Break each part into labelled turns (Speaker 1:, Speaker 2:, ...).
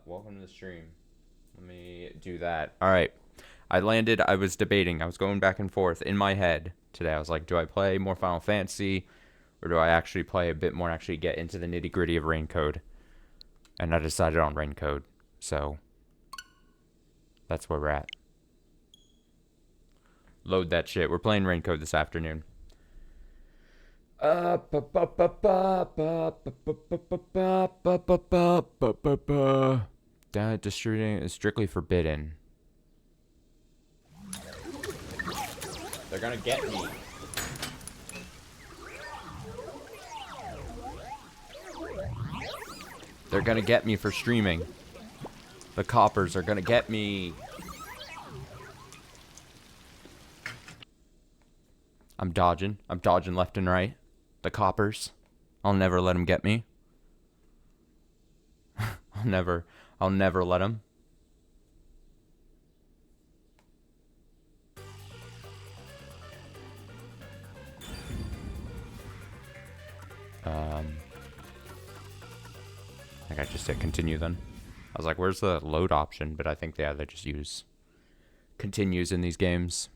Speaker 1: Welcome to the stream. Let me do that. All right. I landed. I was debating. I was going back and forth in my head today. I was like, do I play more Final Fantasy or do I actually play a bit more and actually get into the nitty-gritty of Rain Code? And I decided on Rain Code. So that's where we're at. Load that shit. We're playing Rain Code this afternoon. Distributing is strictly forbidden. They're gonna get me. They're gonna get me for streaming. The coppers are gonna get me. I'm dodging left and right. The coppers. I'll never let them get me. I'll never let them. I think I just hit continue then. I was like, where's the load option? But I think, yeah, they just use continues in these games.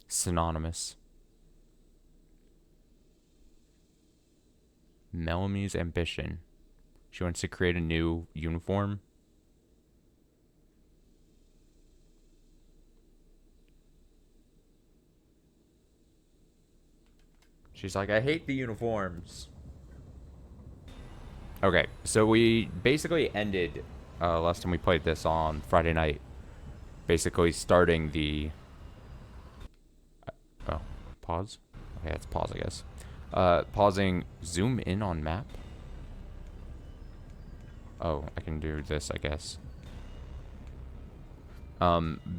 Speaker 1: Synonymous. Melamie's ambition. She wants to create a new uniform. She's like, I hate the uniforms. Okay, so we basically ended last time we played this on Friday night. Basically starting the... oh, pause? Okay, it's pause, I guess. Pausing, zoom in on map. Oh, I can do this, I guess.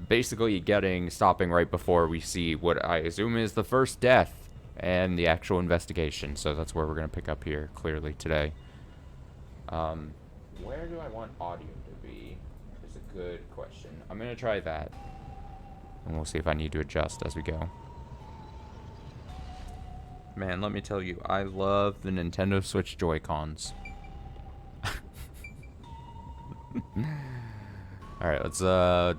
Speaker 1: Basically stopping right before we see what I assume is the first death and the actual investigation. So that's where we're going to pick up here, clearly, today. Where do I want audio to be? Is a good question. I'm going to try that. And we'll see if I need to adjust as we go. Man, let me tell you, I love the Nintendo Switch Joy-Cons. Alright, let's oh,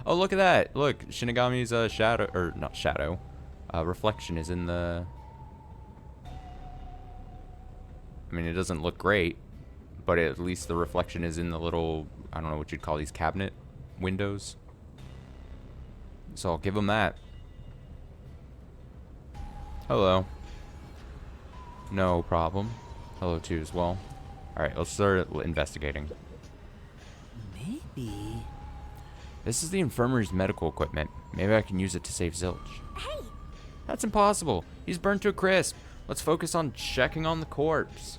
Speaker 1: look at that. Look, Shinigami's shadow, or not shadow, reflection is in the... I mean, it doesn't look great, but at least the reflection is in the little, I don't know what you'd call these cabinet windows. So I'll give him that. Hello. No problem. Hello to you as well. Alright, let's start investigating.
Speaker 2: Maybe.
Speaker 1: This is the infirmary's medical equipment. Maybe I can use it to save Zilch.
Speaker 3: Hey!
Speaker 1: That's impossible. He's burnt to a crisp. Let's focus on checking on the corpse.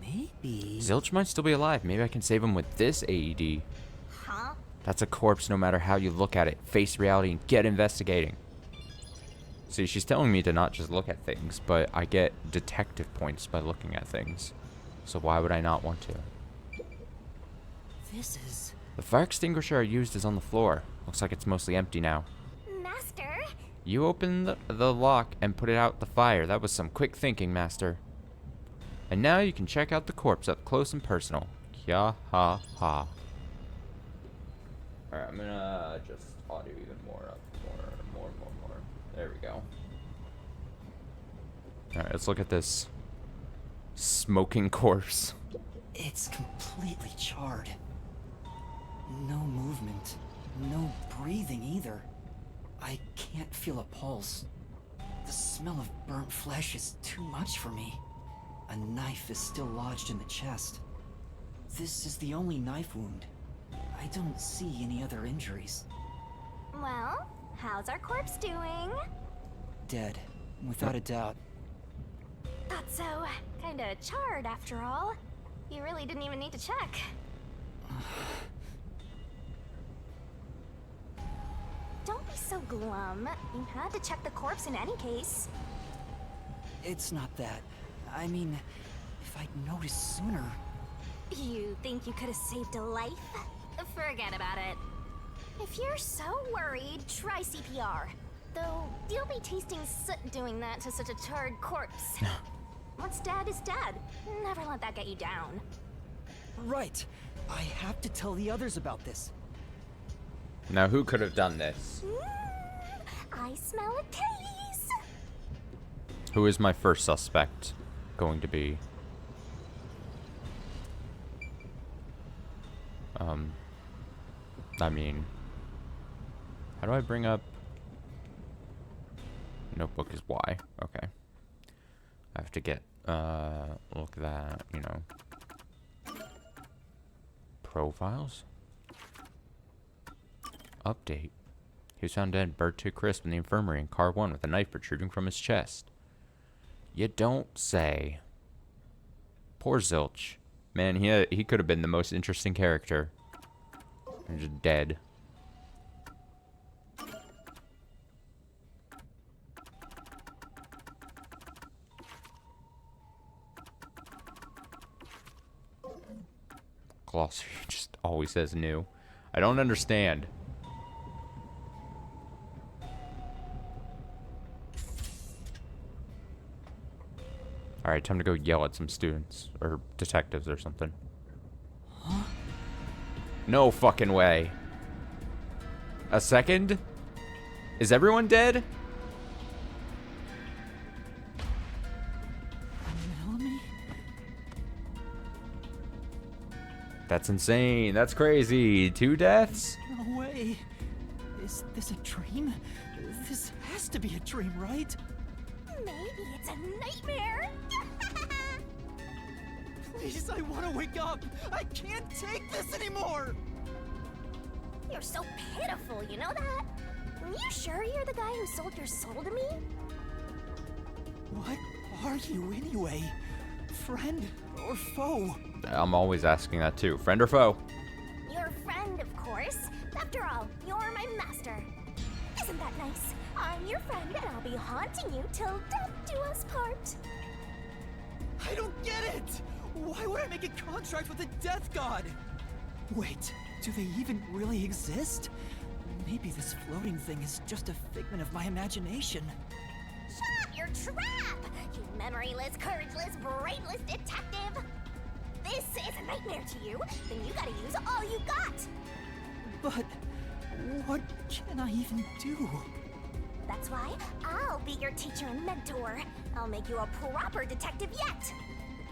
Speaker 2: Maybe.
Speaker 1: Zilch might still be alive. Maybe I can save him with this AED.
Speaker 3: Huh?
Speaker 1: That's a corpse no matter how you look at it. Face reality and get investigating. See, she's telling me to not just look at things, but I get detective points by looking at things. So why would I not want to?
Speaker 2: This is...
Speaker 1: The fire extinguisher I used is on the floor. Looks like it's mostly empty now.
Speaker 3: Master?
Speaker 1: You opened the lock and put it out the fire. That was some quick thinking, Master. And now you can check out the corpse up close and personal. Kya ha ha. Alright, I'm gonna adjust audio even more up. More. There we go. Alright, let's look at this smoking corpse.
Speaker 2: It's completely charred. No movement. No breathing either. I can't feel a pulse. The smell of burnt flesh is too much for me. A knife is still lodged in the chest. This is the only knife wound. I don't see any other injuries.
Speaker 3: Well, how's our corpse doing?
Speaker 2: Dead, without a doubt.
Speaker 3: Thought so. Kinda charred after all. You really didn't even need to check. Don't be so glum. You had to check the corpse in any case.
Speaker 2: It's not that. I mean, if I'd noticed sooner...
Speaker 3: You think you could have saved a life? Forget about it. If you're so worried, try CPR. Though, you'll be tasting soot doing that to such a charred corpse. What's dead is dead. Never let that get you down.
Speaker 2: Right. I have to tell the others about this.
Speaker 1: Now, who could have done this?
Speaker 3: I smell a case.
Speaker 1: Who is my first suspect going to be? I mean, how do I bring up? Notebook is Y. Okay. I have to get, look at that, you know. Profiles? Update. He was found dead, burnt to a crisp in the infirmary in car 1 with a knife protruding from his chest. You don't say. Poor Zilch. Man, he could have been the most interesting character. And just dead. Glossary just always says new. I don't understand. Alright, time to go yell at some students. Or detectives or something.
Speaker 2: Huh?
Speaker 1: No fucking way. A second? Is everyone dead?
Speaker 2: Melanie?
Speaker 1: That's insane. That's crazy. 2 deaths?
Speaker 2: No way. Is this a dream? This has to be a dream, right?
Speaker 3: Maybe it's a nightmare.
Speaker 2: Please, I want to wake up. I can't take this anymore.
Speaker 3: You're so pitiful, you know that? You sure you're the guy who sold your soul to me?
Speaker 2: What are you anyway? Friend or foe?
Speaker 1: I'm always asking that too. Friend or foe?
Speaker 3: Your friend, of course. After all, you're my master. Isn't that nice? I'm your friend and I'll be haunting you till death do us part.
Speaker 2: I don't get it! Why would I make a contract with a death god? Wait, do they even really exist? Maybe this floating thing is just a figment of my imagination.
Speaker 3: Shut up your trap! You memoryless, courageless, brainless detective! This is a nightmare to you, then you gotta use all you got!
Speaker 2: But what can I even do?
Speaker 3: That's why I'll be your teacher and mentor. I'll make you a proper detective yet.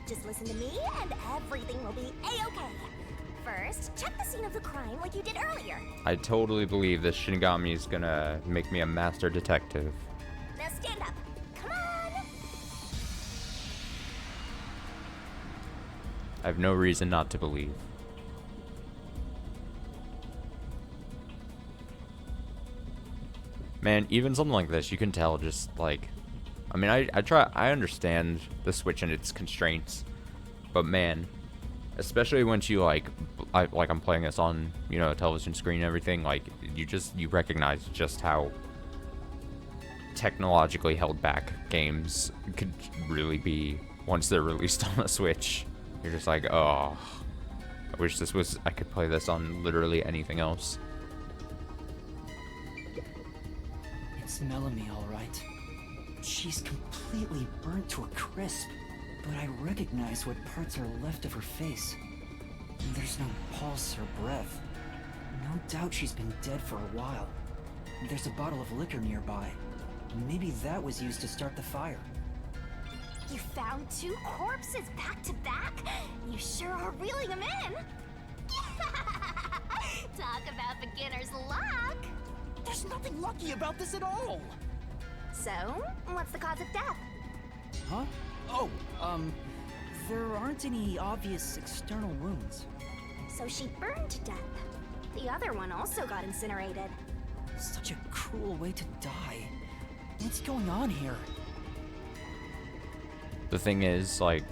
Speaker 3: Just listen to me and everything will be A-okay. First, check the scene of the crime like you did earlier.
Speaker 1: I totally believe this Shinigami is gonna make me a master detective.
Speaker 3: Now stand up. Come on!
Speaker 1: I have no reason not to believe. Man, even something like this, you can tell just like, I mean, I understand the Switch and its constraints, but man, especially once you I'm playing this on, you know, a television screen and everything, like, you recognize just how technologically held back games could really be once they're released on the Switch. You're just like, oh, I wish I could play this on literally anything else.
Speaker 2: It's Melanie, all right. She's completely burnt to a crisp, but I recognize what parts are left of her face. There's no pulse or breath. No doubt she's been dead for a while. There's a bottle of liquor nearby. Maybe that was used to start the fire.
Speaker 3: You found 2 corpses back to back? You sure are reeling them in. Talk about beginner's luck.
Speaker 2: There's nothing lucky about this at all!
Speaker 3: So, what's the cause of death?
Speaker 2: Huh? Oh, there aren't any obvious external wounds.
Speaker 3: So she burned to death. The other one also got incinerated.
Speaker 2: Such a cruel way to die. What's going on here?
Speaker 1: The thing is, like,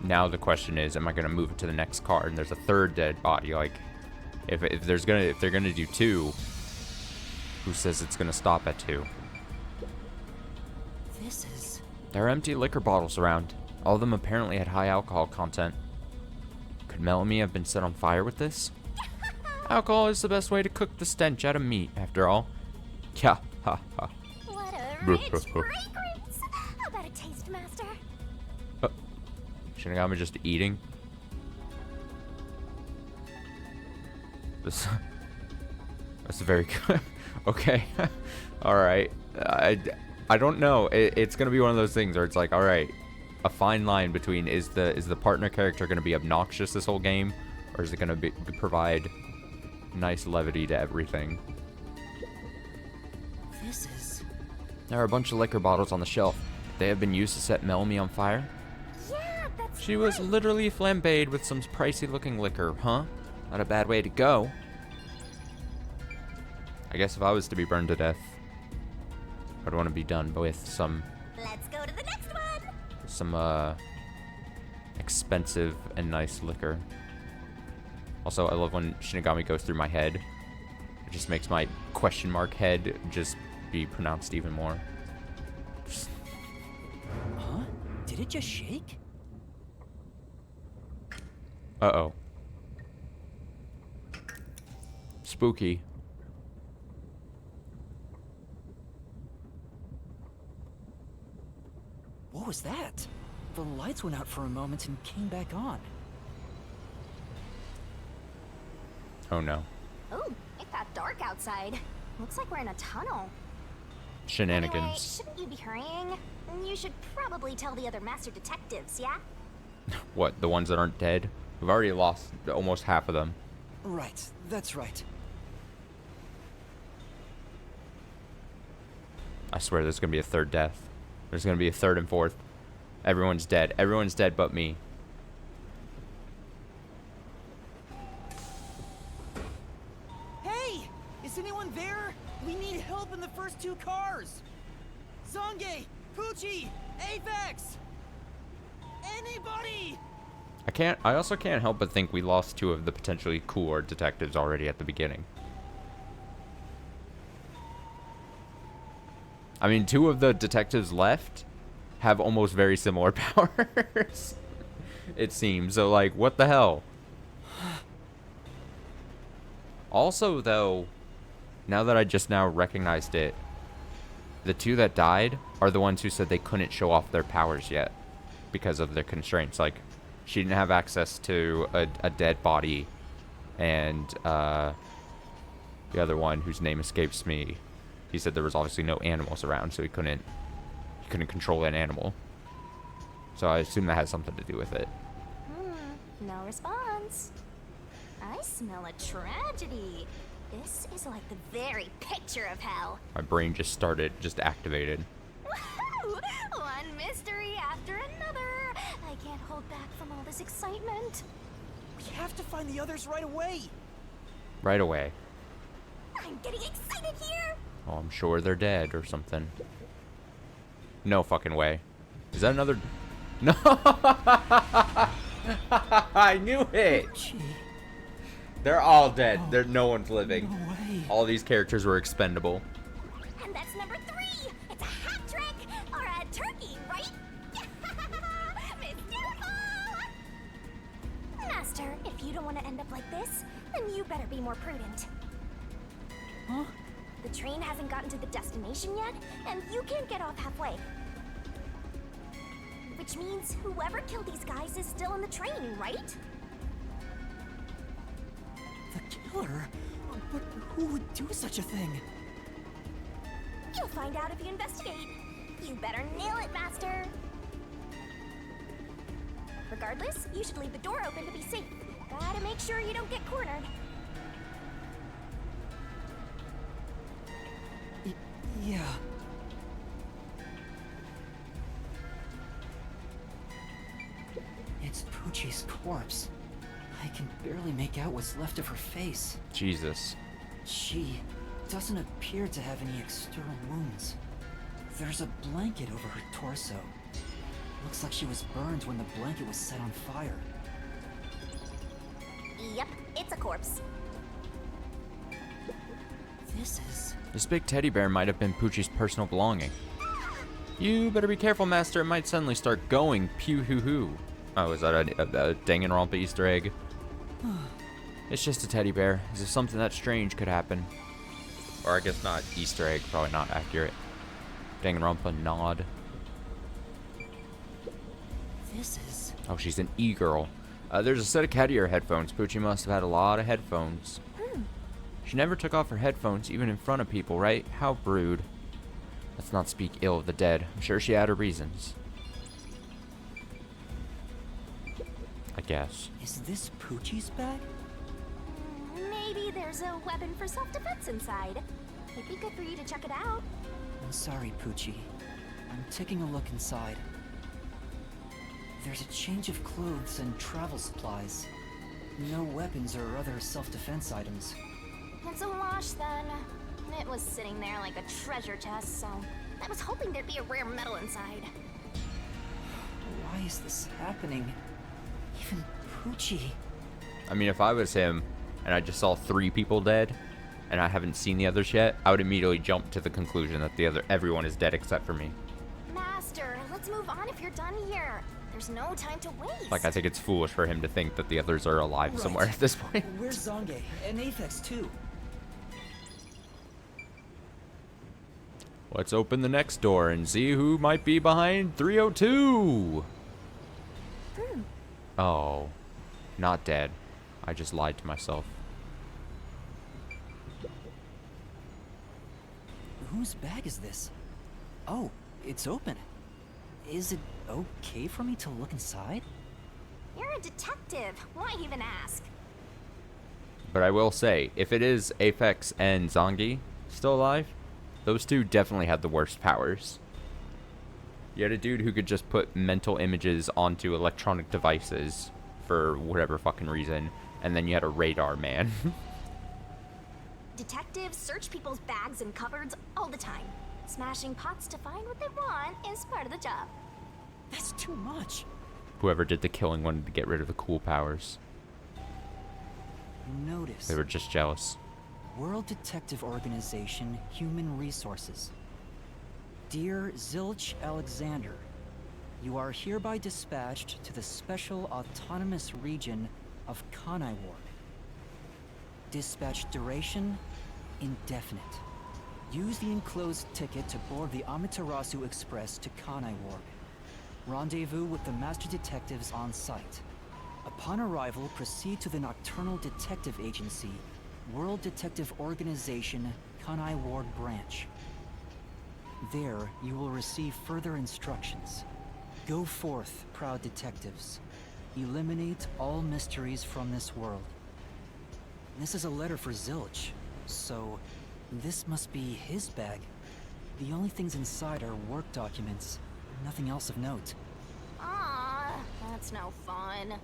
Speaker 1: now the question is, am I gonna move it to the next car? And there's a 3rd dead body. Like, if they're gonna do 2, who says it's gonna stop at 2?
Speaker 2: This is...
Speaker 1: There are empty liquor bottles around. All of them apparently had high alcohol content. Could Melanie have been set on fire with this? Alcohol is the best way to cook the stench out of meat, after all. Yeah, ha ha.
Speaker 3: What a rich fragrance! How about a taste, Master.
Speaker 1: Shinigami just eating. This. That's very good. Okay. All right. I don't know. It's gonna be one of those things where it's like, all right, a fine line between is the partner character gonna be obnoxious this whole game, or is it gonna provide nice levity to everything?
Speaker 2: This is...
Speaker 1: There are a bunch of liquor bottles on the shelf. They have been used to set Melanie on fire.
Speaker 3: Yeah, that's
Speaker 1: She was
Speaker 3: right.
Speaker 1: literally flambéed with some pricey-looking liquor, huh? Not a bad way to go. I guess if I was to be burned to death, I'd want to be done with some
Speaker 3: Let's go to the next one.
Speaker 1: Expensive and nice liquor. Also, I love when Shinigami goes through my head. It just makes my question mark head just be pronounced even more.
Speaker 2: Huh? Did it just shake?
Speaker 1: Uh-oh. Spooky.
Speaker 2: What was that? The lights went out for a moment and came back on.
Speaker 1: Oh no.
Speaker 3: Oh, it got dark outside. Looks like we're in a tunnel. Anyway,
Speaker 1: Shenanigans.
Speaker 3: shouldn't you be hurrying? You should probably tell the other master detectives, yeah?
Speaker 1: What, the ones that aren't dead? We've already lost almost half of them.
Speaker 2: Right, that's right.
Speaker 1: I swear there's gonna be a third death. There's gonna be a third and fourth. Everyone's dead. Everyone's dead but me.
Speaker 2: Hey! Is anyone there? We need help in the first two cars! Zange! Poochie! Apex! Anybody!
Speaker 1: I also can't help but think we lost two of the potentially cooler detectives already at the beginning. I mean, two of the detectives left have almost very similar powers. It seems. So, like, what the hell? Also, though, now that I just now recognized it, the two that died are the ones who said they couldn't show off their powers yet because of their constraints. Like, she didn't have access to a dead body, and the other one, whose name escapes me, he said there was obviously no animals around, so he couldn't control an animal. So I assume that has something to do with it.
Speaker 3: No response. I smell a tragedy. This is like the very picture of hell.
Speaker 1: My brain just activated.
Speaker 3: Woohoo! One mystery after another. I can't hold back from all this excitement.
Speaker 2: We have to find the others right away!
Speaker 1: Right away.
Speaker 3: I'm getting excited here.
Speaker 1: Oh, I'm sure they're dead or something. No fucking way. Is that another... No! I knew it!
Speaker 2: Gee,
Speaker 1: They're all dead. No one's living.
Speaker 2: no way.
Speaker 1: All these characters were expendable.
Speaker 3: And that's number 3. It's a hat trick or a turkey, right? Mystical! Master, if you don't want to end up like this, then you better be more prudent.
Speaker 2: Huh?
Speaker 3: The train hasn't gotten to the destination yet, and you can't get off halfway. Which means whoever killed these guys is still in the train, right?
Speaker 2: The killer? But who would do such a thing?
Speaker 3: You'll find out if you investigate. You better nail it, Master. Regardless, you should leave the door open to be safe. Gotta make sure you don't get cornered.
Speaker 2: Yeah. It's Poochie's corpse. I can barely make out what's left of her face.
Speaker 1: Jesus.
Speaker 2: She doesn't appear to have any external wounds. There's a blanket over her torso. Looks like she was burned when the blanket was set on fire.
Speaker 3: Yep, it's a corpse.
Speaker 2: This is...
Speaker 1: This big teddy bear might have been Poochie's personal belonging. You better be careful, Master. It might suddenly start going pew-hoo-hoo. Oh, is that a Danganronpa Easter egg? It's just a teddy bear, as if something that strange could happen. Or I guess not Easter egg, probably not accurate. Danganronpa nod.
Speaker 2: This is...
Speaker 1: Oh, she's an e-girl. There's a set of cat ear headphones. Poochie must have had a lot of headphones. She never took off her headphones, even in front of people, right? How rude. Let's not speak ill of the dead. I'm sure she had her reasons. I guess.
Speaker 2: Is this Poochie's bag?
Speaker 3: Maybe there's a weapon for self-defense inside. It'd be good for you to check it out.
Speaker 2: I'm sorry, Poochie. I'm taking a look inside. There's a change of clothes and travel supplies. No weapons or other self-defense items.
Speaker 3: It's a wash then. It was sitting there like a treasure chest, so I was hoping there'd be a rare metal inside.
Speaker 2: Why is this happening? Even Poochie.
Speaker 1: I mean, if I was him and I just saw 3 people dead and I haven't seen the others yet, I would immediately jump to the conclusion that everyone is dead except for me.
Speaker 3: Master, let's move on if you're done here. There's no time to waste.
Speaker 1: Like, I think it's foolish for him to think that the others are alive
Speaker 2: Right.
Speaker 1: somewhere at this point.
Speaker 2: Where's Zange? And Aphex too.
Speaker 1: Let's open the next door and see who might be behind 302. Oh, not dead. I just lied to myself.
Speaker 2: Whose bag is this? Oh, it's open. Is it okay for me to look inside?
Speaker 3: You're a detective. Why even ask?
Speaker 1: But I will say, if it is Aphex and Zangi still alive, those two definitely had the worst powers. You had a dude who could just put mental images onto electronic devices for whatever fucking reason, and then you had a radar man.
Speaker 3: Detectives search people's bags and cupboards all the time. Smashing pots to find what they want is part of the job.
Speaker 2: That's too much.
Speaker 1: Whoever did the killing wanted to get rid of the cool powers.
Speaker 2: Notice.
Speaker 1: They were just jealous.
Speaker 2: World Detective Organization, Human Resources. Dear Zilch Alexander, you are hereby dispatched to the Special Autonomous Region of Kanai Ward. Dispatch duration, indefinite. Use the enclosed ticket to board the Amaterasu Express to Kanai Ward. Rendezvous with the Master Detectives on site. Upon arrival, proceed to the Nocturnal Detective Agency, World Detective Organization, Kanai Ward Branch. There, you will receive further instructions. Go forth, proud detectives. Eliminate all mysteries from this world. This is a letter for Zilch, so this must be his bag. The only things inside are work documents, nothing else of note.
Speaker 3: Ah, that's no fun.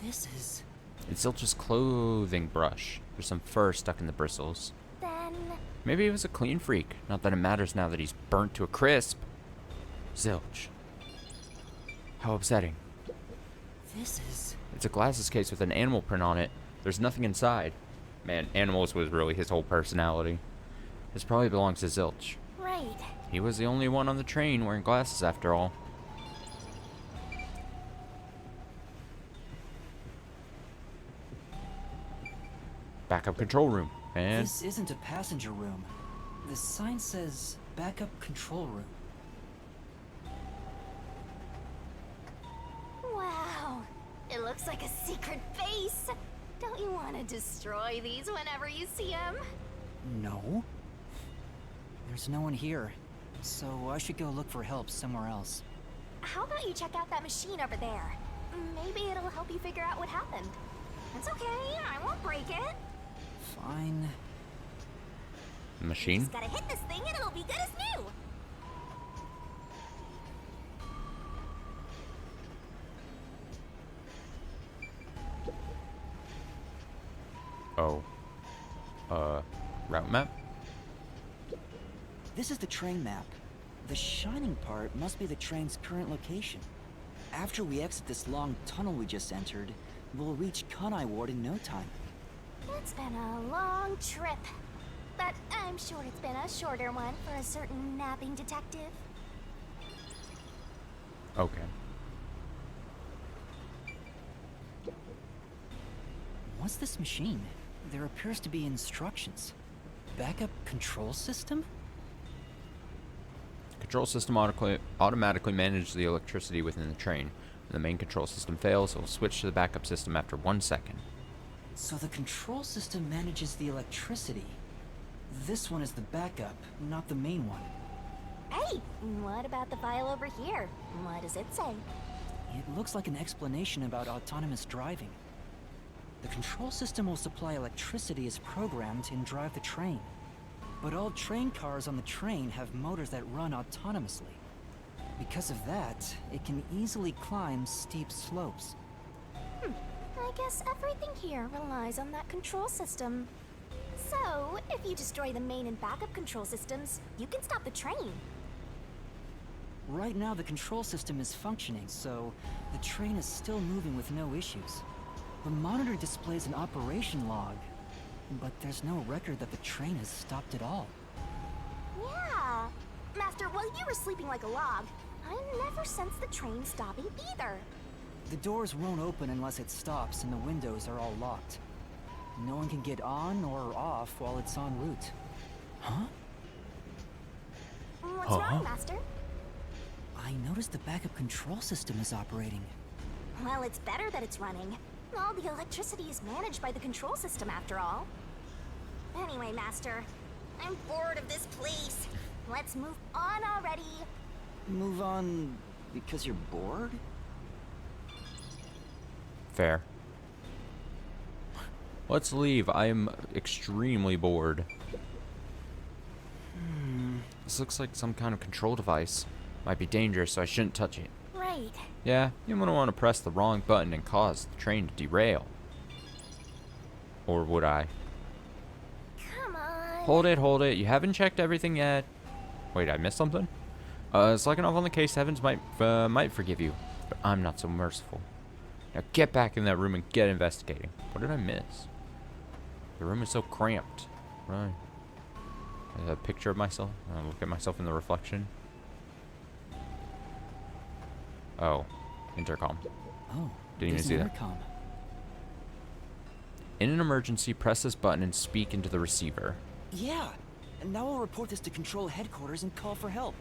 Speaker 2: This is...
Speaker 1: It's Zilch's clothing brush. There's some fur stuck in the bristles.
Speaker 3: Then
Speaker 1: Maybe he was a clean freak. Not that it matters now that he's burnt to a crisp. Zilch. How upsetting.
Speaker 2: This is...
Speaker 1: It's a glasses case with an animal print on it. There's nothing inside. Man, animals was really his whole personality. This probably belongs to Zilch.
Speaker 3: right.
Speaker 1: He was the only one on the train wearing glasses after all. Backup control room. And
Speaker 2: This isn't a passenger room. The sign says backup control room.
Speaker 3: Wow, it looks like a secret base. Don't you want to destroy these whenever you see them?
Speaker 2: No. There's no one here, so I should go look for help somewhere else.
Speaker 3: How about you check out that machine over there? Maybe it'll help you figure out what happened. It's okay, I won't break it.
Speaker 2: Fine.
Speaker 1: machine.
Speaker 3: Just gotta hit this thing and it'll be good as new.
Speaker 1: Oh. Route map?
Speaker 2: This is the train map. The shining part must be the train's current location. After we exit this long tunnel we just entered, we'll reach Kanai Ward in no time.
Speaker 3: It's been a long trip, but I'm sure it's been a shorter one for a certain napping detective.
Speaker 1: Okay.
Speaker 2: What's this machine? There appears to be instructions. Backup control system?
Speaker 1: control system automatically manages the electricity within the train. When the main control system fails, it will switch to the backup system after 1 second.
Speaker 2: So the control system manages the electricity. This one is the backup, not the main one.
Speaker 3: Hey, what about the file over here? What does it say?
Speaker 2: It looks like an explanation about autonomous driving. The control system will supply electricity as programmed and drive the train. But all train cars on the train have motors that run autonomously. Because of that, it can easily climb steep slopes.
Speaker 3: I guess everything here relies on that control system. So, if you destroy the main and backup control systems, you can stop the train.
Speaker 2: Right now the control system is functioning, so the train is still moving with no issues. The monitor displays an operation log, but there's no record that the train has stopped at all.
Speaker 3: Yeah. Master, while you were sleeping like a log, I never sensed the train stopping either.
Speaker 2: The doors won't open unless it stops and the windows are all locked. No one can get on or off while it's en route. Huh?
Speaker 3: What's wrong, Master?
Speaker 2: I noticed the backup control system is operating.
Speaker 3: Well, it's better that it's running. All the electricity is managed by the control system after all. Anyway, Master, I'm bored of this place. Let's move on already.
Speaker 2: Move on because you're bored?
Speaker 1: Fair. Let's leave. I am extremely bored. This looks like some kind of control device. Might be dangerous, so I shouldn't touch it.
Speaker 3: Right.
Speaker 1: Yeah, you wouldn't want to press the wrong button and cause the train to derail. Or would I?
Speaker 3: Come on.
Speaker 1: Hold it. You haven't checked everything yet. Wait, I missed something? Slacking off on the case, heavens might forgive you, but I'm not so merciful. Now get back in that room and get investigating. What did I miss? The room is so cramped. Right. A picture of myself. Look at myself in the reflection. Oh, intercom.
Speaker 2: Oh,
Speaker 1: Didn't even
Speaker 2: there's
Speaker 1: see
Speaker 2: an
Speaker 1: that.
Speaker 2: intercom.
Speaker 1: In an emergency, press this button and speak into the receiver.
Speaker 2: Yeah, and now I'll report this to control headquarters and call for help.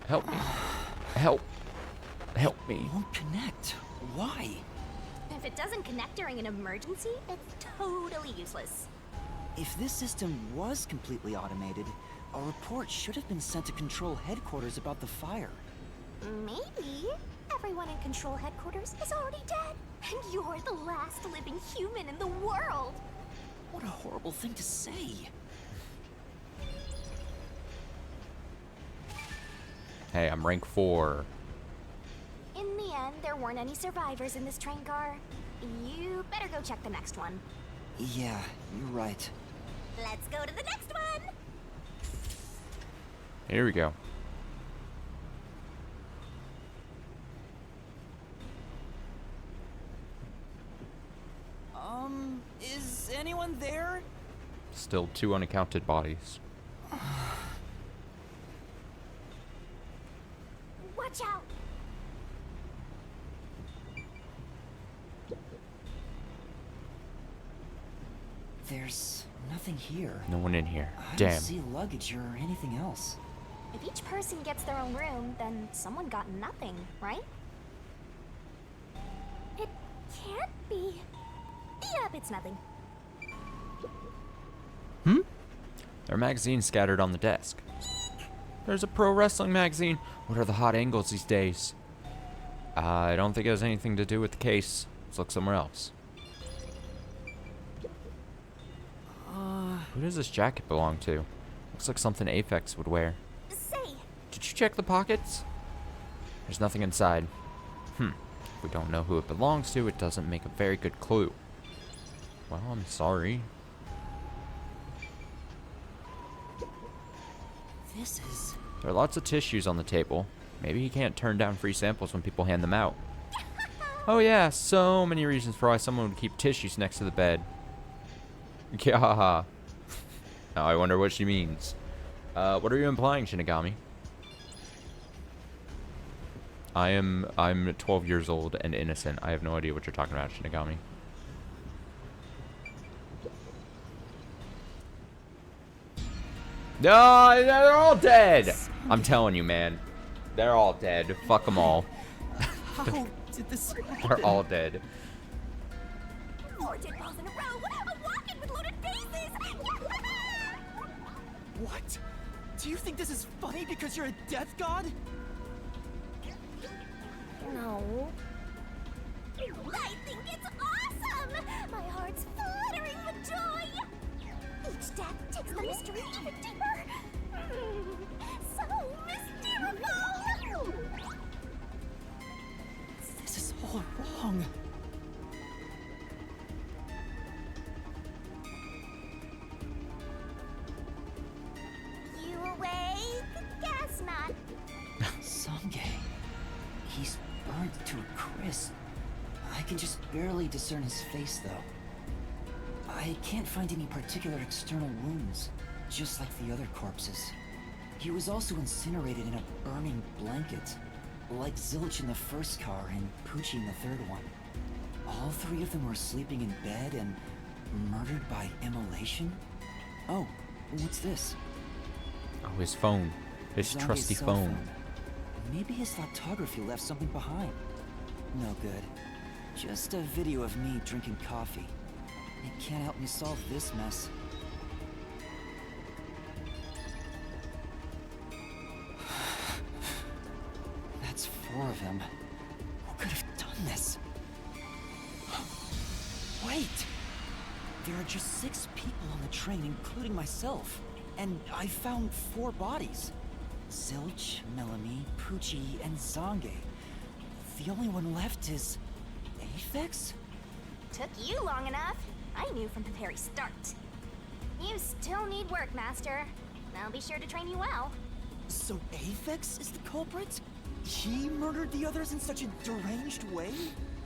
Speaker 1: Help me. Help me.
Speaker 2: It won't connect. Why?
Speaker 3: If it doesn't connect during an emergency, it's totally useless.
Speaker 2: If this system was completely automated, a report should have been sent to control headquarters about the fire.
Speaker 3: Maybe everyone in control headquarters is already dead, and you're the last living human in the world.
Speaker 2: What a horrible thing to say.
Speaker 1: Hey, I'm rank 4.
Speaker 3: In the end, there weren't any survivors in this train car. You better go check the next one.
Speaker 2: Yeah, you're right.
Speaker 3: Let's go to the next one!
Speaker 1: Here we go.
Speaker 2: Is anyone there?
Speaker 1: Still 2 unaccounted bodies.
Speaker 3: Watch out!
Speaker 2: There's nothing here.
Speaker 1: No one in here.
Speaker 2: I
Speaker 1: Damn.
Speaker 2: don't see luggage or anything else.
Speaker 3: If each person gets their own room, then someone got nothing, right? It can't be. Yep, it's nothing.
Speaker 1: There are magazines scattered on the desk. There's a pro wrestling magazine. What are the hot angles these days? I don't think it has anything to do with the case. Let's look somewhere else. Who does this jacket belong to? Looks like something Aphex would wear.
Speaker 3: Say,
Speaker 1: Did you check the pockets? There's nothing inside. If we don't know who it belongs to, it doesn't make a very good clue. Well, I'm sorry.
Speaker 2: This is...
Speaker 1: There are lots of tissues on the table. Maybe he can't turn down free samples when people hand them out. Oh yeah, so many reasons for why someone would keep tissues next to the bed. Yeah. Now I wonder what she means. What are you implying, Shinigami? I'm 12 years old and innocent. I have no idea what you're talking about, Shinigami. No, they're all dead. I'm telling you, man. They're all dead. Fuck them all.
Speaker 2: How did this happen?
Speaker 1: They're all dead.
Speaker 3: 4 dead balls in a row. A walk-in with loaded faces.
Speaker 2: What? Do you think this is funny because you're a death god?
Speaker 3: No. I think it's awesome! My heart's fluttering with joy! Each death takes the mystery even deeper. So mystical!
Speaker 2: This is all wrong.
Speaker 3: You awake? Guess not.
Speaker 2: Sange. He's burnt to a crisp. I can just barely discern his face, though. I can't find any particular external wounds, just like the other corpses. He was also incinerated in a burning blanket, like Zilch in the first car and Poochie in the third one. All 3 of them were sleeping in bed and murdered by immolation? Oh, what's this?
Speaker 1: Oh, his phone. His
Speaker 2: Zange's
Speaker 1: trusty
Speaker 2: cell
Speaker 1: phone.
Speaker 2: Maybe his photography left something behind. No good. Just a video of me drinking coffee. It can't help me solve this mess. That's 4 of them. Who could have done this? Wait! There are just 6 people on the train, including myself. And I found 4 bodies. Zilch, Melanie, Poochie, and Zange. The only one left is... Aphex?
Speaker 3: Took you long enough. I knew from the very start. You still need work, Master. I'll be sure to train you well.
Speaker 2: So Aphex is the culprit? He murdered the others in such a deranged way?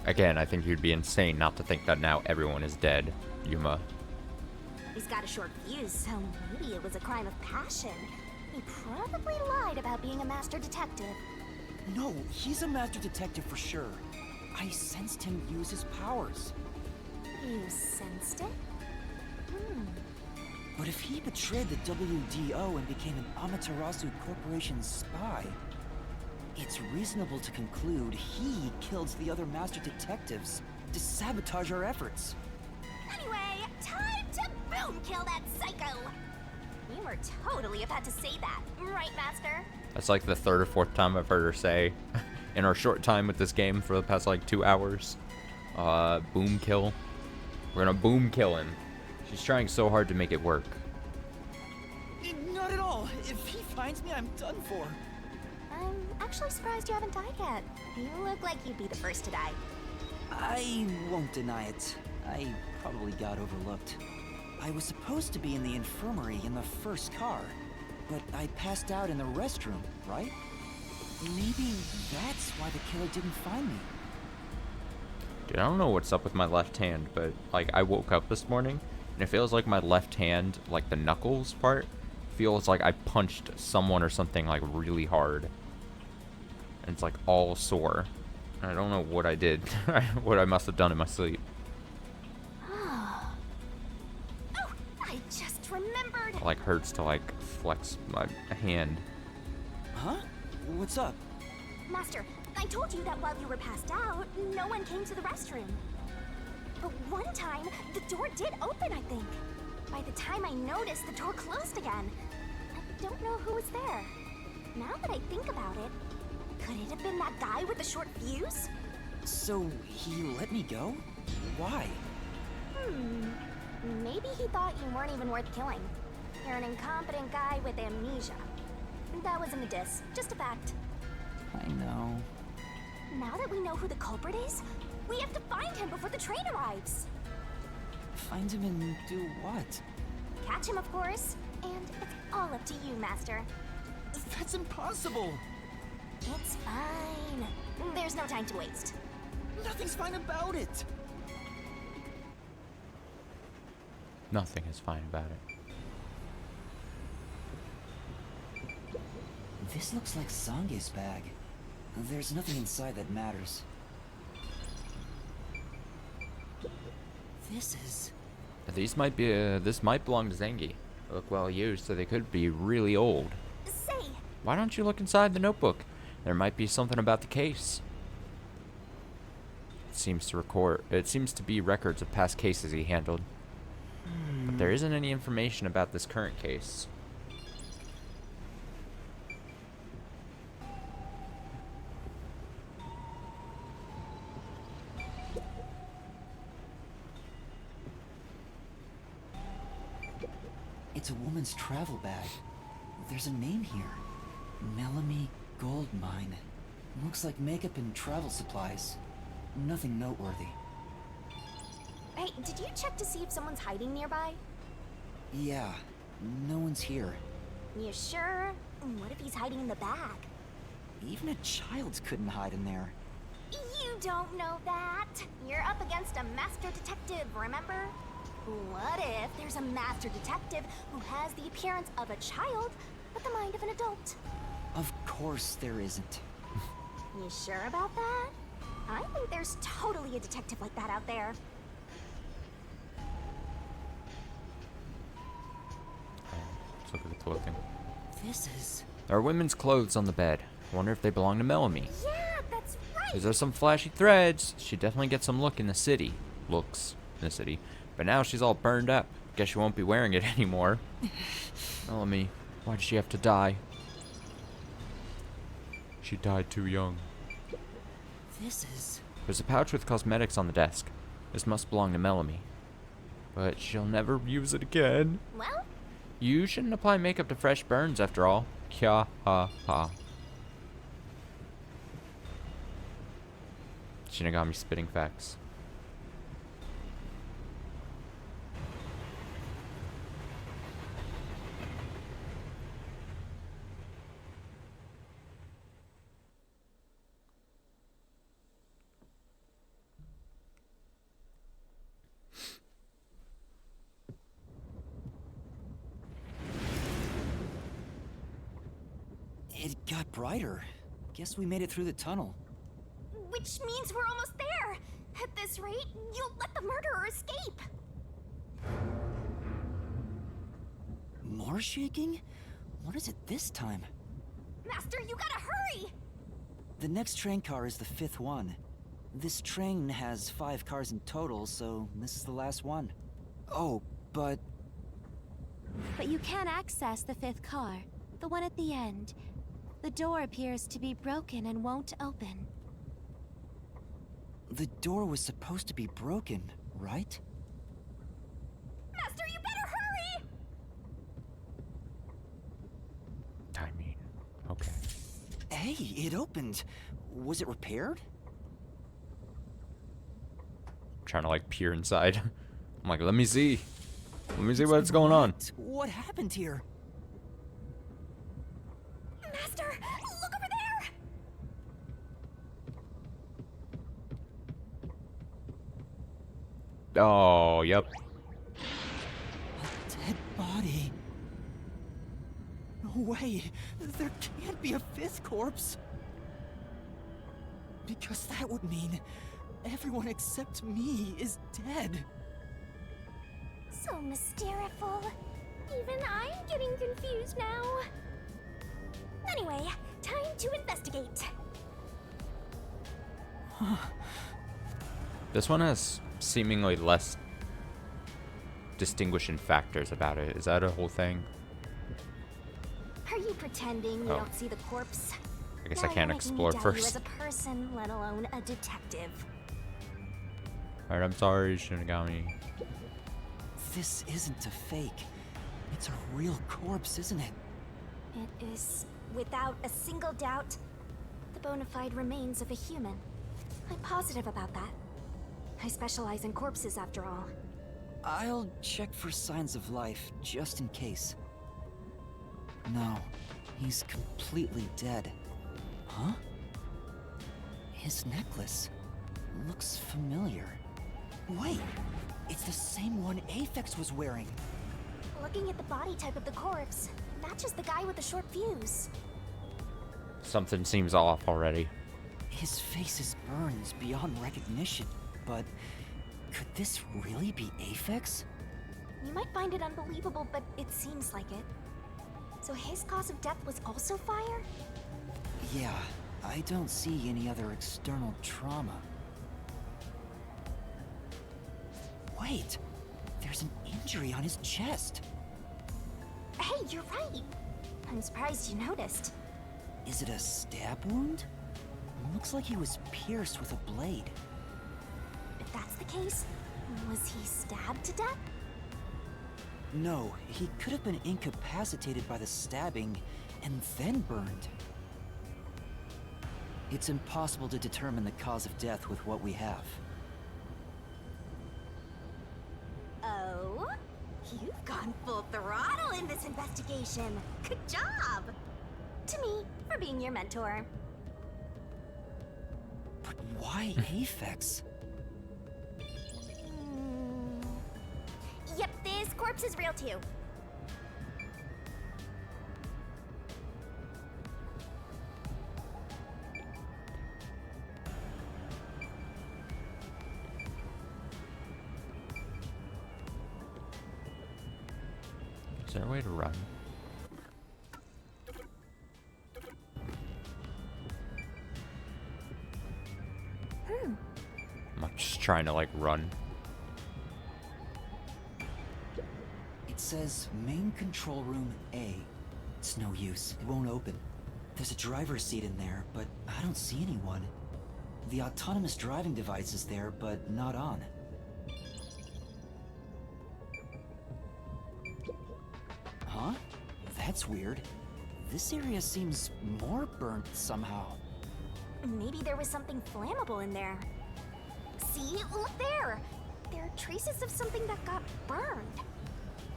Speaker 1: Again, I think you'd be insane not to think that now everyone is dead, Yuma.
Speaker 3: He's got a short fuse, so maybe it was a crime of passion. He probably lied about being a master detective.
Speaker 2: No, he's a master detective for sure. I sensed him use his powers.
Speaker 3: You sensed it?
Speaker 2: But if he betrayed the WDO and became an Amaterasu Corporation spy, it's reasonable to conclude he killed the other master detectives to sabotage our efforts.
Speaker 3: Anyway, time to boom kill that psycho! You were totally about to say that, right, Master?
Speaker 1: That's like the 3rd or 4th time I've heard her say in our short time with this game for the past like 2 hours. Boom kill. We're gonna boom kill him. She's trying so hard to make it work.
Speaker 2: Not at all. If he finds me, I'm done for.
Speaker 3: I'm actually surprised you haven't died yet. You look like you'd be the first to die.
Speaker 2: I won't deny it. I probably got overlooked. I was supposed to be in the infirmary in the first car, but I passed out in the restroom, right? Maybe that's why the killer didn't find me.
Speaker 1: Dude, I don't know what's up with my left hand, but like I woke up this morning and it feels like my left hand, like the knuckles part, feels like I punched someone or something like really hard. And it's like all sore. I don't know what I did, what I must have done in my sleep.
Speaker 3: Oh, I just remembered.
Speaker 1: It like hurts to like flex my hand.
Speaker 2: Huh? What's up?
Speaker 3: Master, I told you that while you were passed out, no one came to the restroom. But one time, the door did open, I think. By the time I noticed, the door closed again. I don't know who was there. Now that I think about it, could it have been that guy with the short fuse?
Speaker 2: So he let me go? Why?
Speaker 3: Maybe he thought you weren't even worth killing. You're an incompetent guy with amnesia. That wasn't a diss, just a fact.
Speaker 2: I know.
Speaker 3: Now that we know who the culprit is, we have to find him before the train arrives.
Speaker 2: Find him and do what?
Speaker 3: Catch him, of course. And it's all up to you, Master.
Speaker 2: That's impossible!
Speaker 3: It's fine. There's no time to waste.
Speaker 2: Nothing's fine about it!
Speaker 1: Nothing is fine about it.
Speaker 2: This looks like Zange's bag. There's nothing inside that matters. This is...
Speaker 1: These might be, this might belong to Zangi. They look well used, so they could be really old.
Speaker 3: Say,
Speaker 1: Why don't you look inside the notebook? There might be something about the case. It seems to be records of past cases he handled. But there isn't any information about this current case.
Speaker 2: It's a woman's travel bag. There's a name here. Melanie Goldmine. Looks like makeup and travel supplies. Nothing noteworthy.
Speaker 3: hey, did you check to see if someone's hiding nearby?
Speaker 2: Yeah, no one's here.
Speaker 3: You sure? What if he's hiding in the bag?
Speaker 2: Even a child couldn't hide in there.
Speaker 3: You don't know that. You're up against a master detective, remember? What if there's a master detective who has the appearance of a child, but the mind of an adult?
Speaker 2: Of course there isn't.
Speaker 3: You sure about that? I think there's totally a detective like that out there.
Speaker 1: Let's look at the clothing.
Speaker 2: This is...
Speaker 1: There are women's clothes on the bed. I wonder if they belong to Melanie.
Speaker 3: Yeah, that's right.
Speaker 1: Because there's some flashy threads. She definitely gets some looks in the city. But now she's all burned up. Guess she won't be wearing it anymore. Melanie, why did she have to die? She died too young.
Speaker 2: This is...
Speaker 1: There's a pouch with cosmetics on the desk. This must belong to Melanie. But she'll never use it again.
Speaker 3: Well,
Speaker 1: You shouldn't apply makeup to fresh burns after all. Kya ha ha. Shinigami spitting facts.
Speaker 2: It got brighter. Guess we made it through the tunnel.
Speaker 3: which means we're almost there. At this rate, you'll let the murderer escape.
Speaker 2: More shaking? What is it this time?
Speaker 3: Master, you gotta hurry!
Speaker 2: The next train car is the 5th one. This train has 5 cars in total, so this is the last one. Oh, but...
Speaker 4: But you can access the 5th car, the one at the end. The door appears to be broken and won't open.
Speaker 2: the door was supposed to be broken, right?
Speaker 3: Master, you better hurry!
Speaker 1: I mean, okay.
Speaker 2: Hey, it opened. Was it repaired?
Speaker 1: Trying to like peer inside. I'm like, let me see. Let me see what's going on.
Speaker 2: What happened here?
Speaker 3: Master, look over there!
Speaker 1: Oh, yep.
Speaker 2: A dead body. No way. There can't be a 5th corpse. Because that would mean everyone except me is dead.
Speaker 3: So mysteriful. Even I'm getting confused now. Anyway, time to investigate.
Speaker 1: This one has seemingly less distinguishing factors about it. Is that a whole thing?
Speaker 3: Are you pretending you
Speaker 1: Oh.
Speaker 3: don't see the corpse?
Speaker 1: I guess
Speaker 3: Now
Speaker 1: I can't
Speaker 3: you're making
Speaker 1: explore
Speaker 3: me doubt you
Speaker 1: first.
Speaker 3: as a person, let alone a detective.
Speaker 1: Alright, I'm sorry, Shinigami.
Speaker 2: This isn't a fake. It's a real corpse, isn't it?
Speaker 3: It is, without a single doubt, the bona fide remains of a human. I'm positive about that. I specialize in corpses, after all.
Speaker 2: I'll check for signs of life, just in case. No, he's completely dead. Huh? His necklace looks familiar. Wait, it's the same one Aphex was wearing.
Speaker 3: Looking at the body type of the corpse, matches the guy with the short fuse.
Speaker 1: Something seems off already.
Speaker 2: His face is burned beyond recognition, but could this really be Aphex?
Speaker 3: You might find it unbelievable, but it seems like it. So his cause of death was also fire?
Speaker 2: Yeah, I don't see any other external trauma. Wait, there's an injury on his chest.
Speaker 3: Hey, you're right. I'm surprised you noticed.
Speaker 2: Is it a stab wound? Looks like he was pierced with a blade.
Speaker 3: If that's the case, was he stabbed to death?
Speaker 2: No, he could have been incapacitated by the stabbing and then burned. It's impossible to determine the cause of death with what we have.
Speaker 3: Oh? You've gone full throttle in this investigation. Good job! To me, for being your mentor.
Speaker 2: But why Aphex?
Speaker 3: Yep, this corpse is real too.
Speaker 1: Is there a way to run? I'm just trying to like run.
Speaker 2: It says main control room A. It's no use. It won't open. There's a driver's seat in there, but I don't see anyone. The autonomous driving device is there, but not on. Huh? That's weird. This area seems more burnt somehow.
Speaker 3: Maybe there was something flammable in there. See? Look there! There are traces of something that got burned.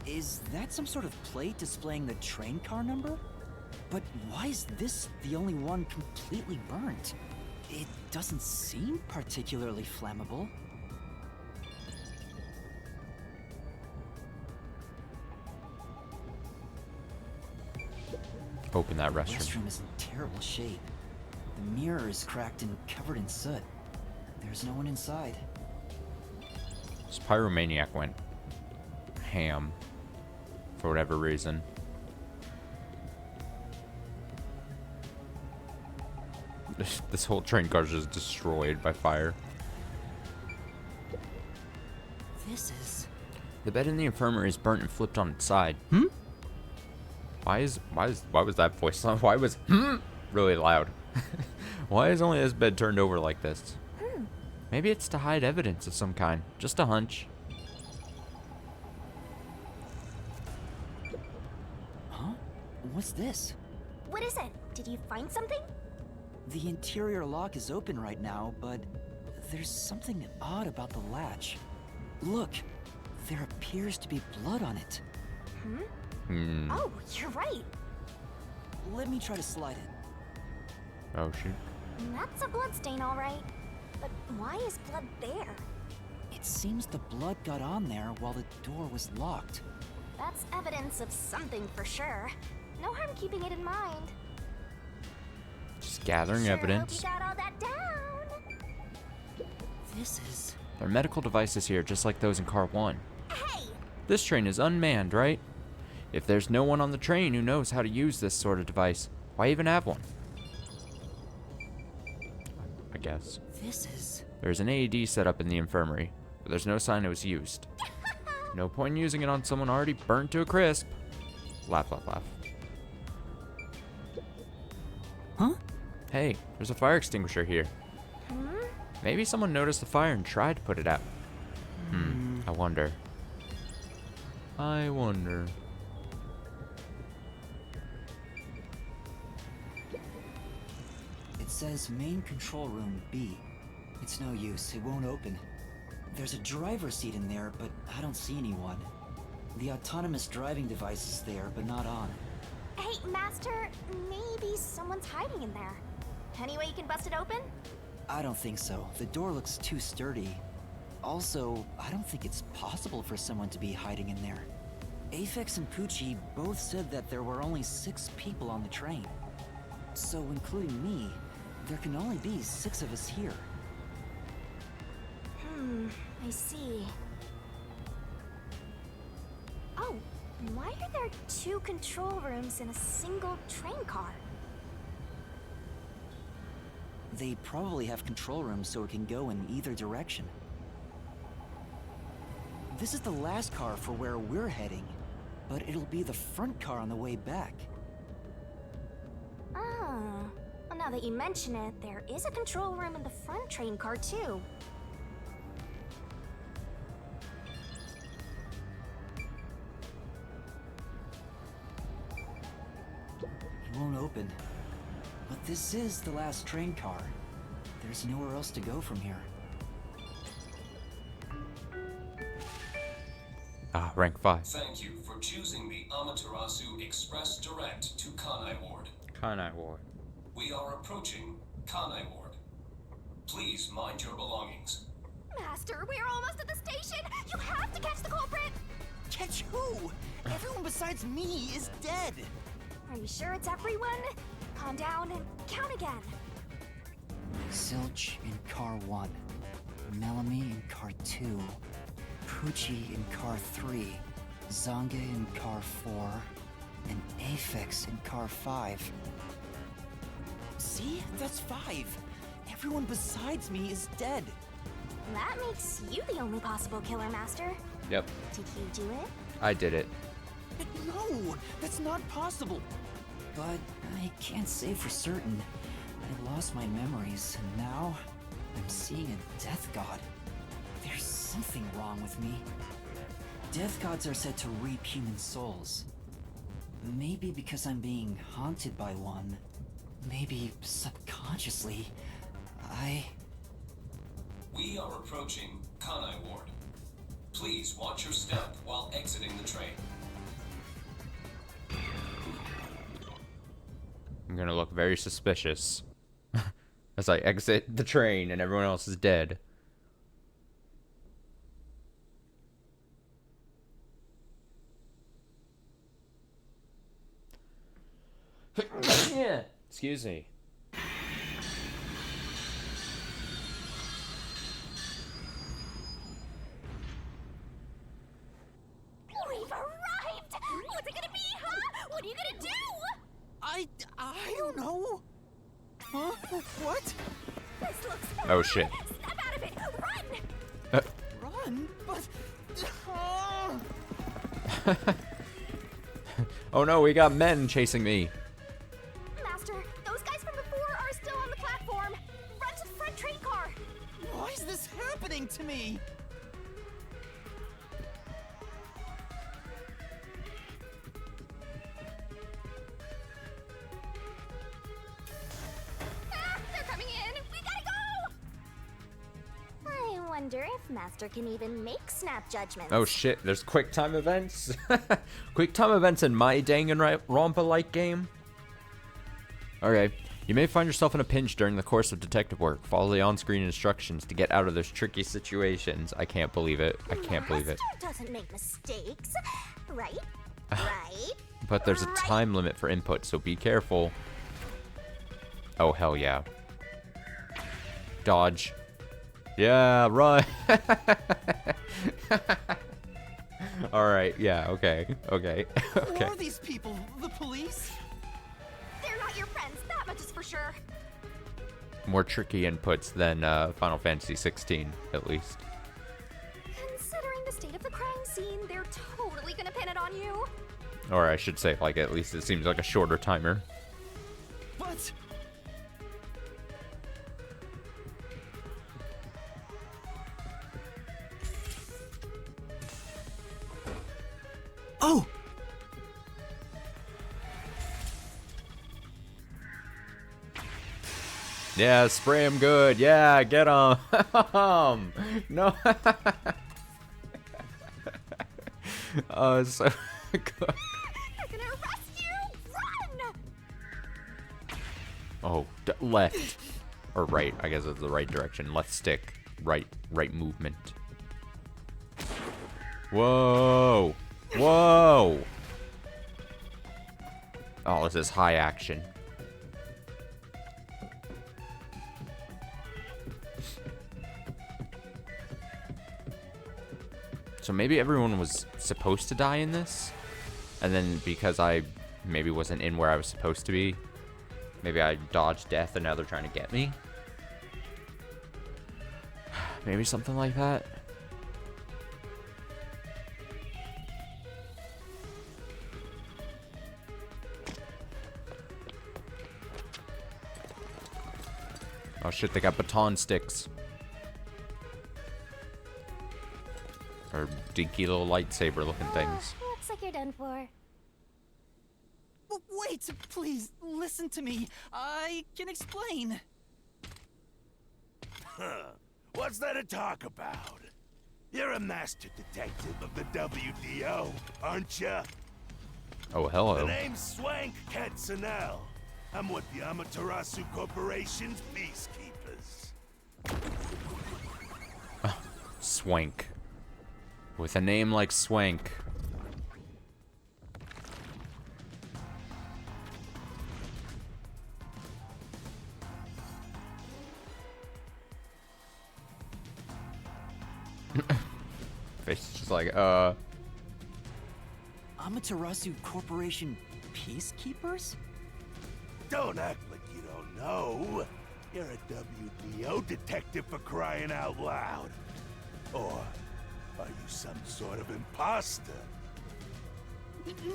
Speaker 2: Is that some sort of plate displaying the train car number? But why is this the only one completely burnt? It doesn't seem particularly flammable.
Speaker 1: Open that
Speaker 2: The
Speaker 1: restroom.
Speaker 2: restroom is in terrible shape. The mirror is cracked and covered in soot. There's no one inside.
Speaker 1: This pyromaniac went ham for whatever reason. This whole train car is just destroyed by fire.
Speaker 2: This is...
Speaker 1: The bed in the infirmary is burnt and flipped on its side. Why was that voice? Why was really loud? Why is only this bed turned over like this? Maybe it's to hide evidence of some kind. Just a hunch.
Speaker 2: Huh? What's this?
Speaker 3: What is it? Did you find something?
Speaker 2: The interior lock is open right now, but there's something odd about the latch. Look, there appears to be blood on it.
Speaker 3: Oh, you're right.
Speaker 2: Let me try to slide it.
Speaker 1: Oh shoot.
Speaker 3: That's a bloodstain, all right. But why is blood there?
Speaker 2: It seems the blood got on there while the door was locked.
Speaker 3: That's evidence of something for sure. No harm keeping it in mind.
Speaker 1: Just gathering
Speaker 3: Sure
Speaker 1: evidence.
Speaker 3: hope you got all that down.
Speaker 2: This is...
Speaker 1: There are medical devices here, just like those in car 1.
Speaker 3: Hey!
Speaker 1: This train is unmanned, right? If there's no one on the train who knows how to use this sort of device, why even have one? I guess.
Speaker 2: This is...
Speaker 1: There's an AED set up in the infirmary, but there's no sign it was used. No point in using it on someone already burnt to a crisp. Laugh, laugh, laugh.
Speaker 2: Huh?
Speaker 1: Hey, there's a fire extinguisher here. Maybe someone noticed the fire and tried to put it out. I wonder.
Speaker 2: It says main control room B. It's no use, it won't open. There's a driver's seat in there, but I don't see anyone. The autonomous driving device is there, but not on.
Speaker 3: Hey, Master, maybe someone's hiding in there. Any way you can bust it open?
Speaker 2: I don't think so. The door looks too sturdy. Also, I don't think it's possible for someone to be hiding in there. Aphex and Poochie both said that there were only 6 people on the train. So, including me, there can only be 6 of us here.
Speaker 3: I see. And why are there 2 control rooms in a single train car?
Speaker 2: They probably have control rooms so it can go in either direction. This is the last car for where we're heading, but it'll be the front car on the way back.
Speaker 3: Oh. Well, now that you mention it, there is a control room in the front train car, too.
Speaker 2: It won't open. But this is the last train car. There's nowhere else to go from here.
Speaker 1: Ah, rank 5.
Speaker 5: Thank you for choosing the Amaterasu Express Direct to Kanai Ward.
Speaker 1: Kanai Ward.
Speaker 5: We are approaching Kanai Ward. Please mind your belongings.
Speaker 3: Master, we're almost at the station! You have to catch the culprit!
Speaker 2: Catch who? Everyone besides me is dead!
Speaker 3: Are you sure it's everyone? Calm down and count again.
Speaker 2: Zilch in car 1. Melanie in car 2. Poochie in car 3. Zonga in car 4. And Aphex in car 5. See? That's 5. Everyone besides me is dead.
Speaker 3: That makes you the only possible killer, Master.
Speaker 1: Yep,
Speaker 3: Did you do it?
Speaker 1: I did it.
Speaker 2: No, that's not possible. But I can't say for certain. I lost my memories, and now I'm seeing a death god. There's something wrong with me. Death gods are said to reap human souls. Maybe because I'm being haunted by one. Maybe subconsciously.
Speaker 5: We are approaching Kanai Ward. Please watch your step while exiting the train.
Speaker 1: I'm gonna look very suspicious as I exit the train and everyone else is dead. Yeah. Excuse me.
Speaker 3: We've arrived! What's it gonna be, huh? What are you gonna do?
Speaker 2: I don't know. Huh? What?
Speaker 3: This looks
Speaker 1: Oh, shit.
Speaker 3: Snap out of it! Run!
Speaker 2: Run? But...
Speaker 1: Oh no, we got men chasing me.
Speaker 3: Master, those guys from before are still on the platform. Run to the front train car.
Speaker 2: Why is this happening to me?
Speaker 3: Ah, they're coming in. We gotta go. I wonder if Master can even make snap judgments.
Speaker 1: Oh shit, there's quick time events? Quick time events in my Danganronpa-like game? Okay, you may find yourself in a pinch during the course of detective work. Follow the on-screen instructions to get out of those tricky situations. I can't believe it. I can't believe it.
Speaker 3: Master doesn't make mistakes, right? Right?
Speaker 1: But there's a
Speaker 3: Right.
Speaker 1: time limit for input, so be careful. Oh, hell yeah. Dodge. Yeah, run. Alright, yeah, okay, okay,
Speaker 2: Who
Speaker 1: okay.
Speaker 2: are these people? The police?
Speaker 3: They're not your friends, that much is for sure.
Speaker 1: More tricky inputs than Final Fantasy 16, at least.
Speaker 3: Considering the state of the crime scene, they're totally gonna pin it on you.
Speaker 1: Or I should say, like, at least it seems like a shorter timer.
Speaker 2: But... Oh!
Speaker 1: Yeah, spray him good. Yeah, get him. No. Oh, it's so good.
Speaker 3: They're gonna arrest you! Run!
Speaker 1: Oh, left. Or right. I guess it's the right direction. Left stick. Right movement. Whoa. Whoa. Oh, this is high action. So maybe everyone was supposed to die in this? And then because I maybe wasn't in where I was supposed to be, maybe I dodged death and now they're trying to get me. Maybe something like that. Oh shit, they got baton sticks. Or dinky little lightsaber looking things.
Speaker 3: Looks like you're done for.
Speaker 2: Wait, please, listen to me. I can explain.
Speaker 6: What's there to talk about? You're a master detective of the WDO, aren't ya?
Speaker 1: Oh,
Speaker 6: The
Speaker 1: hello.
Speaker 6: name's Swank Katzenel. I'm with the Amaterasu Corporation's peacekeepers.
Speaker 1: Swank. With a name like Swank. Face is just like,
Speaker 2: Amaterasu Corporation peacekeepers?
Speaker 6: Don't act like you don't know. You're a WDO detective for crying out loud. Or are you some sort of imposter?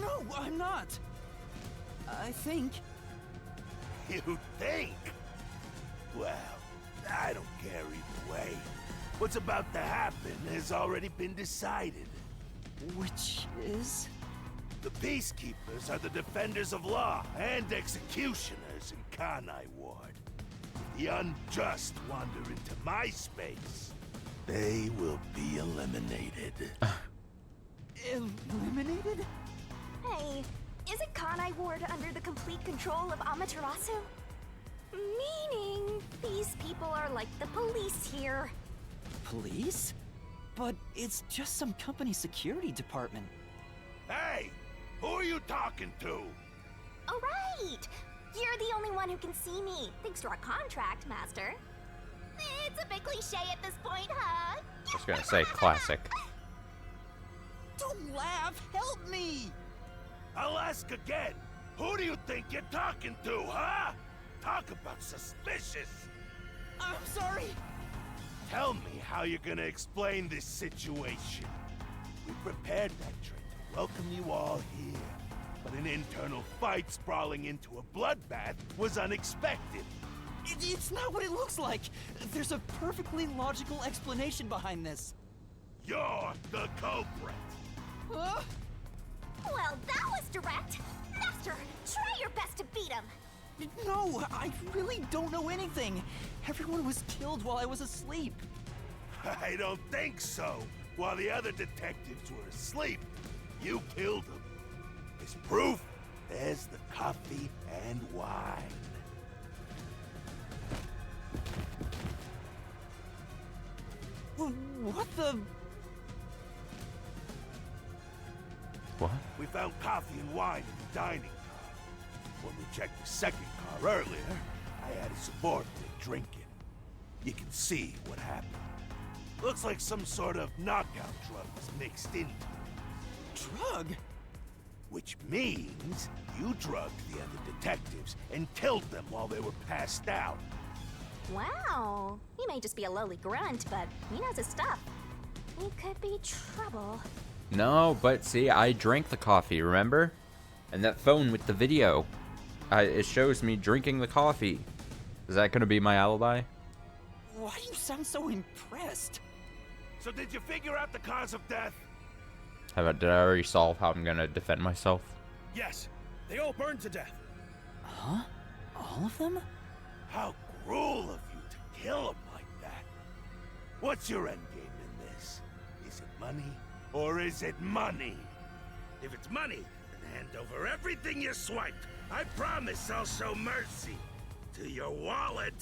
Speaker 2: No, I'm not. I think.
Speaker 6: You think? Well, I don't care either way. What's about to happen has already been decided.
Speaker 2: Which is?
Speaker 6: The peacekeepers are the defenders of law and executioners in Kanai Ward. If the unjust wander into my space, they will be eliminated.
Speaker 2: Eliminated?
Speaker 3: Hey, isn't Kanai Ward under the complete control of Amaterasu? Meaning, these people are like the police here.
Speaker 2: Police? But it's just some company security department.
Speaker 6: Hey! Who are you talking to?
Speaker 3: Oh, right! You're the only one who can see me, thanks to our contract, Master. It's a bit cliche at this point, huh?
Speaker 1: just gonna say classic.
Speaker 2: Don't laugh! Help me!
Speaker 6: I'll ask again. Who do you think you're talking to, huh? Talk about suspicious.
Speaker 2: I'm sorry!
Speaker 6: Tell me how you're gonna explain this situation. We prepared that train to welcome you all here, but an internal fight sprawling into a bloodbath was unexpected.
Speaker 2: It's not what it looks like! There's a perfectly logical explanation behind this.
Speaker 6: You're the culprit.
Speaker 2: Huh?
Speaker 3: Well, that was direct. Master, try your best to beat him.
Speaker 2: No, I really don't know anything. Everyone was killed while I was asleep.
Speaker 6: I don't think so. While the other detectives were asleep, you killed them. As proof, there's the coffee and wine.
Speaker 2: What the?
Speaker 1: What?
Speaker 6: We found coffee and wine in the dining car. When we checked the second car earlier, I had a subordinate drinking. You can see what happened. Looks like some sort of knockout drug was mixed into it.
Speaker 2: Drug?
Speaker 6: Which means you drugged the other detectives and killed them while they were passed out.
Speaker 3: Wow. He may just be a lowly grunt, but he knows his stuff. He could be trouble.
Speaker 1: No, but see, I drank the coffee, remember? And that phone with the video, it shows me drinking the coffee. Is that gonna be my alibi?
Speaker 2: Why do you sound so impressed?
Speaker 6: So did you figure out the cause of death?
Speaker 1: How about, did I already solve how I'm gonna defend myself?
Speaker 7: Yes, they all burned to death.
Speaker 2: Huh? All of them?
Speaker 6: How cruel of you to kill them like that. What's your endgame in this? Is it money or is it money? If it's money, then hand over everything you swiped. I promise I'll show mercy to your wallet.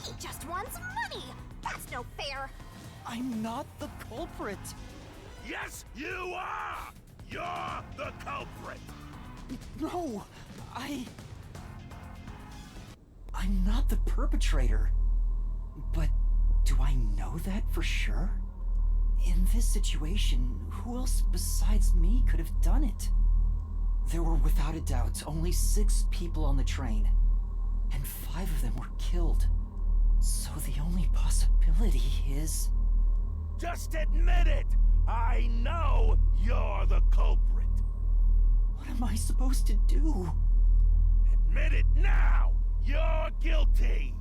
Speaker 3: He just wants money. That's no fair.
Speaker 2: I'm not the culprit.
Speaker 6: Yes, you are! You're the culprit!
Speaker 2: No, I'm not the perpetrator. But do I know that for sure? In this situation, who else besides me could have done it? There were without a doubt only 6 people on the train, and 5 of them were killed. So the only possibility is...
Speaker 6: Just admit it! I know you're the culprit!
Speaker 2: What am I supposed to do?
Speaker 6: Admit it now! You're guilty!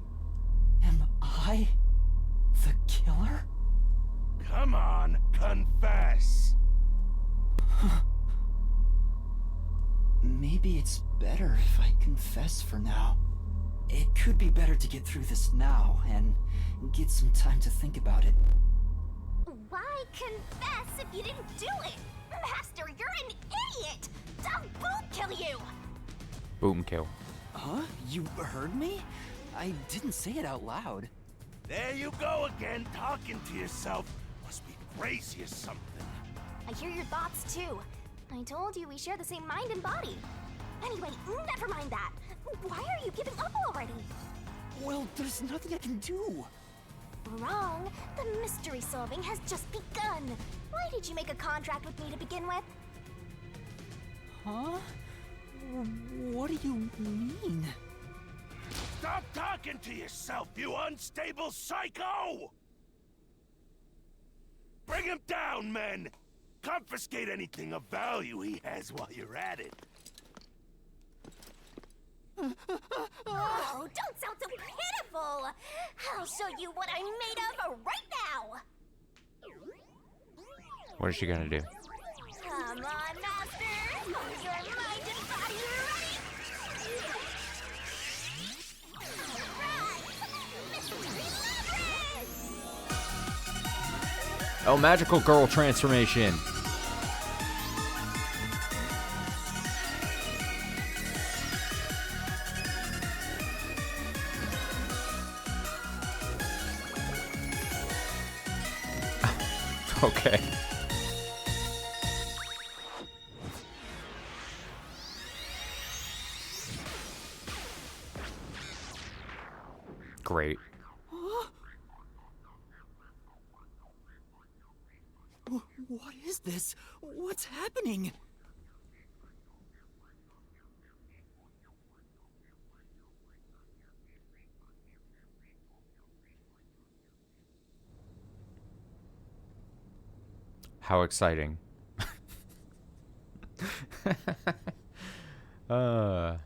Speaker 2: Am I the killer?
Speaker 6: Come on, confess!
Speaker 2: Maybe it's better if I confess for now. It could be better to get through this now and get some time to think about it.
Speaker 3: Why confess if you didn't do it? Master, you're an idiot! I'll boom kill you!
Speaker 1: Boom kill.
Speaker 2: Huh? You heard me? I didn't say it out loud.
Speaker 6: There you go again, talking to yourself. Must be crazy or something.
Speaker 3: I hear your thoughts too. I told you we share the same mind and body. Anyway, never mind that. Why are you giving up already?
Speaker 2: Well, there's nothing I can do.
Speaker 3: Wrong. The mystery solving has just begun. Why did you make a contract with me to begin with?
Speaker 2: Huh? What do you mean?
Speaker 6: Stop talking to yourself, you unstable psycho! Bring him down, men! Confiscate anything of value he has while you're at it.
Speaker 3: Oh, don't sound so pitiful! I'll show you what I'm made of right now!
Speaker 1: What is she gonna do?
Speaker 3: Come on, Master! Use your mind and body ready!
Speaker 1: Oh, magical girl transformation. Okay. Great.
Speaker 2: What is this? What's happening?
Speaker 1: How exciting. uh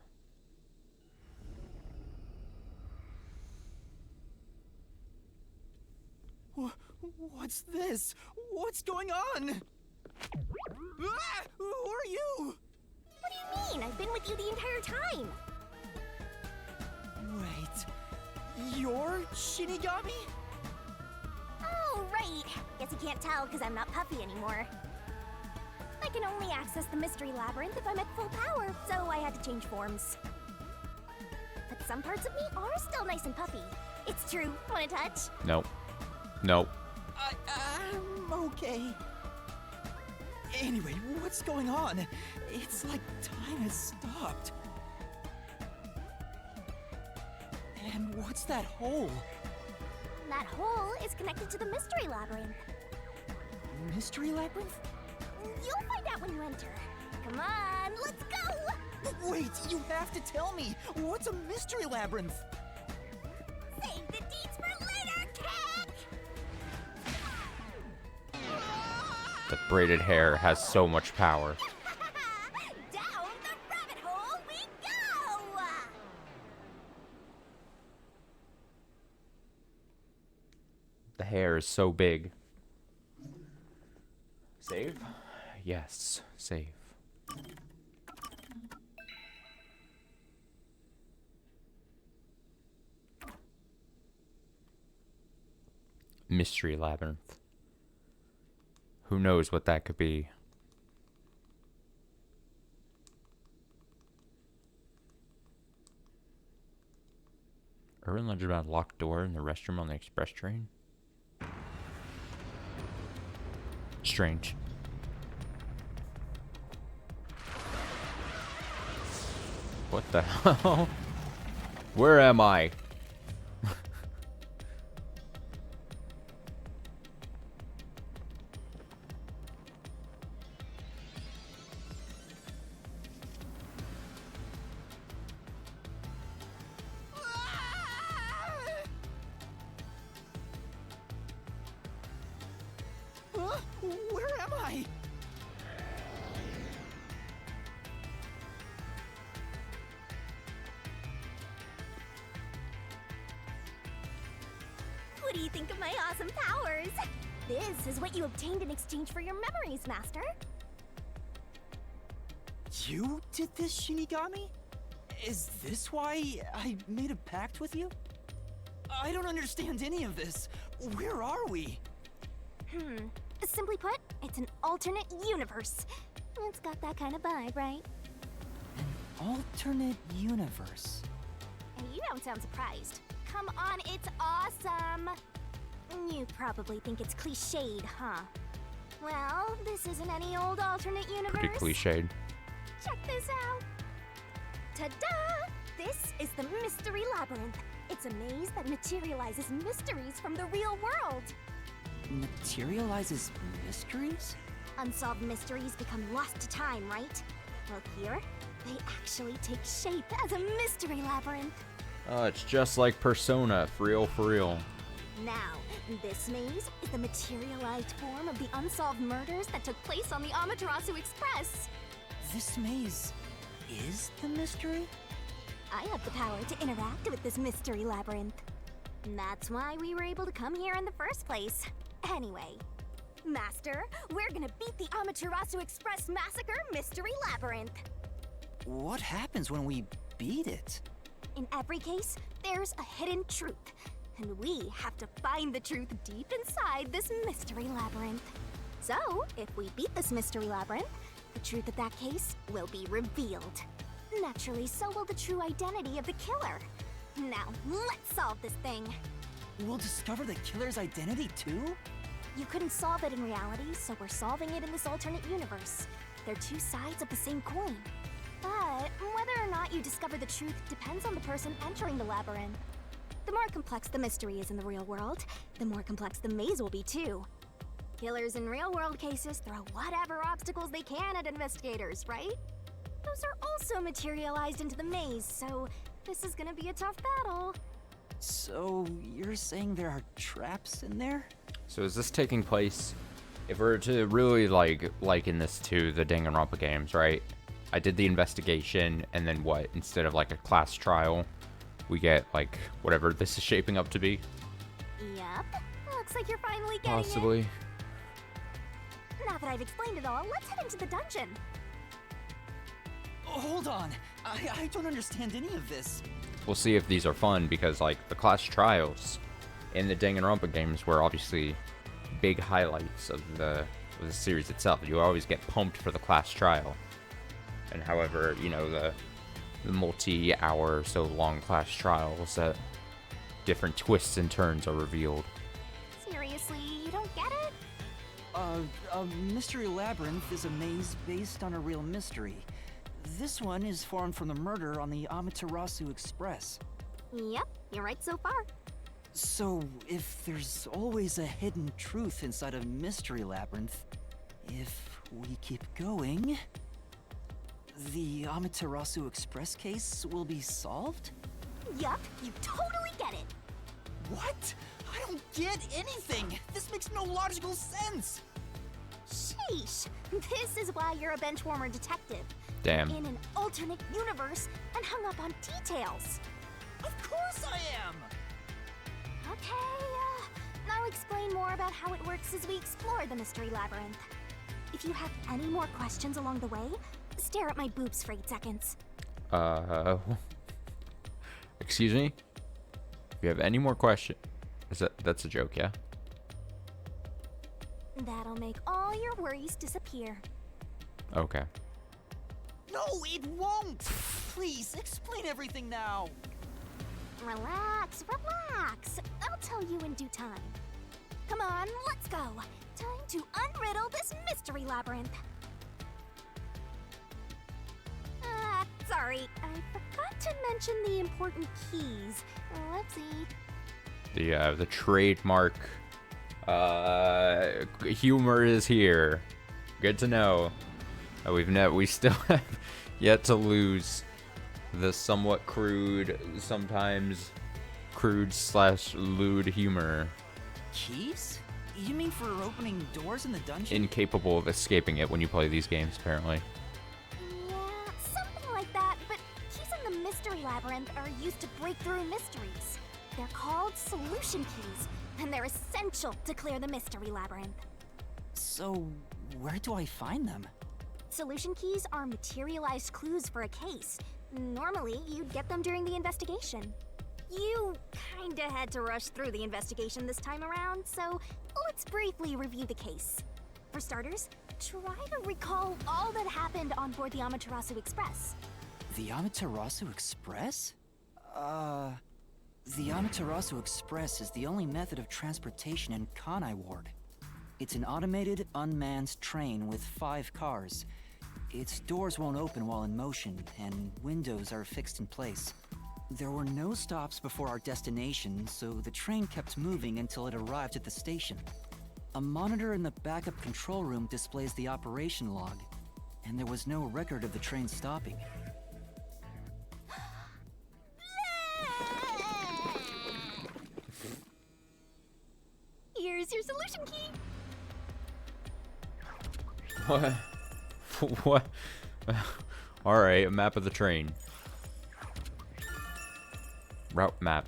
Speaker 2: What's this? What's going on? Ah! Who are you?
Speaker 3: What do you mean? I've been with you the entire time!
Speaker 2: Wait, you're Shinigami?
Speaker 3: Oh, right! Guess you can't tell because I'm not Puffy anymore. I can only access the Mystery Labyrinth if I'm at full power, so I had to change forms. But some parts of me are still nice and puffy. It's true. Want a touch?
Speaker 1: Nope. Nope.
Speaker 2: I'm okay. Anyway, what's going on? It's like time has stopped. And what's that hole?
Speaker 3: That hole is connected to the Mystery Labyrinth.
Speaker 2: Mystery Labyrinth?
Speaker 3: You'll find out when you enter. Come on, let's go!
Speaker 2: Wait, you have to tell me. What's a Mystery Labyrinth?
Speaker 3: Save the deeds for later, kid!
Speaker 1: The braided hair has so much power.
Speaker 3: Down the rabbit hole we go!
Speaker 1: The hair is so big. Save? Yes, save. Mystery Labyrinth. Who knows what that could be? Urban legend about a locked door in the restroom on the express train? Strange. What the hell? Where am I?
Speaker 2: am I?
Speaker 3: What do you think of my awesome powers? This is what you obtained in exchange for your memories, Master.
Speaker 2: You did this, Shinigami? Is this why I made a pact with you? I don't understand any of this. Where are we?
Speaker 3: Simply put, it's an alternate universe. It's got that kind of vibe, right?
Speaker 2: Alternate universe.
Speaker 3: And you don't sound surprised. Come on, it's awesome! You probably think it's cliched, huh? Well, this isn't any old alternate universe.
Speaker 1: Pretty cliched.
Speaker 3: Check this out! Ta-da! This is the Mystery Labyrinth. It's a maze that materializes mysteries from the real world.
Speaker 2: Materializes mysteries?
Speaker 3: Unsolved mysteries become lost to time, right? Well, here, they actually take shape as a mystery labyrinth.
Speaker 1: Oh, it's just like Persona, for real, for real.
Speaker 3: Now, this maze is the materialized form of the unsolved murders that took place on the Amaterasu Express.
Speaker 2: This maze is the mystery?
Speaker 3: I have the power to interact with this mystery labyrinth. That's why we were able to come here in the first place. Anyway, Master, we're gonna beat the Amaterasu Express Massacre Mystery Labyrinth.
Speaker 2: What happens when we beat it?
Speaker 3: In every case, there's a hidden truth, and we have to find the truth deep inside this mystery labyrinth. So, if we beat this mystery labyrinth, the truth of that case will be revealed. Naturally, so will the true identity of the killer. Now, let's solve this thing.
Speaker 2: We'll discover the killer's identity too?
Speaker 3: You couldn't solve it in reality, so we're solving it in this alternate universe. They're two sides of the same coin. But whether or not you discover the truth depends on the person entering the labyrinth. The more complex the mystery is in the real world, the more complex the maze will be too. Killers in real-world cases throw whatever obstacles they can at investigators, right? Those are also materialized into the maze, so this is gonna be a tough battle.
Speaker 2: So, you're saying there are traps in there?
Speaker 1: So is this taking place, if we're to really liken this to the Danganronpa games, right? I did the investigation, and then what? Instead of like a class trial, we get like whatever this is shaping up to be?
Speaker 3: Yep, looks like you're finally getting
Speaker 1: Possibly.
Speaker 3: it. Now that I've explained it all, let's head into the dungeon.
Speaker 2: Hold on. I don't understand any of this.
Speaker 1: We'll see if these are fun, because like the class trials in the Danganronpa games were obviously big highlights of the series itself. You always get pumped for the class trial. And however, you know, the multi-hour so long class trials, that different twists and turns are revealed.
Speaker 3: Seriously, you don't get it?
Speaker 2: A mystery labyrinth is a maze based on a real mystery. This one is formed from the murder on the Amaterasu Express.
Speaker 3: Yep, you're right so far.
Speaker 2: So, if there's always a hidden truth inside a mystery labyrinth, if we keep going, the Amaterasu Express case will be solved?
Speaker 3: Yup, you totally get it.
Speaker 2: What? I don't get anything! This makes no logical sense!
Speaker 3: Sheesh, this is why you're a benchwarmer detective.
Speaker 1: Damn.
Speaker 3: In an alternate universe and hung up on details.
Speaker 2: Of course I am!
Speaker 3: Okay, I'll explain more about how it works as we explore the mystery labyrinth. If you have any more questions along the way, stare at my boobs for 8 seconds.
Speaker 1: Excuse me? If you have any more questions... That's a joke, yeah?
Speaker 3: That'll make all your worries disappear.
Speaker 1: Okay.
Speaker 2: No, it won't! Please, explain everything now!
Speaker 3: Relax, relax. I'll tell you in due time. Come on, let's go. Time to unriddle this mystery labyrinth. Sorry, I forgot to mention the important keys. Whoopsie.
Speaker 1: The trademark humor is here. Good to know. We still have yet to lose the somewhat crude, sometimes crude / lewd humor.
Speaker 2: Keys? You mean for opening doors in the dungeon?
Speaker 1: Incapable of escaping it when you play these games, apparently.
Speaker 3: Yeah, something like that, but keys in the mystery labyrinth are used to break through mysteries. They're called solution keys, and they're essential to clear the mystery labyrinth.
Speaker 2: So, where do I find them?
Speaker 3: Solution keys are materialized clues for a case. Normally, you'd get them during the investigation. You kinda had to rush through the investigation this time around, so let's briefly review the case. For starters, try to recall all that happened on board the Amaterasu Express.
Speaker 2: The Amaterasu Express? The Amaterasu Express is the only method of transportation in Kanai Ward. It's an automated, unmanned train with 5 cars. Its doors won't open while in motion, and windows are fixed in place. There were no stops before our destination, so the train kept moving until it arrived at the station. A monitor in the backup control room displays the operation log, and there was no record of the train stopping.
Speaker 3: Here's your solution key.
Speaker 1: What? What? Alright, a map of the train. Route map.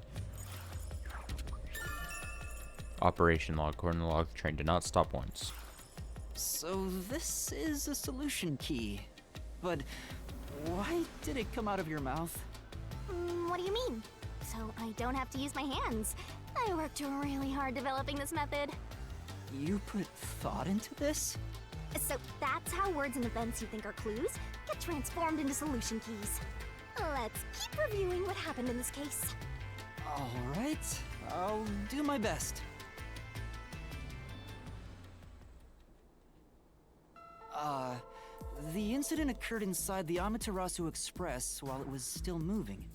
Speaker 1: Operation log. According to the log, the train did not stop once.
Speaker 2: So this is a solution key. But why did it come out of your mouth?
Speaker 3: What do you mean? So I don't have to use my hands. I worked really hard developing this method.
Speaker 2: You put thought into this?
Speaker 3: So that's how words and events you think are clues get transformed into solution keys. Let's keep reviewing what happened in this case.
Speaker 2: Alright, I'll do my best. The incident occurred inside the Amaterasu Express while it was still moving.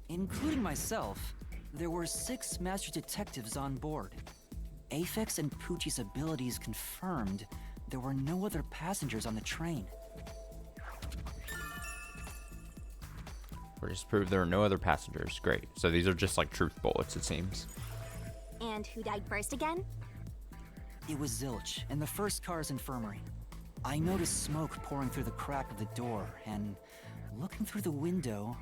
Speaker 2: Including myself, there were 6 master detectives on board. Aphex and Poochie's abilities confirmed there were no other passengers on the train.
Speaker 1: Or just proved there were no other passengers. Great. So these are just like truth bullets, it seems.
Speaker 3: And who died first again?
Speaker 2: It was Zilch, in the first car's infirmary. I noticed smoke pouring through the crack of the door, and looking through the window,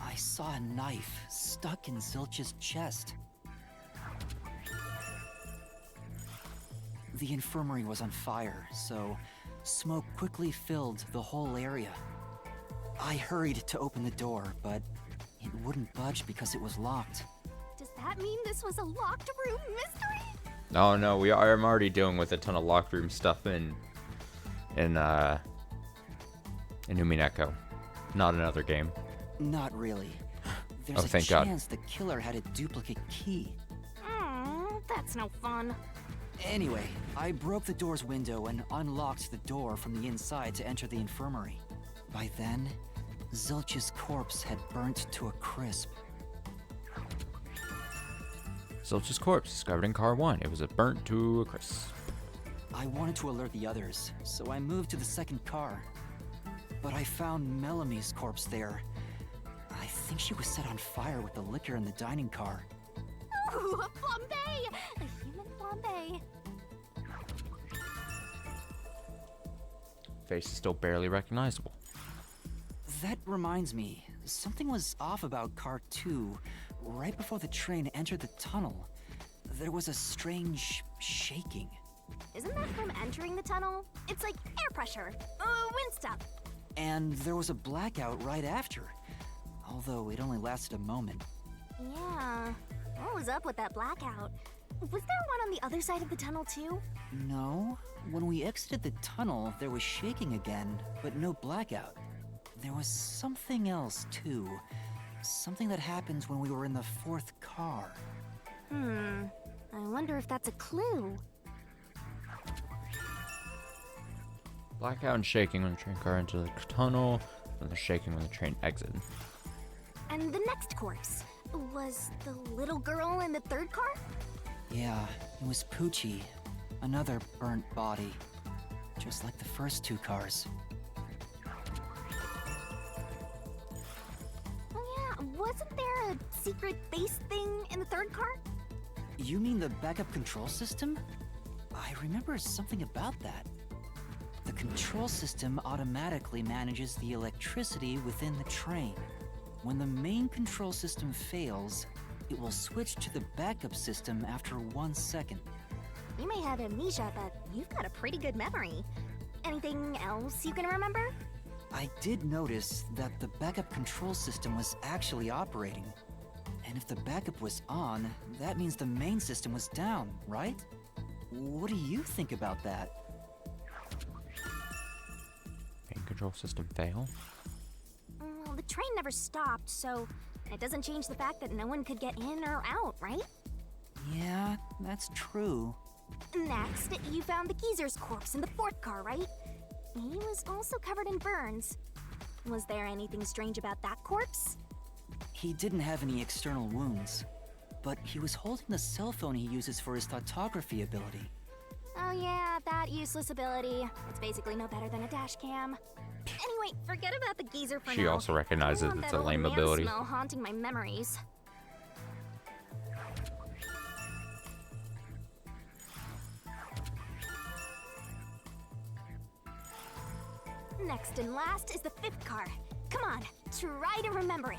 Speaker 2: I saw a knife stuck in Zilch's chest. The infirmary was on fire, so smoke quickly filled the whole area. I hurried to open the door, but it wouldn't budge because it was locked.
Speaker 3: Does that mean this was a locked room mystery?
Speaker 1: Oh no, I'm already dealing with a ton of locked room stuff in Umineko. Not another game.
Speaker 2: Not really. There's
Speaker 1: Oh,
Speaker 2: a
Speaker 1: thank God.
Speaker 2: chance the killer had a duplicate key.
Speaker 3: That's no fun.
Speaker 2: Anyway, I broke the door's window and unlocked the door from the inside to enter the infirmary. By then, Zilch's corpse had burnt to a crisp.
Speaker 1: Zilch's corpse discovered in car 1. It was burnt to a crisp.
Speaker 2: I wanted to alert the others, so I moved to the second car. But I found Melamie's corpse there. I think she was set on fire with the liquor in the dining car.
Speaker 3: Ooh, a flambe! A human flambe.
Speaker 1: Face is still barely recognizable.
Speaker 2: That reminds me, something was off about car 2. Right before the train entered the tunnel, there was a strange shaking.
Speaker 3: Isn't that from entering the tunnel? It's like air pressure. Wind stuff.
Speaker 2: And there was a blackout right after, although it only lasted a moment.
Speaker 3: Yeah. What was up with that blackout? Was there one on the other side of the tunnel too?
Speaker 2: No, when we exited the tunnel, there was shaking again, but no blackout. There was something else too. Something that happens when we were in the 4th car.
Speaker 3: I wonder if that's a clue.
Speaker 1: Blackout and shaking when the train car entered the tunnel, and the shaking when the train exited.
Speaker 3: And the next corpse was the little girl in the 3rd car?
Speaker 2: Yeah, it was Poochie. Another burnt body. Just like the first 2 cars.
Speaker 3: Oh yeah, wasn't there a secret base thing in the 3rd car?
Speaker 2: You mean the backup control system? I remember something about that. The control system automatically manages the electricity within the train. When the main control system fails, it will switch to the backup system after 1 second.
Speaker 3: You may have amnesia, but you've got a pretty good memory. Anything else you can remember?
Speaker 2: I did notice that the backup control system was actually operating. And if the backup was on, that means the main system was down, right? What do you think about that?
Speaker 1: Main control system fail?
Speaker 3: Well, the train never stopped, so it doesn't change the fact that no one could get in or out, right?
Speaker 2: Yeah, that's true.
Speaker 3: Next, you found the geezer's corpse in the 4th car, right? He was also covered in burns. Was there anything strange about that corpse?
Speaker 2: He didn't have any external wounds, but he was holding the cell phone he uses for his photography ability.
Speaker 3: Oh yeah, that useless ability. It's basically no better than a dash cam. Anyway, forget about the geezer for now.
Speaker 1: She also recognizes
Speaker 3: I don't want
Speaker 1: it's
Speaker 3: that
Speaker 1: a
Speaker 3: old
Speaker 1: lame
Speaker 3: man
Speaker 1: ability.
Speaker 3: smell haunting my memories. Next and last is the 5th car. Come on, try to remember it.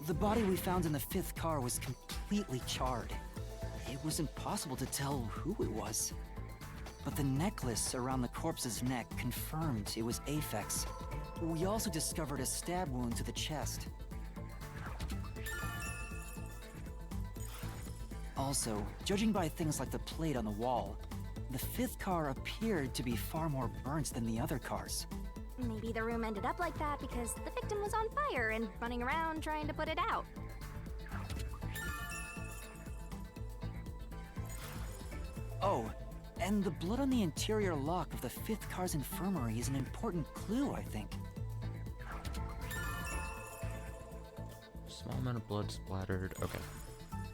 Speaker 2: The body we found in the 5th car was completely charred. It was impossible to tell who it was. But the necklace around the corpse's neck confirmed it was Aphex. We also discovered a stab wound to the chest. Also, judging by things like the plate on the wall, the 5th car appeared to be far more burnt than the other cars.
Speaker 3: Maybe the room ended up like that because the victim was on fire and running around trying to put it out.
Speaker 2: Oh, and the blood on the interior lock of the 5th car's infirmary is an important clue, I think.
Speaker 1: Small amount of blood splattered. Okay.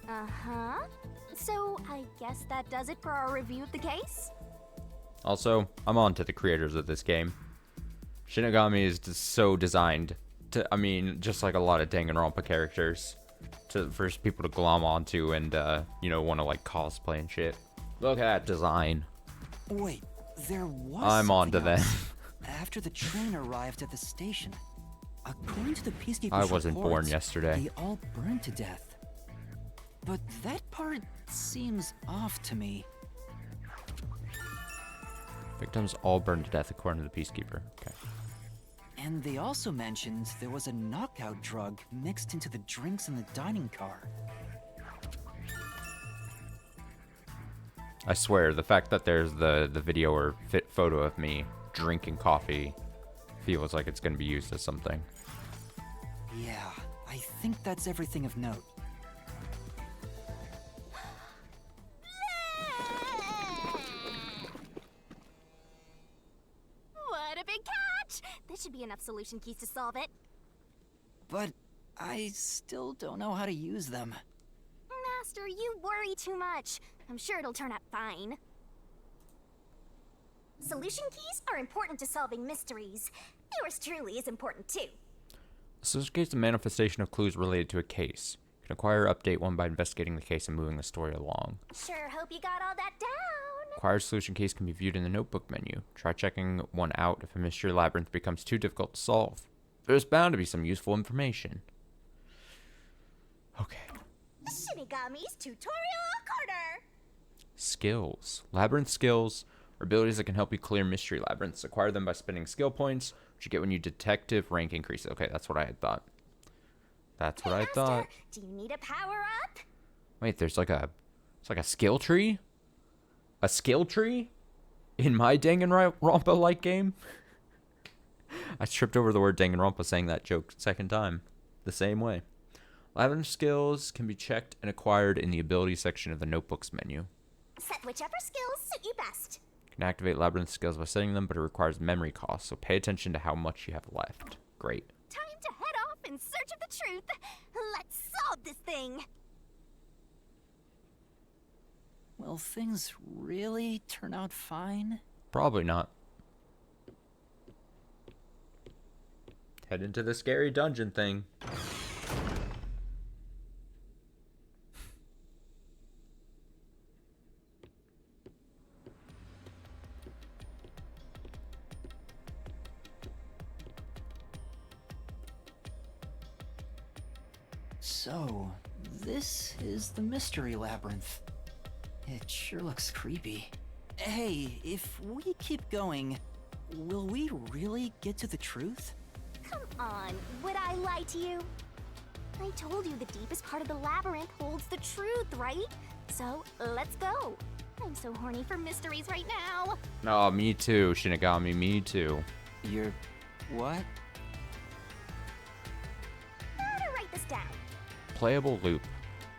Speaker 3: Uh-huh. So, I guess that does it for our review of the case?
Speaker 1: Also, I'm on to the creators of this game. Shinigami is just so designed to, I mean, just like a lot of Danganronpa characters, for people to glom onto and, you know, want to like cosplay and shit. Look at that design.
Speaker 2: Wait, there was
Speaker 1: I'm on to
Speaker 2: something
Speaker 1: that.
Speaker 2: else after the train arrived at the station. According to the Peacekeeper's
Speaker 1: I wasn't born
Speaker 2: reports,
Speaker 1: yesterday.
Speaker 2: They all burned to death. But that part seems off to me.
Speaker 1: Victims all burned to death according to the Peacekeeper. Okay.
Speaker 2: And they also mentioned there was a knockout drug mixed into the drinks in the dining car.
Speaker 1: I swear, the fact that there's the video or photo of me drinking coffee feels like it's going to be used as something.
Speaker 2: Yeah, I think that's everything of note.
Speaker 3: What a big catch! This should be enough solution keys to solve it.
Speaker 2: But I still don't know how to use them.
Speaker 3: Master, you worry too much. I'm sure it'll turn out fine. Solution keys are important to solving mysteries. Yours truly is important too.
Speaker 1: So this case is a manifestation of clues related to a case. You can acquire or update one by investigating the case and moving the story along.
Speaker 3: Sure hope you got all that down.
Speaker 1: Acquired solution keys can be viewed in the notebook menu. Try checking one out if a mystery labyrinth becomes too difficult to solve. There's bound to be some useful information. Okay.
Speaker 3: Shinigami's tutorial corner.
Speaker 1: Skills. Labyrinth skills are abilities that can help you clear mystery labyrinths. Acquire them by spending skill points, which you get when you detective rank increases. Okay, that's what I had thought. That's what I
Speaker 3: Master,
Speaker 1: thought.
Speaker 3: do you need a power up?
Speaker 1: Wait, it's like a skill tree? A skill tree? In my Danganronpa-like game? I tripped over the word Danganronpa saying that joke second time. The same way. Labyrinth skills can be checked and acquired in the ability section of the notebooks menu.
Speaker 3: Set whichever skills suit you best.
Speaker 1: You can activate labyrinth skills by setting them, but it requires memory costs, so pay attention to how much you have left. Great.
Speaker 3: Time to head off in search of the truth. Let's solve this thing.
Speaker 2: Will things really turn out fine?
Speaker 1: Probably not. Head into the scary dungeon thing.
Speaker 2: So, this is the mystery labyrinth. It sure looks creepy. Hey, if we keep going, will we really get to the truth?
Speaker 3: Come on, would I lie to you? I told you the deepest part of the labyrinth holds the truth, right? So, let's go. I'm so horny for mysteries right now.
Speaker 1: Oh, me too, Shinigami, me too.
Speaker 2: You're... what?
Speaker 3: How to write this down?
Speaker 1: Playable loop.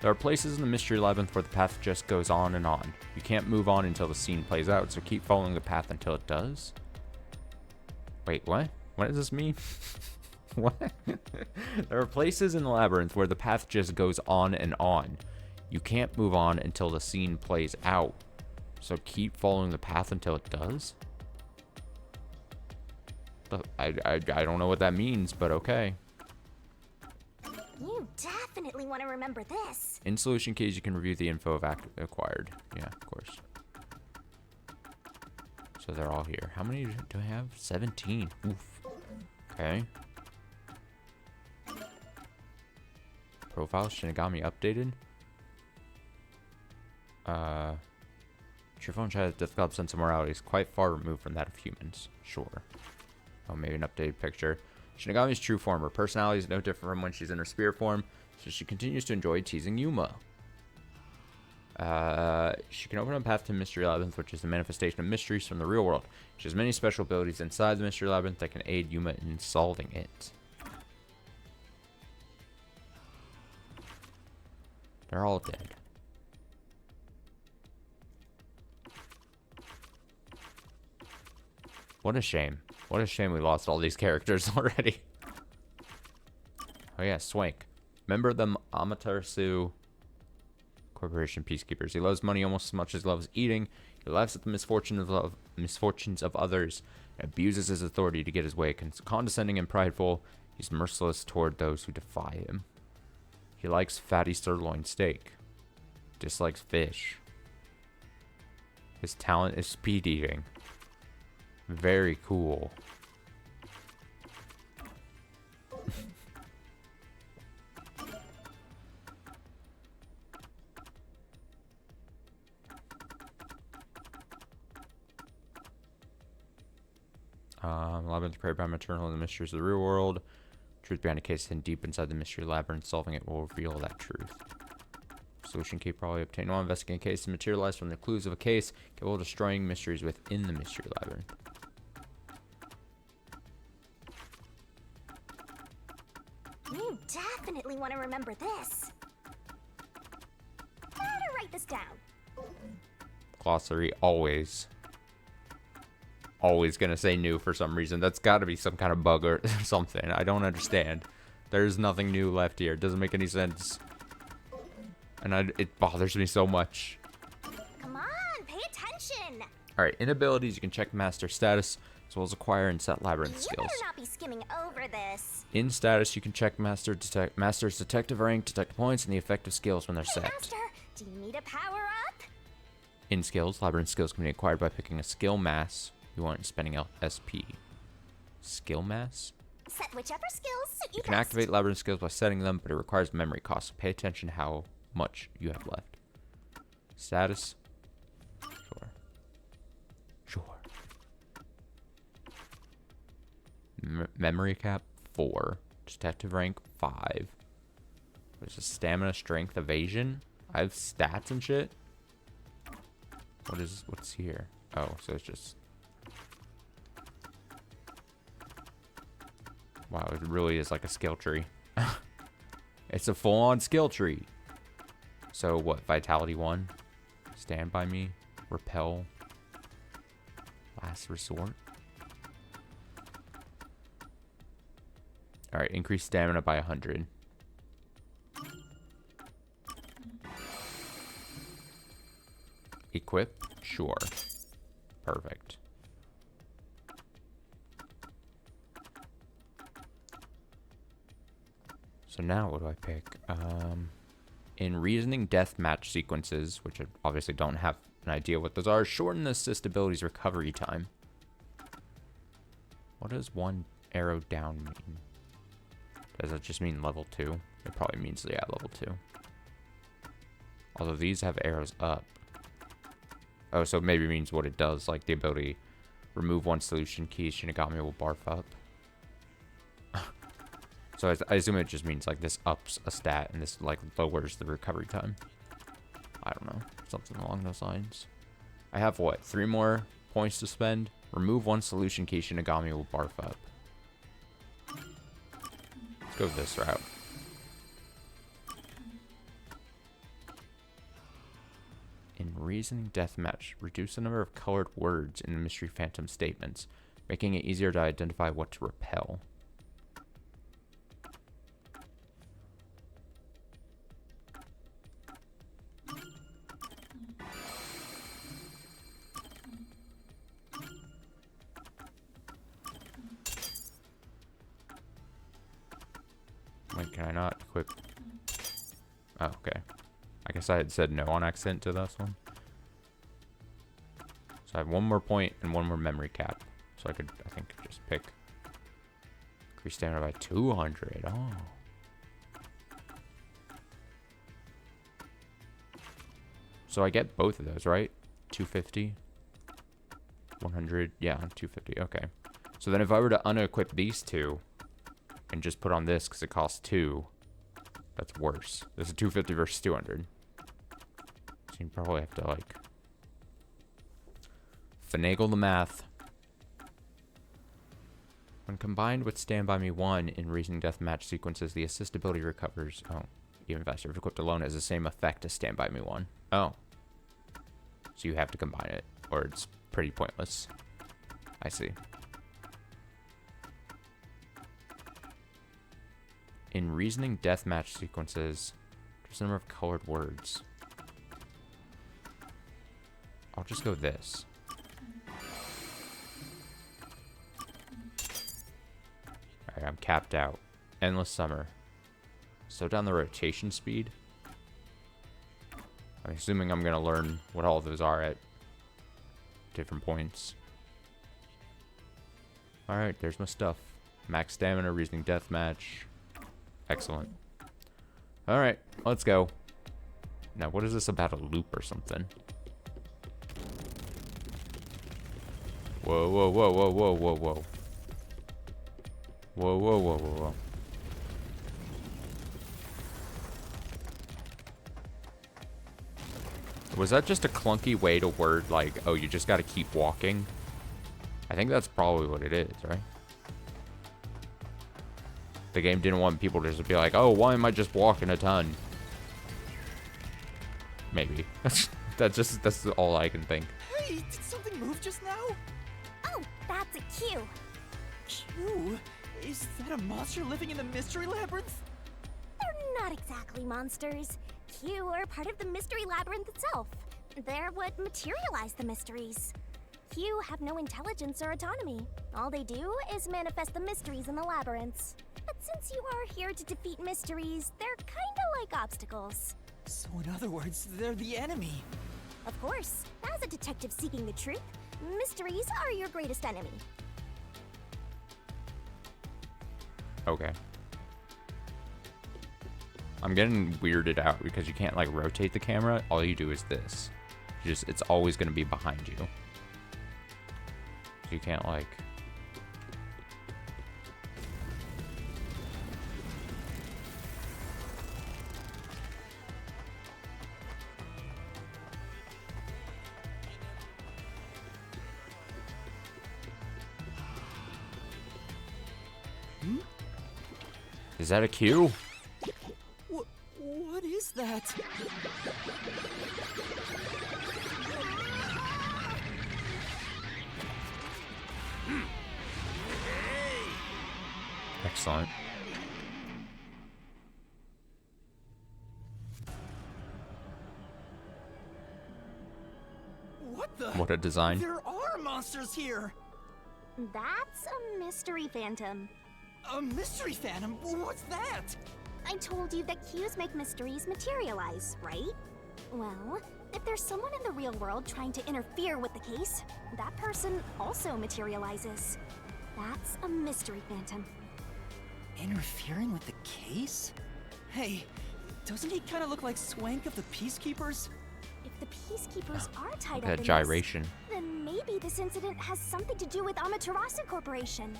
Speaker 1: There are places in the mystery labyrinth where the path just goes on and on. You can't move on until the scene plays out, so keep following the path until it does. Wait, what? What does this mean? What? There are places in the labyrinth where the path just goes on and on. You can't move on until the scene plays out, so keep following the path until it does? I don't know what that means, but okay.
Speaker 3: You definitely want to remember this.
Speaker 1: In solution keys, you can review the info of acquired. Yeah, of course. So they're all here. How many do I have? 17. Oof. Okay. Profile Shinigami updated. Your phone chat has developed sense of morality is quite far removed from that of humans. Sure. Oh, maybe an updated picture. Shinigami's true form. Her personality is no different from when she's in her spirit form, so she continues to enjoy teasing Yuma. She can open a path to Mystery Labyrinth, which is the manifestation of mysteries from the real world. She has many special abilities inside the Mystery Labyrinth that can aid Yuma in solving it. They're all dead. What a shame. What a shame we lost all these characters already. Oh yeah, Swank. Member of the Amaterasu Corporation Peacekeepers. He loves money almost as much as he loves eating. He laughs at the misfortunes of others and abuses his authority to get his way. Condescending and prideful, he's merciless toward those who defy him. He likes fatty sirloin steak. Dislikes fish. His talent is speed eating. Very cool. Labyrinth created by Maternal and the mysteries of the real world. Truth behind a case hidden deep inside the mystery labyrinth. Solving it will reveal that truth. Solution key probably obtained while investigating a case and materialize from the clues of a case, capable of destroying mysteries within the mystery labyrinth.
Speaker 3: You definitely want to remember this. How to write this down?
Speaker 1: Glossary, always gonna say new for some reason. That's gotta be some kind of bug or something. I don't understand. There's nothing new left here. It doesn't make any sense. And it bothers me so much.
Speaker 3: Come on, pay attention.
Speaker 1: Alright, in abilities, you can check master status, as well as acquire and set labyrinth
Speaker 3: You
Speaker 1: skills.
Speaker 3: better not be skimming over this.
Speaker 1: In status, you can check master's detective rank, detective points, and the effective skills when they're
Speaker 3: Hey,
Speaker 1: set.
Speaker 3: Master, do you need a power up?
Speaker 1: In skills, labyrinth skills can be acquired by picking a skill mass you want and spending out SP. Skill mass?
Speaker 3: Set whichever skills suit you
Speaker 1: You can
Speaker 3: best.
Speaker 1: activate labyrinth skills by setting them, but it requires memory costs, so pay attention how much you have left. Status? Sure. Memory cap? 4. Detective rank? 5. There's a stamina, strength, evasion. I have stats and shit. What's here? Oh, so it's just... Wow, it really is like a skill tree. It's a full-on skill tree. So what? Vitality 1? Stand by me? Repel? Last resort? Alright, increase stamina by 100. Equip? Sure. Perfect. So now what do I pick? In reasoning deathmatch sequences, which I obviously don't have an idea what those are, shorten the assist ability's recovery time. What does one arrow down mean? Does that just mean level 2? It probably means, yeah, level 2. Although these have arrows up. Oh, so maybe means what it does, like the ability remove one solution key, Shinigami will barf up. So I assume it just means like this ups a stat and this like lowers the recovery time. I don't know, something along those lines. I have what, 3 more points to spend? Remove one solution key, Shinigami will barf up. Let's go this route. In Reasoning Deathmatch, reduce the number of colored words in the Mystery Phantom statements, making it easier to identify what to repel. Wait, can I not equip? Oh, okay. I guess I had said no on accident to this one. So I have 1 more point and 1 more memory cap. So I could, I think, just pick. Increase stamina by 200. Oh. So I get both of those, right? 250. 100. Yeah, 250. Okay. So then if I were to unequip these 2 and just put on this because it costs 2, that's worse. This is 250 versus 200. So you probably have to, like, finagle the math. When combined with Stand By Me 1 in Reasoning Deathmatch sequences, the assist ability recovers. Oh, even faster. If equipped alone, it has the same effect as Stand By Me 1. Oh. So you have to combine it, or it's pretty pointless. I see. In Reasoning Deathmatch sequences, there's a number of colored words. I'll just go this. Alright, I'm capped out. Endless Summer. Slow down the rotation speed. I'm assuming I'm going to learn what all of those are at different points. Alright, there's my stuff. Max stamina, Reasoning Deathmatch. Excellent. Alright, let's go. Now, what is this about a loop or something? Whoa, whoa, whoa, whoa, whoa, whoa, whoa. Whoa, whoa, whoa, whoa, whoa. Was that just a clunky way to word, like, oh, you just gotta keep walking? I think that's probably what it is, right? The game didn't want people to just be like, oh, why am I just walking a ton? Maybe. That's all I can think.
Speaker 2: Hey, did something move just now?
Speaker 3: Oh, that's a Q.
Speaker 2: Q? Is that a monster living in the Mystery Labyrinth?
Speaker 3: They're not exactly monsters. Q are part of the Mystery Labyrinth itself. They're what materialize the mysteries. Q have no intelligence or autonomy. All they do is manifest the mysteries in the labyrinths. But since you are here to defeat mysteries, they're kinda like obstacles.
Speaker 2: So in other words, they're the enemy.
Speaker 3: Of course, as a detective seeking the truth, mysteries are your greatest enemy.
Speaker 1: Okay. I'm getting weirded out because you can't, like, rotate the camera. All you do is this. It's always going to be behind you. So you can't, like... Is that a cue?
Speaker 2: What is that?
Speaker 1: Excellent.
Speaker 2: What the?
Speaker 1: What a design.
Speaker 2: There are monsters here!
Speaker 3: That's a mystery phantom.
Speaker 2: A mystery phantom? What's that?
Speaker 3: I told you that Qs make mysteries materialize, right? Well, if there's someone in the real world trying to interfere with the case, that person also materializes. That's a mystery phantom.
Speaker 2: Interfering with the case? Hey, doesn't he kind of look like Swank of the Peacekeepers?
Speaker 3: If the peacekeepers are tied
Speaker 1: Look
Speaker 3: up
Speaker 1: at
Speaker 3: in
Speaker 1: gyration.
Speaker 3: this, then maybe this incident has something to do with Amaterasu Corporation.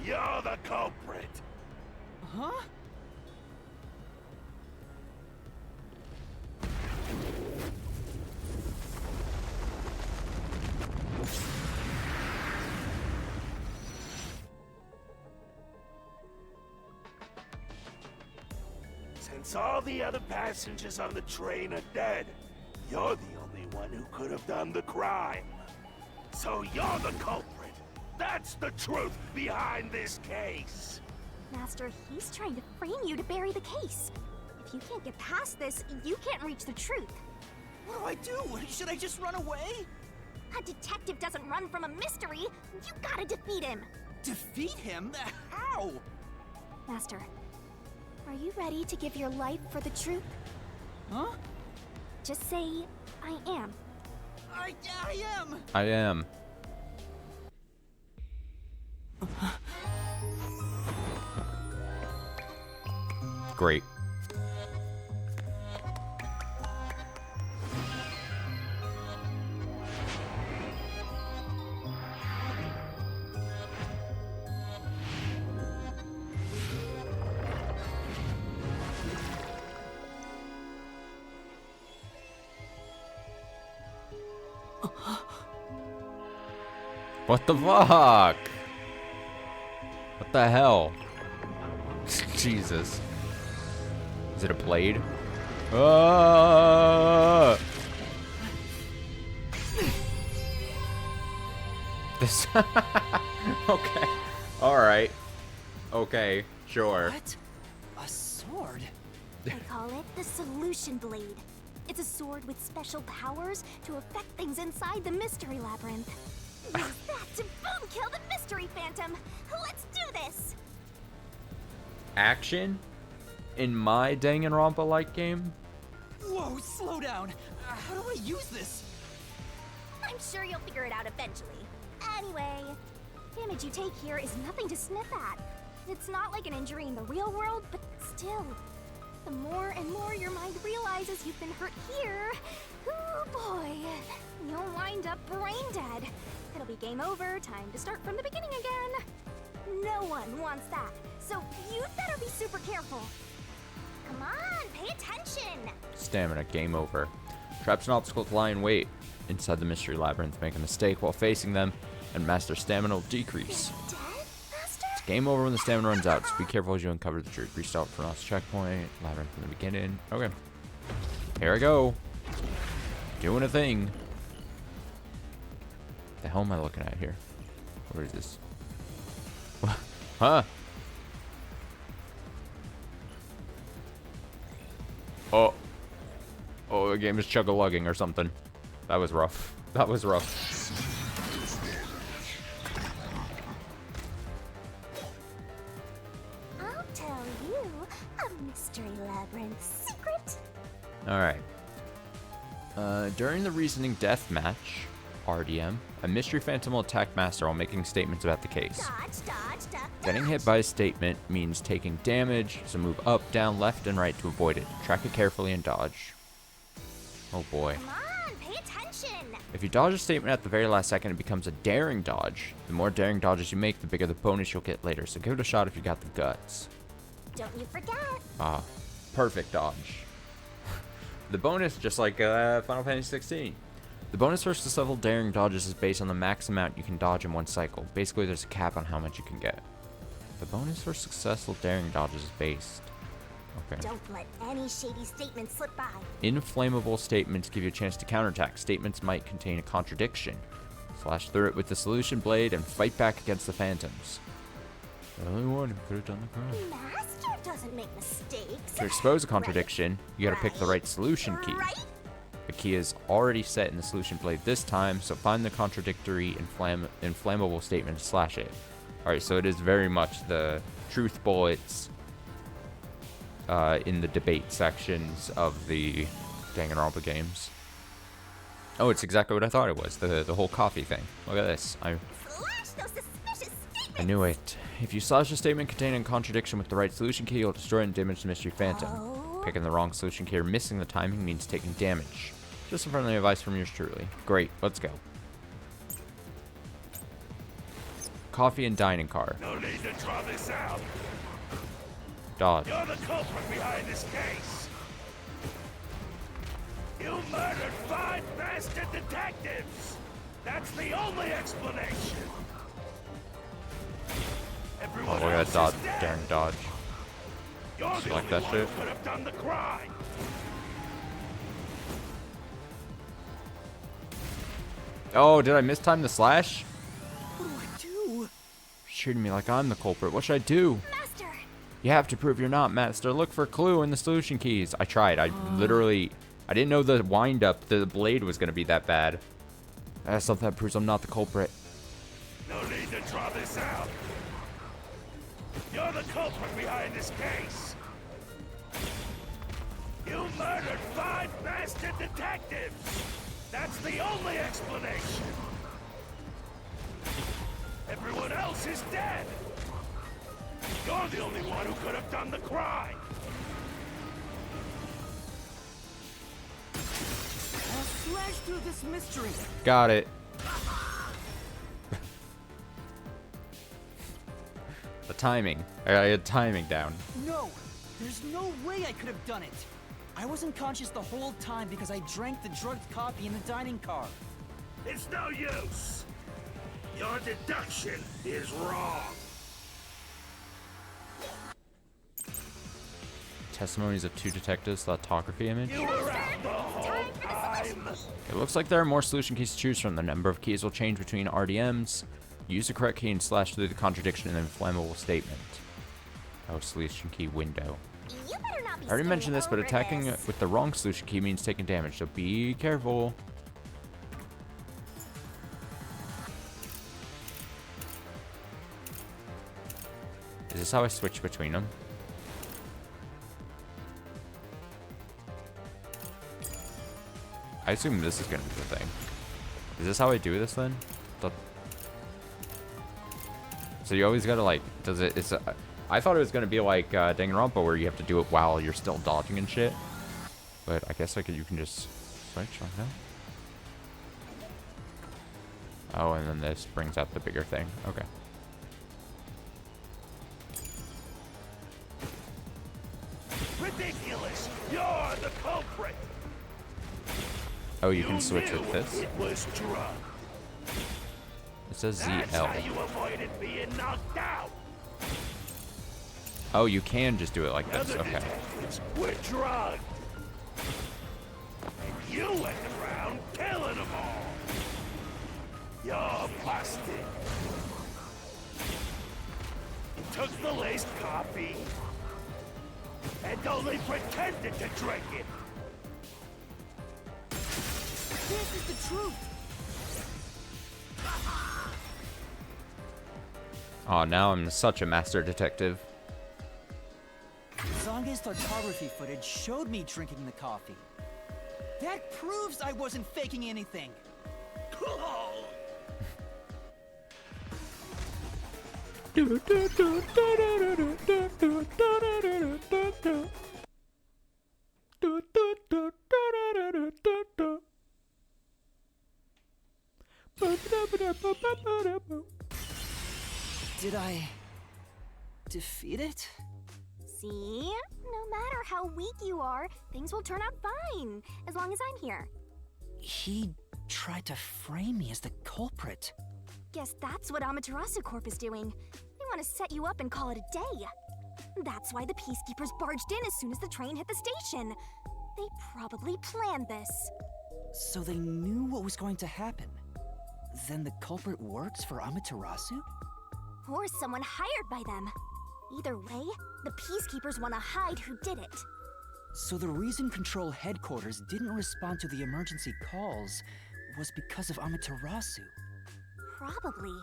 Speaker 6: You're the culprit.
Speaker 2: Huh?
Speaker 6: Since all the other passengers on the train are dead, you're the only one who could have done the crime. So you're the culprit. That's the truth behind this case.
Speaker 3: Master, he's trying to frame you to bury the case. If you can't get past this, you can't reach the truth.
Speaker 2: What do I do? Should I just run away?
Speaker 3: A detective doesn't run from a mystery. You gotta defeat him.
Speaker 2: Defeat him? How?
Speaker 3: Master, are you ready to give your life for the truth?
Speaker 2: Huh?
Speaker 3: Just say, I am.
Speaker 2: I am!
Speaker 1: I am. Great. What the fuck? What the hell? Jesus. Is it a blade? This. Okay. Alright. Okay. Sure.
Speaker 2: What? A sword?
Speaker 3: I call it the Solution Blade. It's a sword with special powers to affect things inside the Mystery Labyrinth. Use that to boom kill the Mystery Phantom. Let's do this.
Speaker 1: Action? In my Danganronpa-like game?
Speaker 2: Whoa, slow down. How do I use this?
Speaker 3: I'm sure you'll figure it out eventually. Anyway, damage you take here is nothing to sniff at. It's not like an injury in the real world, but still. The more and more your mind realizes you've been hurt here, oh boy, you'll wind up brain dead. It'll be game over, time to start from the beginning again. No one wants that, so you'd better be super careful. Come on, pay attention.
Speaker 1: Stamina, game over. Traps and obstacles lie in wait inside the mystery labyrinth. Make a mistake while facing them, and master stamina will decrease.
Speaker 3: Dead, Master?
Speaker 1: It's game over when the stamina runs out, so be careful as you uncover the truth. Restart for last checkpoint. Labyrinth from the beginning. Okay. Here I go. Doing a thing. The hell am I looking at here? What is this? Huh? Oh. Oh, the game is chug-a-lugging or something. That was rough. That was rough.
Speaker 3: I'll tell you a Mystery Labyrinth secret.
Speaker 1: Alright. During the reasoning death match, RDM, a mystery phantom will attack Master while making statements about the case.
Speaker 3: Dodge, dodge, duck,
Speaker 1: Getting
Speaker 3: dodge.
Speaker 1: hit by a statement means taking damage, so move up, down, left, and right to avoid it. Track it carefully and dodge. Oh boy.
Speaker 3: Come on, pay attention.
Speaker 1: If you dodge a statement at the very last second, it becomes a daring dodge. The more daring dodges you make, the bigger the bonus you'll get later, so give it a shot if you got the guts.
Speaker 3: Don't you forget.
Speaker 1: Ah, perfect dodge. The bonus, just like Final Fantasy 16. The bonus for successful daring dodges is based on the max amount you can dodge in one cycle. Basically, there's a cap on how much you can get. The bonus for successful daring dodges is based. Okay.
Speaker 3: Don't let any shady statement slip by.
Speaker 1: Inflammable statements give you a chance to counterattack. Statements might contain a contradiction. Slash through it with the solution blade and fight back against the phantoms. The only one who could have done the crime.
Speaker 3: Master doesn't make mistakes.
Speaker 1: To expose a contradiction, you gotta pick the right solution key.
Speaker 3: Right?
Speaker 1: The key is already set in the solution blade this time, so find the contradictory inflammable statement and slash it. Alright, so it is very much the truth bullets in the debate sections of the Danganronpa games. Oh, it's exactly what I thought it was, the whole coffee thing. Look at this.
Speaker 3: Slash those suspicious statements.
Speaker 1: I knew it. If you slash a statement containing a contradiction with the right solution key, you'll destroy and damage the mystery phantom. Picking the wrong solution key or missing the timing means taking damage. Just some friendly advice from yours truly. Great, let's go. Coffee and dining car.
Speaker 6: No need to draw this out.
Speaker 1: Dodge.
Speaker 6: You're the culprit behind this case. You murdered 5 bastard detectives. That's the only explanation. Everyone
Speaker 1: Oh, look at
Speaker 6: else
Speaker 1: that dodge.
Speaker 6: is dead.
Speaker 1: Darn dodge.
Speaker 6: You're
Speaker 1: You
Speaker 6: the
Speaker 1: like
Speaker 6: only
Speaker 1: that
Speaker 6: one
Speaker 1: shit?
Speaker 6: who could have done the crime.
Speaker 1: Oh, did I mistime the slash?
Speaker 2: What do I do?
Speaker 1: Treating me like I'm the culprit. What should I do?
Speaker 3: Master!
Speaker 1: You have to prove you're not, Master. Look for a clue in the solution keys. I tried. I literally... I didn't know the wind-up, the blade was going to be that bad. That's something that proves I'm not the culprit.
Speaker 6: No need to draw this out. You're the culprit behind this case. You murdered 5 bastard detectives. That's the only explanation. Everyone else is dead. You're the only one who could have done the crime.
Speaker 2: I'll slash through this mystery.
Speaker 1: Got it. The timing. I had timing down.
Speaker 2: No, there's no way I could have done it. I wasn't conscious the whole time because I drank the drugged coffee in the dining car.
Speaker 6: It's no use. Your deduction is wrong.
Speaker 1: Testimonies of 2 detectives, lithography image.
Speaker 6: You were out the whole time.
Speaker 1: It looks like there are more solution keys to choose from. The number of keys will change between RDMs. Use the correct key and slash through the contradiction in an inflammable statement. Oh, solution key window.
Speaker 3: You better not be
Speaker 1: I already mentioned this, but
Speaker 3: over
Speaker 1: attacking
Speaker 3: this.
Speaker 1: with the wrong solution key means taking damage, so be careful. Is this how I switch between them? I assume this is gonna be the thing. Is this how I do this then? So you always gotta like, I thought it was gonna be like Danganronpa where you have to do it while you're still dodging and shit. But I guess you can just switch like that. Oh, and then this brings out the bigger thing. Okay.
Speaker 6: Ridiculous. You're the culprit.
Speaker 1: Oh, you can switch
Speaker 6: knew
Speaker 1: with this.
Speaker 6: It was drugged.
Speaker 1: It says
Speaker 6: That's
Speaker 1: ZL.
Speaker 6: how you avoided being knocked out.
Speaker 1: Oh, you can just do it like this.
Speaker 6: Other
Speaker 1: Okay.
Speaker 6: detectives were drugged. And you went around killing them all. You're busted. You took the laced coffee and only pretended to drink it.
Speaker 2: This is the truth.
Speaker 1: Oh, now I'm such a master detective.
Speaker 2: Zange's photography footage showed me drinking the coffee. That proves I wasn't faking anything. Did I defeat it?
Speaker 3: See? No matter how weak you are, things will turn out fine, as long as I'm here.
Speaker 2: He tried to frame me as the culprit.
Speaker 3: Guess that's what Amaterasu Corp is doing. They want to set you up and call it a day. That's why the Peacekeepers barged in as soon as the train hit the station. They probably planned this.
Speaker 2: So they knew what was going to happen. Then the culprit works for Amaterasu?
Speaker 3: Or someone hired by them. Either way, the Peacekeepers want to hide who did it.
Speaker 2: So the reason Control Headquarters didn't respond to the emergency calls was because of Amaterasu.
Speaker 3: Probably.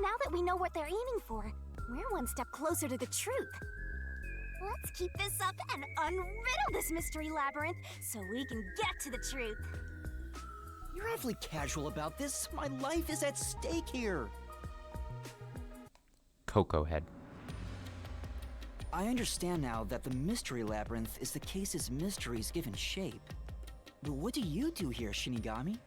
Speaker 3: Now that we know what they're aiming for, we're one step closer to the truth. Let's keep this up and unriddle this mystery labyrinth so we can get to the truth.
Speaker 2: You're awfully casual about this. My life is at stake here.
Speaker 1: Cocoa Head.
Speaker 2: I understand now that the Mystery Labyrinth is the case's mysteries given shape. But what do you do here, Shinigami?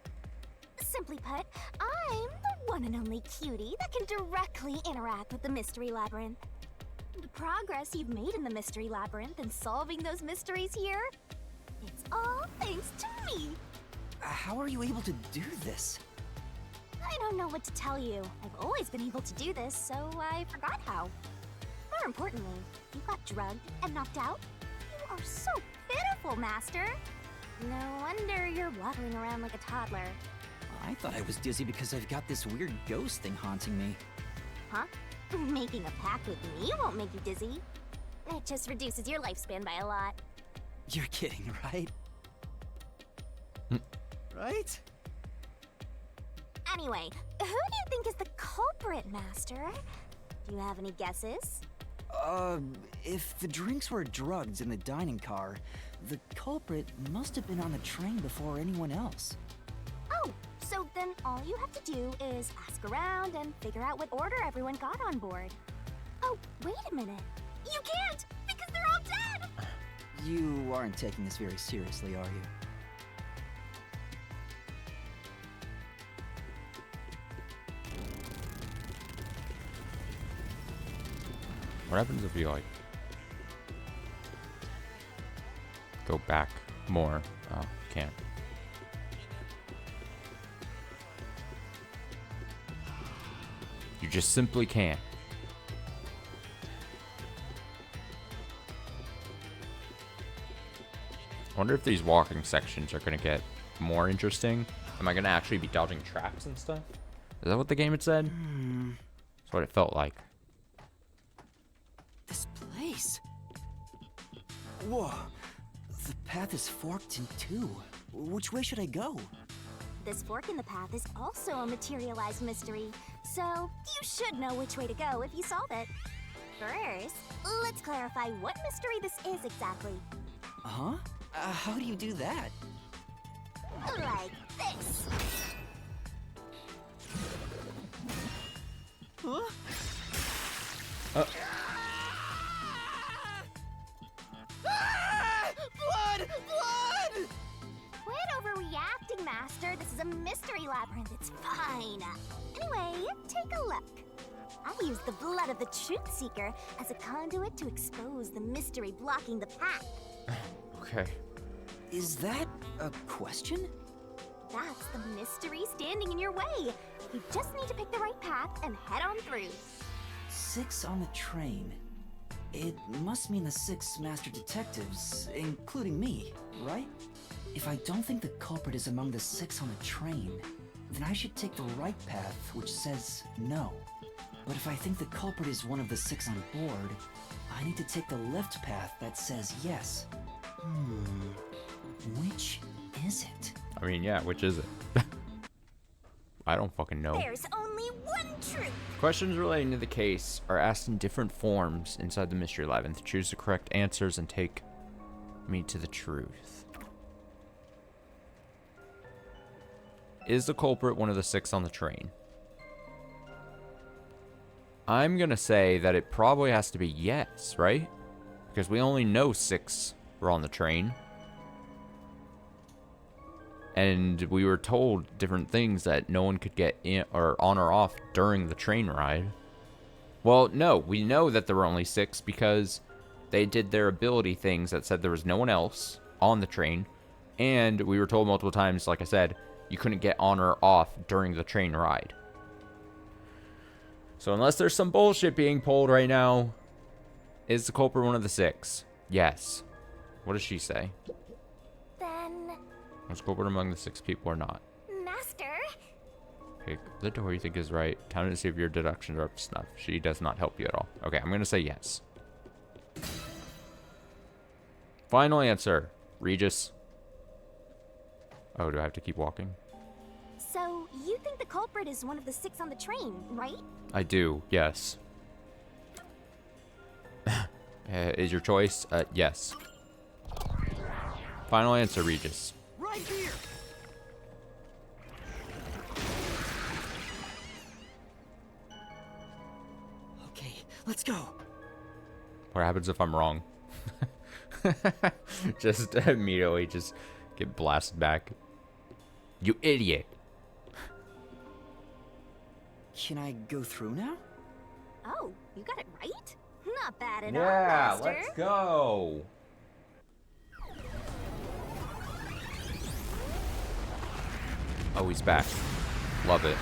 Speaker 3: Simply put, I'm the one and only cutie that can directly interact with the Mystery Labyrinth. The progress you've made in the Mystery Labyrinth and solving those mysteries here, it's all thanks to me.
Speaker 2: How are you able to do this?
Speaker 3: I don't know what to tell you. I've always been able to do this, so I forgot how. More importantly, you got drugged and knocked out? You are so pitiful, Master. No wonder you're waddling around like a toddler.
Speaker 2: I thought I was dizzy because I've got this weird ghost thing haunting me.
Speaker 3: Huh? Making a pact with me won't make you dizzy. It just reduces your lifespan by a lot.
Speaker 2: You're kidding, right? Right?
Speaker 3: Anyway, who do you think is the culprit, Master? Do you have any guesses?
Speaker 2: If the drinks were drugged in the dining car, the culprit must have been on the train before anyone else.
Speaker 3: Oh, so then all you have to do is ask around and figure out what order everyone got on board. Oh, wait a minute. You can't, because they're all dead!
Speaker 2: You aren't taking this very seriously, are you?
Speaker 1: What happens if you, like, go back more? Oh, can't. You just simply can't. I wonder if these walking sections are going to get more interesting. Am I going to actually be dodging traps and stuff? Is that what the game had said? That's what it felt like.
Speaker 2: This place. Whoa. The path is forked in two. Which way should I go?
Speaker 3: This fork in the path is also a materialized mystery, so you should know which way to go if you solve it. First, let's clarify what mystery this is exactly.
Speaker 2: Huh? How do you do that?
Speaker 3: Like this.
Speaker 2: Huh? Blood! Blood!
Speaker 3: Quit overreacting, Master. This is a mystery labyrinth. It's fine. Anyway, take a look. I use the blood of the Truth Seeker as a conduit to expose the mystery blocking the path.
Speaker 1: Okay.
Speaker 2: Is that a question?
Speaker 3: That's the mystery standing in your way. You just need to pick the right path and head on through.
Speaker 2: 6 on the train. It must mean the 6 master detectives, including me, right? If I don't think the culprit is among the 6 on the train, then I should take the right path, which says no. But if I think the culprit is one of the 6 on board, I need to take the left path that says yes. Which is it?
Speaker 1: I mean, yeah, which is it? I don't fucking know.
Speaker 3: There's only one truth.
Speaker 1: Questions relating to the case are asked in different forms inside the Mystery Labyrinth. Choose the correct answers and take me to the truth. Is the culprit one of the 6 on the train? I'm gonna say that it probably has to be yes, right? Because we only know 6 were on the train. And we were told different things that no one could get in or on or off during the train ride. Well, no, we know that there were only 6 because they did their ability things that said there was no one else on the train. And we were told multiple times, like I said, you couldn't get on or off during the train ride. So unless there's some bullshit being pulled right now, is the culprit one of the 6? Yes. What does she say?
Speaker 3: Then,
Speaker 1: Was the culprit among the 6 people or not?
Speaker 3: Master,
Speaker 1: Pick the door you think is right. Time to see if your deductions are up to snuff. She does not help you at all. Okay, I'm going to say yes. Final answer. Regis. Oh, do I have to keep walking?
Speaker 3: so you think the culprit is one of the 6 on the train, right?
Speaker 1: I do, yes. Is your choice? Yes. Final answer, Regis.
Speaker 2: Right here! Okay, Let's go.
Speaker 1: What happens if I'm wrong? Just immediately just get blasted back. You idiot.
Speaker 2: Can I go through now?
Speaker 3: Oh, you got it right? Not bad at all,
Speaker 1: Yeah,
Speaker 3: Master.
Speaker 1: let's go. Oh, he's back. Love it.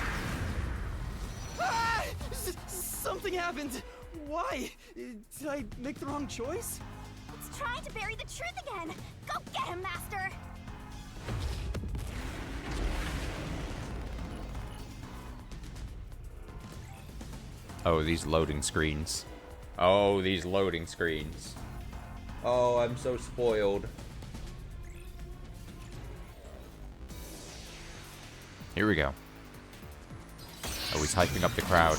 Speaker 2: Ah! Something happened. Why? Did I make the wrong choice?
Speaker 3: It's trying to bury the truth again. Go get him, Master.
Speaker 1: Oh, these loading screens. Oh, these loading screens. Oh, I'm so spoiled. Here we go. Oh, he's hyping up the crowd.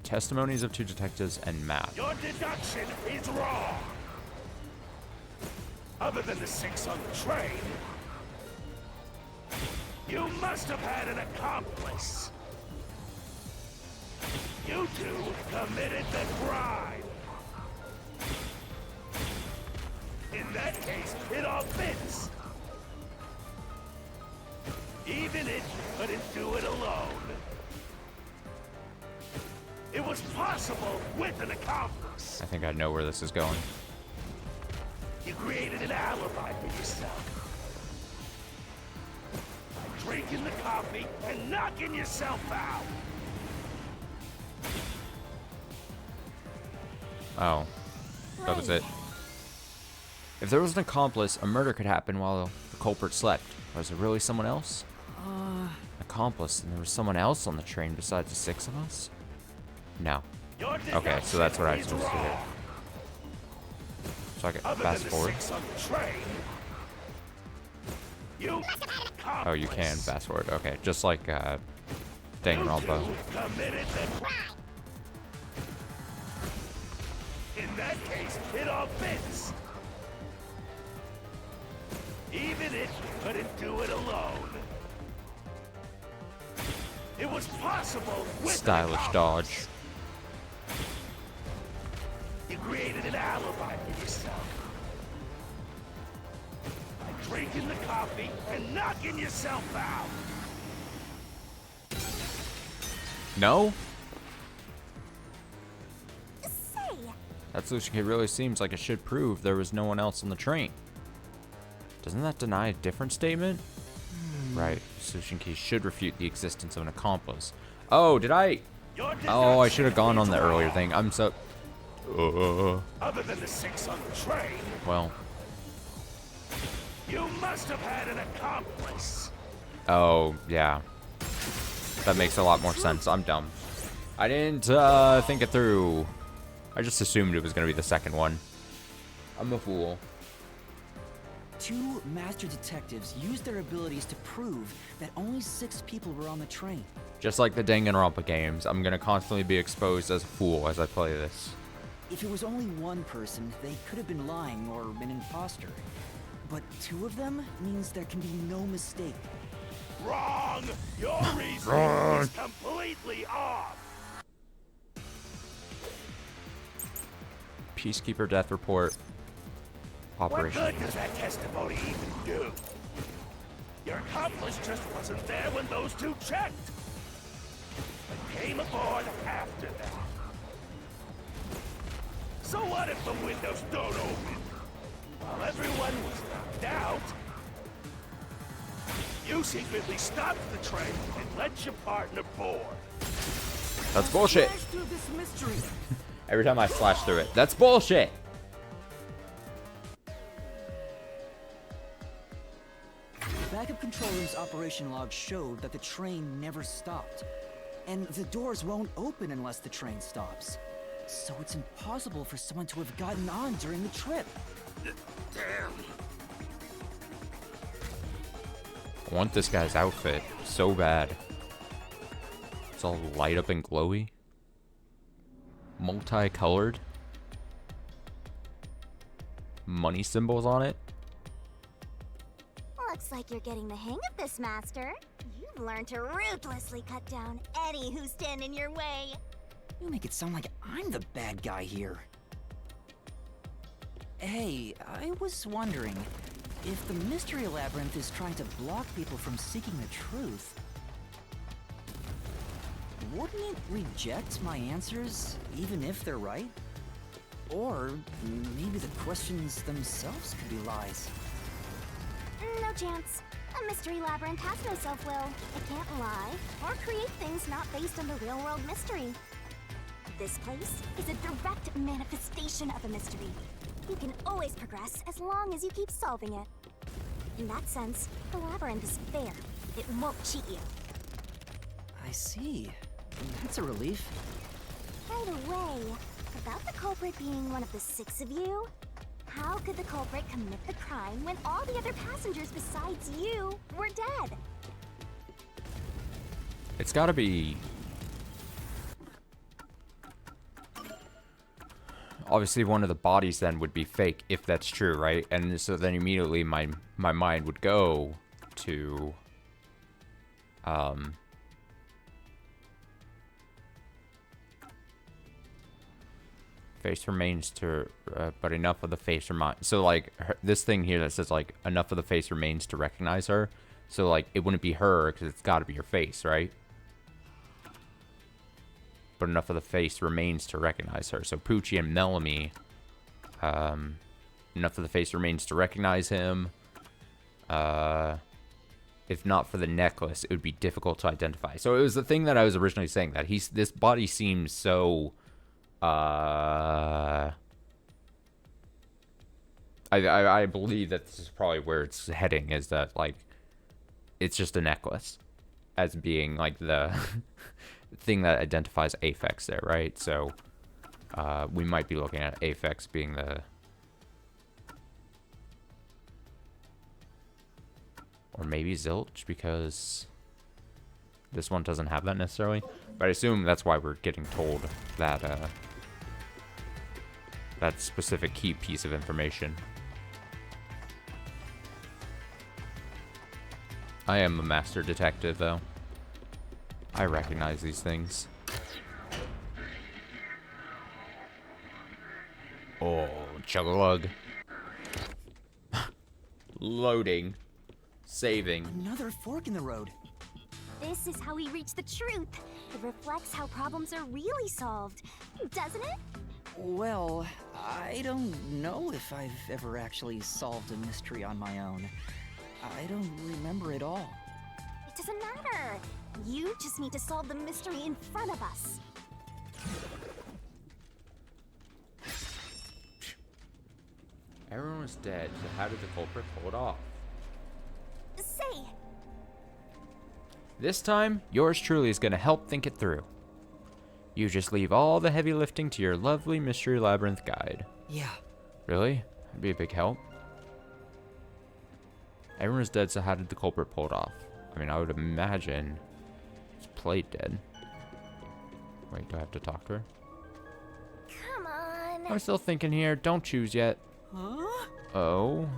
Speaker 1: Testimonies of 2 detectives and math.
Speaker 6: Your deduction is wrong. Other than the 6 on the train, you must have had an accomplice. You two committed the crime. In that case, it all fits. Even if you couldn't do it alone. It was possible with an accomplice.
Speaker 1: I think I know where this is going.
Speaker 6: You created an alibi for yourself. By drinking the coffee and knocking yourself out.
Speaker 1: Oh, that was it. If there was an accomplice, a murder could happen while the culprit slept. Was it really someone else? Accomplice, and there was someone else on the train besides the 6 of us? No. Okay, so that's what I'm supposed to do. So I can fast forward. Oh, you can fast forward. Okay, just like Danganronpa.
Speaker 6: In that case, it all fits. Even if you couldn't do it alone. It was possible with
Speaker 1: Stylish dodge.
Speaker 6: You created an alibi for yourself. By drinking the coffee and knocking yourself out.
Speaker 1: No?
Speaker 3: Say,
Speaker 1: That solution really seems like it should prove there was no one else on the train. Doesn't that deny a different statement? Right. Solution key should refute the existence of an accomplice. Oh, did I? Oh, I should have gone on the earlier thing. I'm so...
Speaker 6: Other than the 6 on the train,
Speaker 1: Well.
Speaker 6: you must have had an accomplice.
Speaker 1: Oh, yeah. That makes a lot more sense. I'm dumb. I didn't think it through. I just assumed it was going to be the second one. I'm a fool.
Speaker 2: 2 master detectives used their abilities to prove that only 6 people were on the train.
Speaker 1: Just like the Danganronpa games, I'm going to constantly be exposed as a fool as I play this.
Speaker 2: If it was only one person, they could have been lying or an imposter. But 2 of them means there can be no mistake.
Speaker 6: Wrong! Your reasoning is completely off.
Speaker 1: Peacekeeper death report.
Speaker 6: What
Speaker 1: Operation.
Speaker 6: good does that testimony even do? Your accomplice just wasn't there when those 2 checked. But came aboard after that. So what if the windows don't open? While everyone was knocked out, you secretly stopped the train and let your partner board.
Speaker 1: That's bullshit.
Speaker 2: Flash through this mystery.
Speaker 1: Every time I slash through it. That's bullshit.
Speaker 2: The backup control room's operation log showed that the train never stopped. And the doors won't open unless the train stops. So it's impossible for someone to have gotten on during the trip.
Speaker 6: Damn.
Speaker 1: I want this guy's outfit so bad. It's all light up and glowy. Multicolored. Money symbols on it.
Speaker 3: looks like you're getting the hang of this, Master. You I've learned to ruthlessly cut down any who stand in your way.
Speaker 2: You make it sound like I'm the bad guy here. Hey, I was wondering, if the Mystery Labyrinth is trying to block people from seeking the truth, wouldn't it reject my answers, even if they're right? Or maybe the questions themselves could be lies.
Speaker 3: No chance. A mystery labyrinth has no self-will. It can't lie or create things not based on the real-world mystery. This place is a direct manifestation of a mystery. You can always progress as long as you keep solving it. In that sense, the labyrinth is fair. It won't cheat you.
Speaker 2: I see. That's a relief.
Speaker 3: Right away, about the culprit being one of the 6 of you, how could the culprit commit the crime when all the other passengers besides you were dead?
Speaker 1: It's gotta be... Obviously one of the bodies then would be fake, if that's true, right? And so then immediately my mind would go to... face remains to... but enough of the face remains... So, like, this thing here that says, like, enough of the face remains to recognize her. So, like, it wouldn't be her, because it's gotta be her face, right? But enough of the face remains to recognize her. So Poochie and Melanie, enough of the face remains to recognize him. If not for the necklace, it would be difficult to identify. So it was the thing that I was originally saying, that this body seems so, I believe that this is probably where it's heading, is that, like, it's just a necklace as being, like, the thing that identifies Aphex there, right? So we might be looking at Aphex being the... Or maybe Zilch, because this one doesn't have that necessarily. But I assume that's why we're getting told that that specific key piece of information. I am a master detective, though. I recognize these things. Oh, chug-a-lug. Loading. Saving.
Speaker 2: Another fork in the road.
Speaker 3: This is how we reach the truth. It reflects how problems are really solved, doesn't it?
Speaker 2: Well, I don't know if I've ever actually solved a mystery on my own. I don't remember it all.
Speaker 3: It doesn't matter. You just need to solve the mystery in front of us.
Speaker 1: Everyone was dead, so how did the culprit pull it off?
Speaker 3: Say,
Speaker 1: This time, yours truly is going to help think it through. You just leave all the heavy lifting to your lovely Mystery Labyrinth guide.
Speaker 2: Yeah.
Speaker 1: Really? That'd be a big help. Everyone is dead, so how did the culprit pull it off? I mean, I would imagine it's played dead. Wait, do I have to talk to her?
Speaker 3: come on.
Speaker 1: I'm still thinking here. Don't choose yet.
Speaker 2: Huh?
Speaker 1: Oh.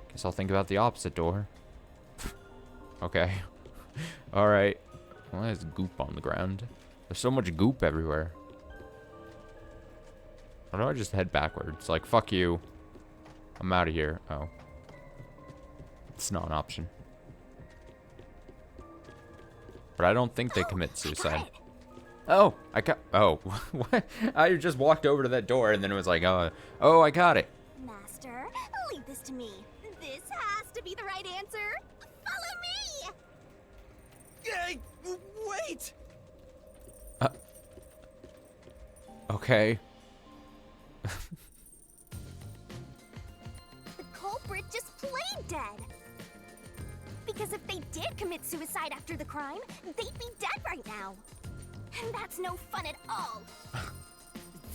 Speaker 1: Guess I'll think about the opposite door. Okay. Alright. Well, there's goop on the ground. There's so much goop everywhere. Why don't I just head backwards? Like, fuck you. I'm out of here. Oh. It's not an option. But I don't think they commit suicide. Oh, oh, what? I just walked over to that door and then it was like, oh, I got it.
Speaker 3: Master, leave this to me. This has to be the right answer. Follow me!
Speaker 2: Hey, wait!
Speaker 1: Okay.
Speaker 3: The culprit just played dead. Because if they did commit suicide after the crime, they'd be dead right now. And that's no fun at all.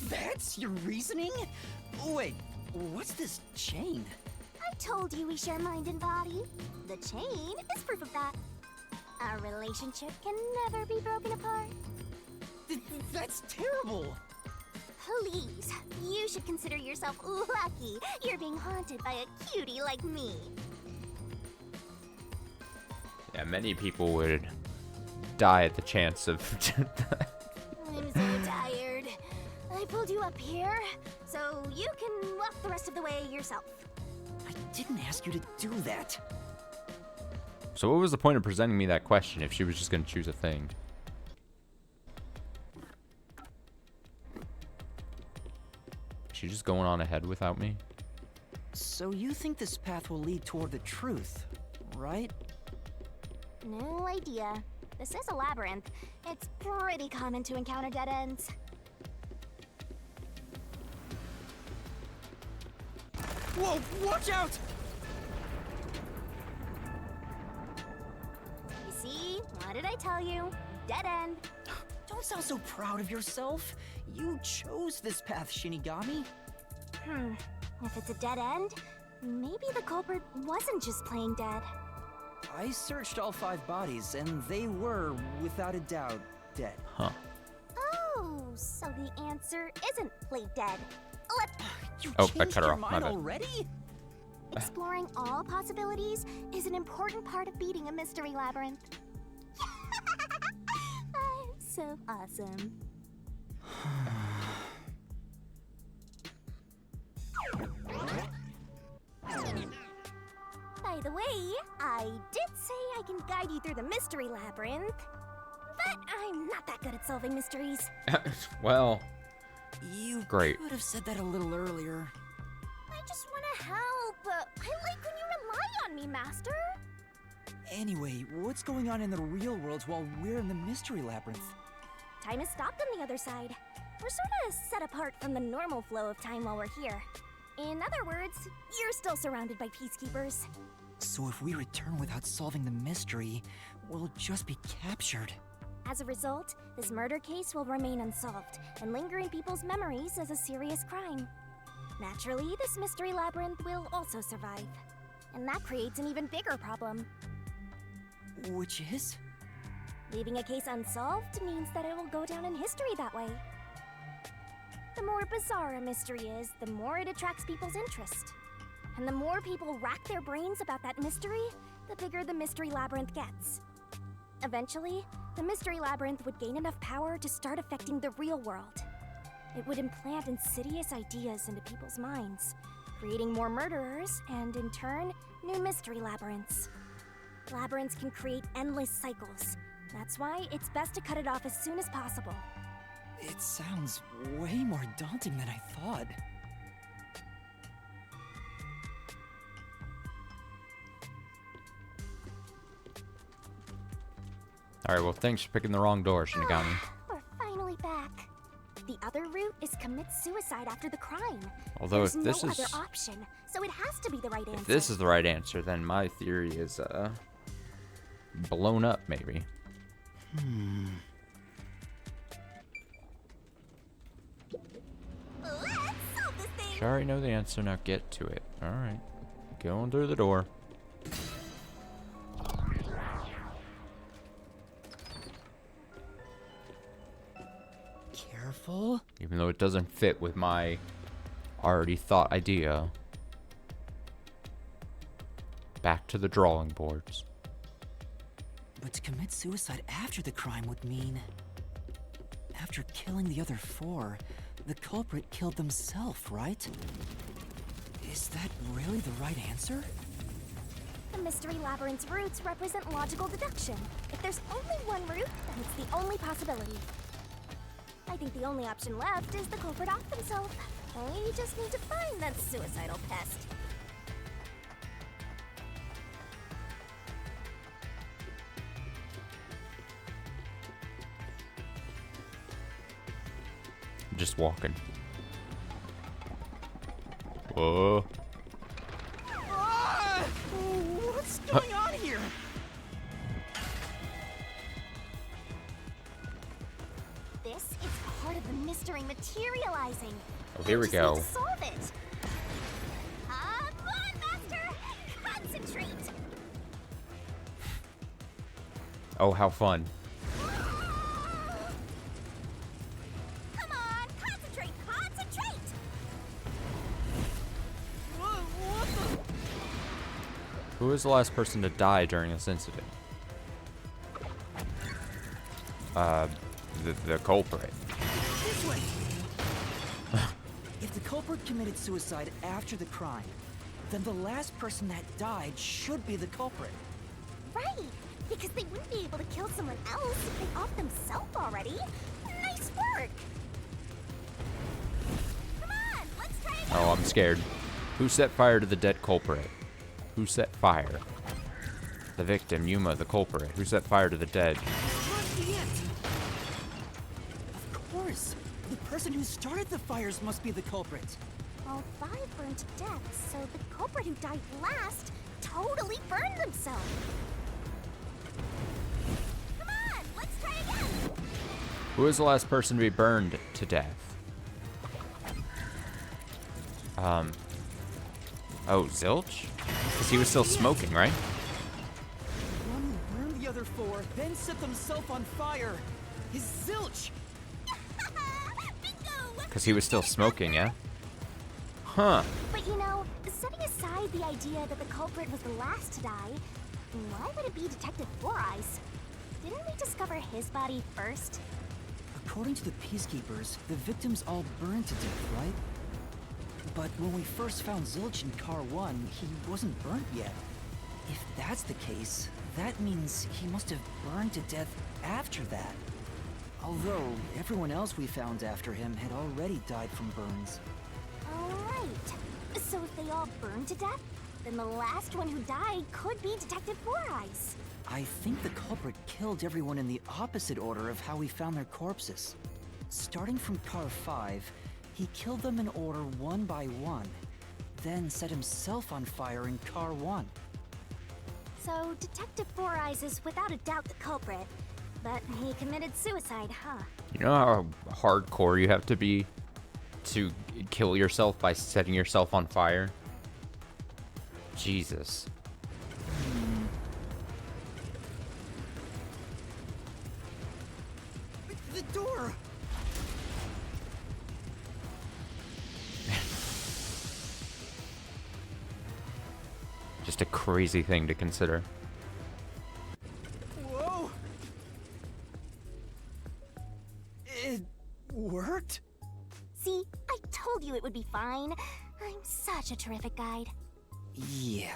Speaker 2: That's your reasoning? Wait, what's this chain?
Speaker 3: I told you we share mind and body. The chain is proof of that. Our relationship can never be broken apart.
Speaker 2: That's terrible!
Speaker 3: Please, you should consider yourself lucky you're being haunted by a cutie like me.
Speaker 1: Yeah, many people would die at the chance of.
Speaker 3: I'm so tired. I pulled you up here, so you can walk the rest of the way yourself.
Speaker 2: I didn't ask you to do that.
Speaker 1: So what was the point of presenting me that question if she was just gonna choose a thing? She's just going on ahead without me?
Speaker 2: So you think this path will lead toward the truth, right?
Speaker 3: No idea. This is a labyrinth. It's pretty common to encounter dead ends.
Speaker 2: Whoa, watch out!
Speaker 3: You see? What did I tell you? Dead end.
Speaker 2: Don't sound so proud of yourself. You chose this path, Shinigami.
Speaker 3: If it's a dead end, maybe the culprit wasn't just playing dead.
Speaker 2: I searched all 5 bodies, and they were, without a doubt, dead.
Speaker 1: Huh.
Speaker 3: Oh, so the answer isn't play dead.
Speaker 2: You
Speaker 1: Oh, I
Speaker 2: changed
Speaker 1: cut her
Speaker 2: your
Speaker 1: off, my
Speaker 2: mind
Speaker 1: bad.
Speaker 2: already?
Speaker 3: Exploring all possibilities is an important part of beating a mystery labyrinth. I'm so awesome. By the way, I did say I can guide you through the mystery labyrinth, but I'm not that good at solving mysteries.
Speaker 1: Well,
Speaker 2: You
Speaker 1: Great.
Speaker 2: could have said that a little earlier.
Speaker 3: I just want to help. I like when you rely on me, Master.
Speaker 2: Anyway, what's going on in the real world while we're in the mystery labyrinth?
Speaker 3: Time has stopped on the other side. We're sort of set apart from the normal flow of time while we're here. In other words, you're still surrounded by peacekeepers.
Speaker 2: So if we return without solving the mystery, we'll just be captured.
Speaker 3: As a result, this murder case will remain unsolved and linger in people's memories as a serious crime. Naturally, this mystery labyrinth will also survive. And that creates an even bigger problem.
Speaker 2: Which is?
Speaker 3: Leaving a case unsolved means that it will go down in history that way. The more bizarre a mystery is, the more it attracts people's interest. And the more people rack their brains about that mystery, the bigger the mystery labyrinth gets. Eventually, the mystery labyrinth would gain enough power to start affecting the real world. It would implant insidious ideas into people's minds, creating more murderers and, in turn, new mystery labyrinths. Labyrinths can create endless cycles. That's why it's best to cut it off as soon as possible.
Speaker 2: It sounds way more daunting than I thought.
Speaker 1: Alright, well, thanks for picking the wrong door, Shinigami.
Speaker 3: We're finally back. The other route is commit suicide after the crime.
Speaker 1: Although
Speaker 3: There's
Speaker 1: if this
Speaker 3: no
Speaker 1: is
Speaker 3: other option, so it has to be the right answer.
Speaker 1: if this is the right answer, then my theory is blown up, maybe.
Speaker 3: Let's solve this thing.
Speaker 1: I already know the answer, now get to it. Alright. Going through the door.
Speaker 2: Careful.
Speaker 1: Even though it doesn't fit with my already thought idea. Back to the drawing boards.
Speaker 2: But to commit suicide after the crime would mean... After killing the other 4, the culprit killed themselves, right? Is that really the right answer?
Speaker 3: The mystery labyrinth's roots represent logical deduction. If there's only one route, then it's the only possibility. I think the only option left is the culprit off themselves. We just need to find that suicidal pest.
Speaker 1: I'm just walking. Whoa.
Speaker 2: Ah! What's going on here?
Speaker 3: This is part of the mystery materializing.
Speaker 1: Oh, here we
Speaker 3: Just
Speaker 1: go.
Speaker 3: need to solve it. Come on, Master! Concentrate!
Speaker 1: Oh, how fun.
Speaker 3: Come on, concentrate, concentrate!
Speaker 2: What the...
Speaker 1: Who was the last person to die during this incident? Uh, the culprit.
Speaker 2: This way! If the culprit committed suicide after the crime, then the last person that died should be the culprit.
Speaker 3: Right, because they wouldn't be able to kill someone else if they off themselves already. Nice work! Come on, let's try again!
Speaker 1: Oh, I'm scared. Who set fire to the dead culprit? Who set fire? The victim, Yuma, the culprit. Who set fire to the dead?
Speaker 2: Not the end! Of course! The person who started the fires must be the culprit.
Speaker 3: All 5 burned to death, so the culprit who died last totally burned themselves. Come on, let's try again!
Speaker 1: Who was the last person to be burned to death? Oh, Zilch? Because he was still smoking, right?
Speaker 2: One who burned the other 4, then set themselves on fire. Is Zilch!
Speaker 3: Bingo!
Speaker 1: Because he was still smoking, yeah? Huh.
Speaker 3: But you know, setting aside the idea that the culprit was the last to die, why would it be Detective Four Eyes? Didn't we discover his body first?
Speaker 2: According to the Peacekeepers, the victims all burned to death, right? But when we first found Zilch in Car 1, he wasn't burnt yet. If that's the case, that means he must have burned to death after that. Although, everyone else we found after him had already died from burns.
Speaker 3: Alright. So if they all burned to death, then the last one who died could be Detective Four Eyes.
Speaker 2: I think the culprit killed everyone in the opposite order of how we found their corpses. Starting from Car 5, he killed them in order one by one, then set himself on fire in Car 1.
Speaker 3: So Detective Four Eyes is without a doubt the culprit, but he committed suicide, huh?
Speaker 1: You know how hardcore you have to be to kill yourself by setting yourself on fire? Jesus.
Speaker 2: The door!
Speaker 1: Just a crazy thing to consider.
Speaker 2: Whoa! It worked?
Speaker 3: See, I told you it would be fine. I'm such a terrific guide.
Speaker 2: Yeah.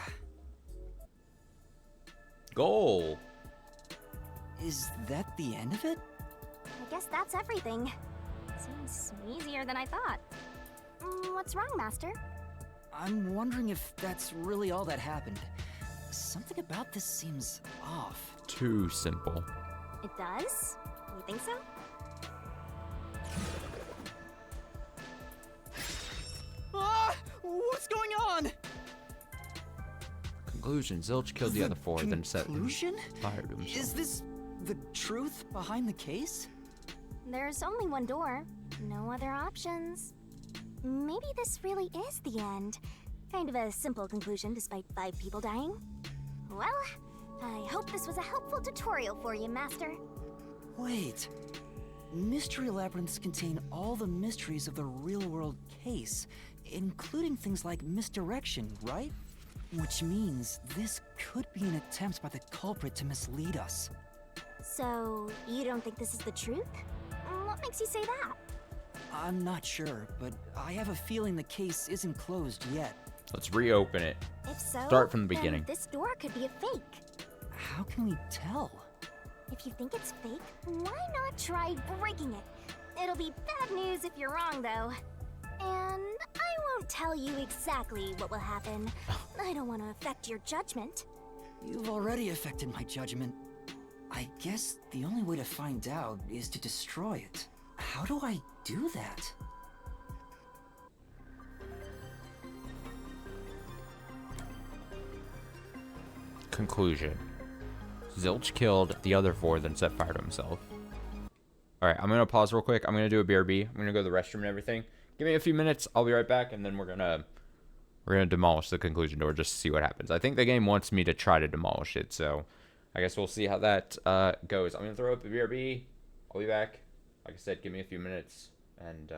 Speaker 1: Goal.
Speaker 2: Is that the end of it?
Speaker 3: I guess that's everything. Seems easier than I thought. What's wrong, Master?
Speaker 2: I'm wondering if that's really all that happened. Something about this seems off.
Speaker 1: Too simple.
Speaker 3: It does? You think so?
Speaker 2: Ah! What's going on?
Speaker 1: Conclusion. Zilch killed the other 4, then set
Speaker 2: Conclusion?
Speaker 1: fire to himself.
Speaker 2: Is this the truth behind the case?
Speaker 3: There's only one door. No other options. Maybe this really is the end. Kind of a simple conclusion despite 5 people dying. Well, I hope this was a helpful tutorial for you, Master.
Speaker 2: Wait. Mystery labyrinths contain all the mysteries of the real-world case, including things like misdirection, right? Which means this could be an attempt by the culprit to mislead us.
Speaker 3: So, you don't think this is the truth? What makes you say that?
Speaker 2: I'm not sure, but I have a feeling the case isn't closed yet.
Speaker 1: Let's reopen it.
Speaker 3: If so,
Speaker 1: Start from the
Speaker 3: then
Speaker 1: beginning.
Speaker 3: this door could be a fake.
Speaker 2: How can we tell?
Speaker 3: If you think it's fake, why not try breaking it? It'll be bad news if you're wrong, though. And I won't tell you exactly what will happen. I don't want to affect your judgment.
Speaker 2: You've already affected my judgment. I guess the only way to find out is to destroy it. How do I do that?
Speaker 1: Conclusion. Zilch killed the other 4, then set fire to himself. Alright, I'm gonna pause real quick. I'm gonna do a BRB. I'm gonna go to the restroom and everything. Give me a few minutes. I'll be right back, and then we're gonna demolish the conclusion door just to see what happens. I think the game wants me to try to demolish it, so I guess we'll see how that goes. I'm gonna throw up a BRB. I'll be back. Like I said, give me a few minutes, and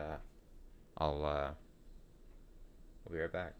Speaker 1: I'll be right back.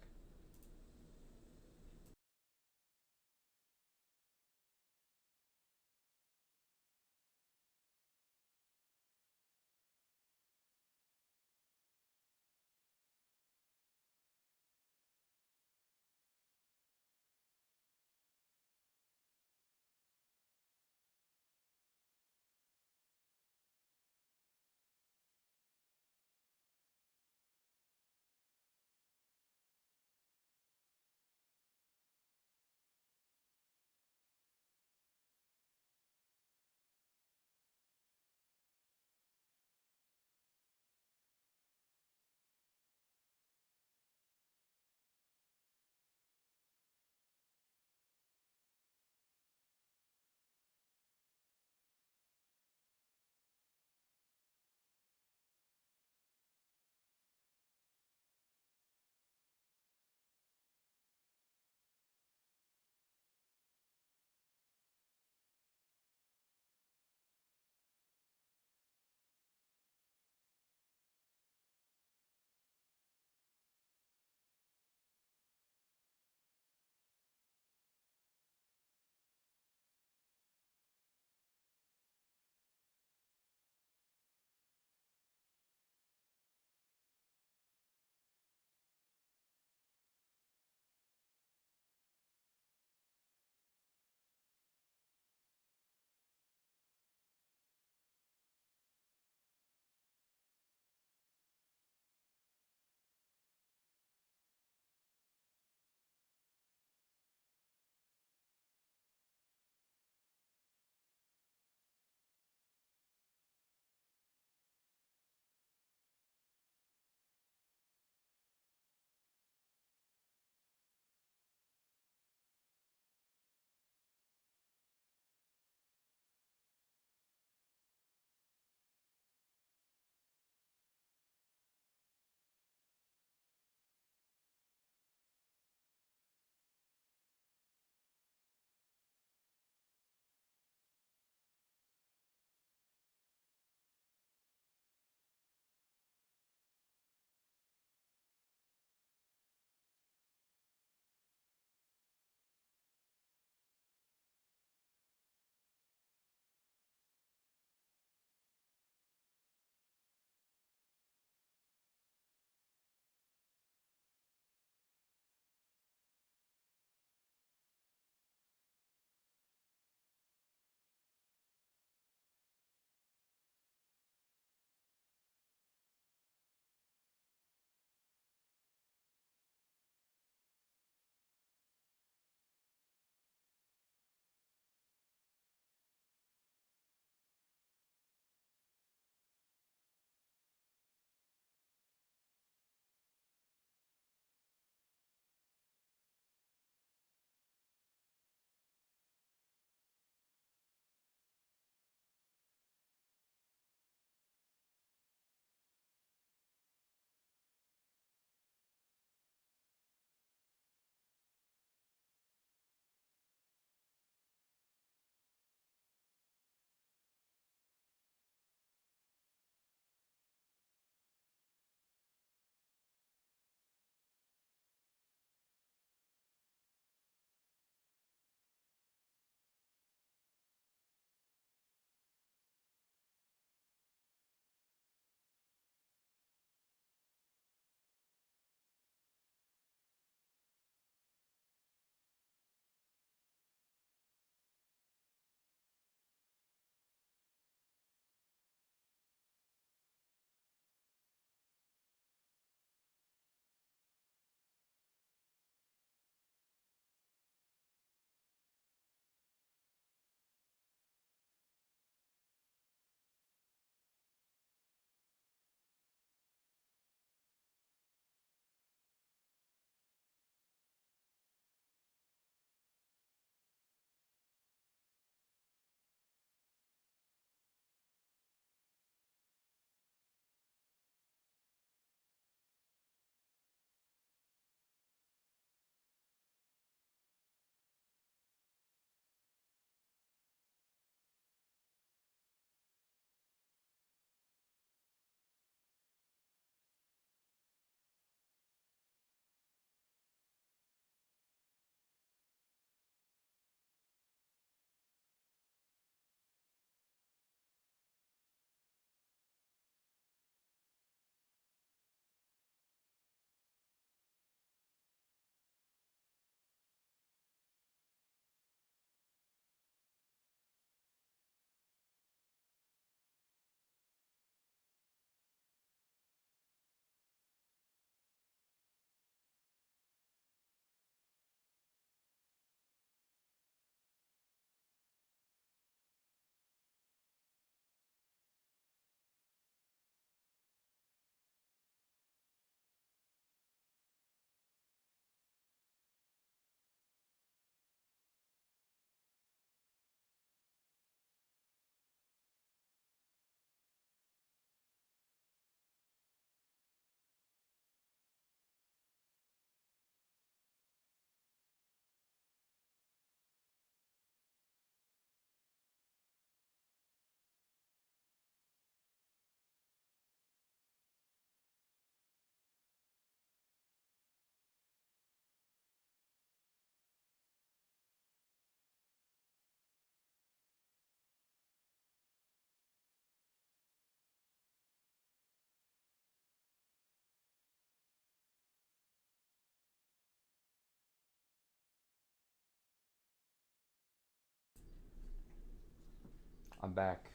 Speaker 1: I'm back.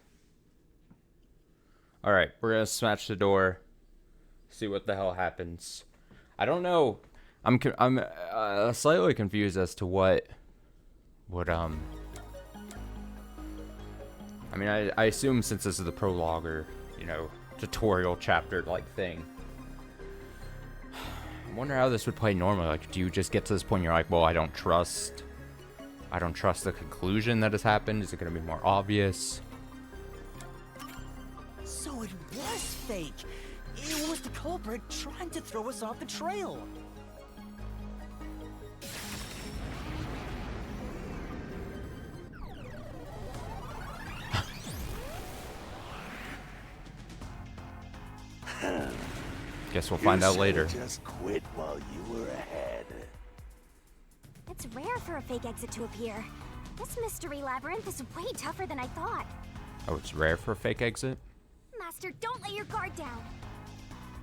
Speaker 1: Alright, we're gonna smash the door. See what the hell happens. I don't know. I'm slightly confused as to what I mean, I assume since this is the prologue or, you know, tutorial chapter like thing. I wonder how this would play normally. Like, do you just get to this point and you're like, well, I don't trust the conclusion that has happened? Is it going to be more obvious?
Speaker 2: So it was fake. It was the culprit trying to throw us off the trail.
Speaker 1: Guess we'll find out later.
Speaker 6: Just quit while you were ahead.
Speaker 3: It's rare for a fake exit to appear. This mystery labyrinth is way tougher than I thought.
Speaker 1: Oh, it's rare for a fake exit?
Speaker 3: Master, don't let your guard down.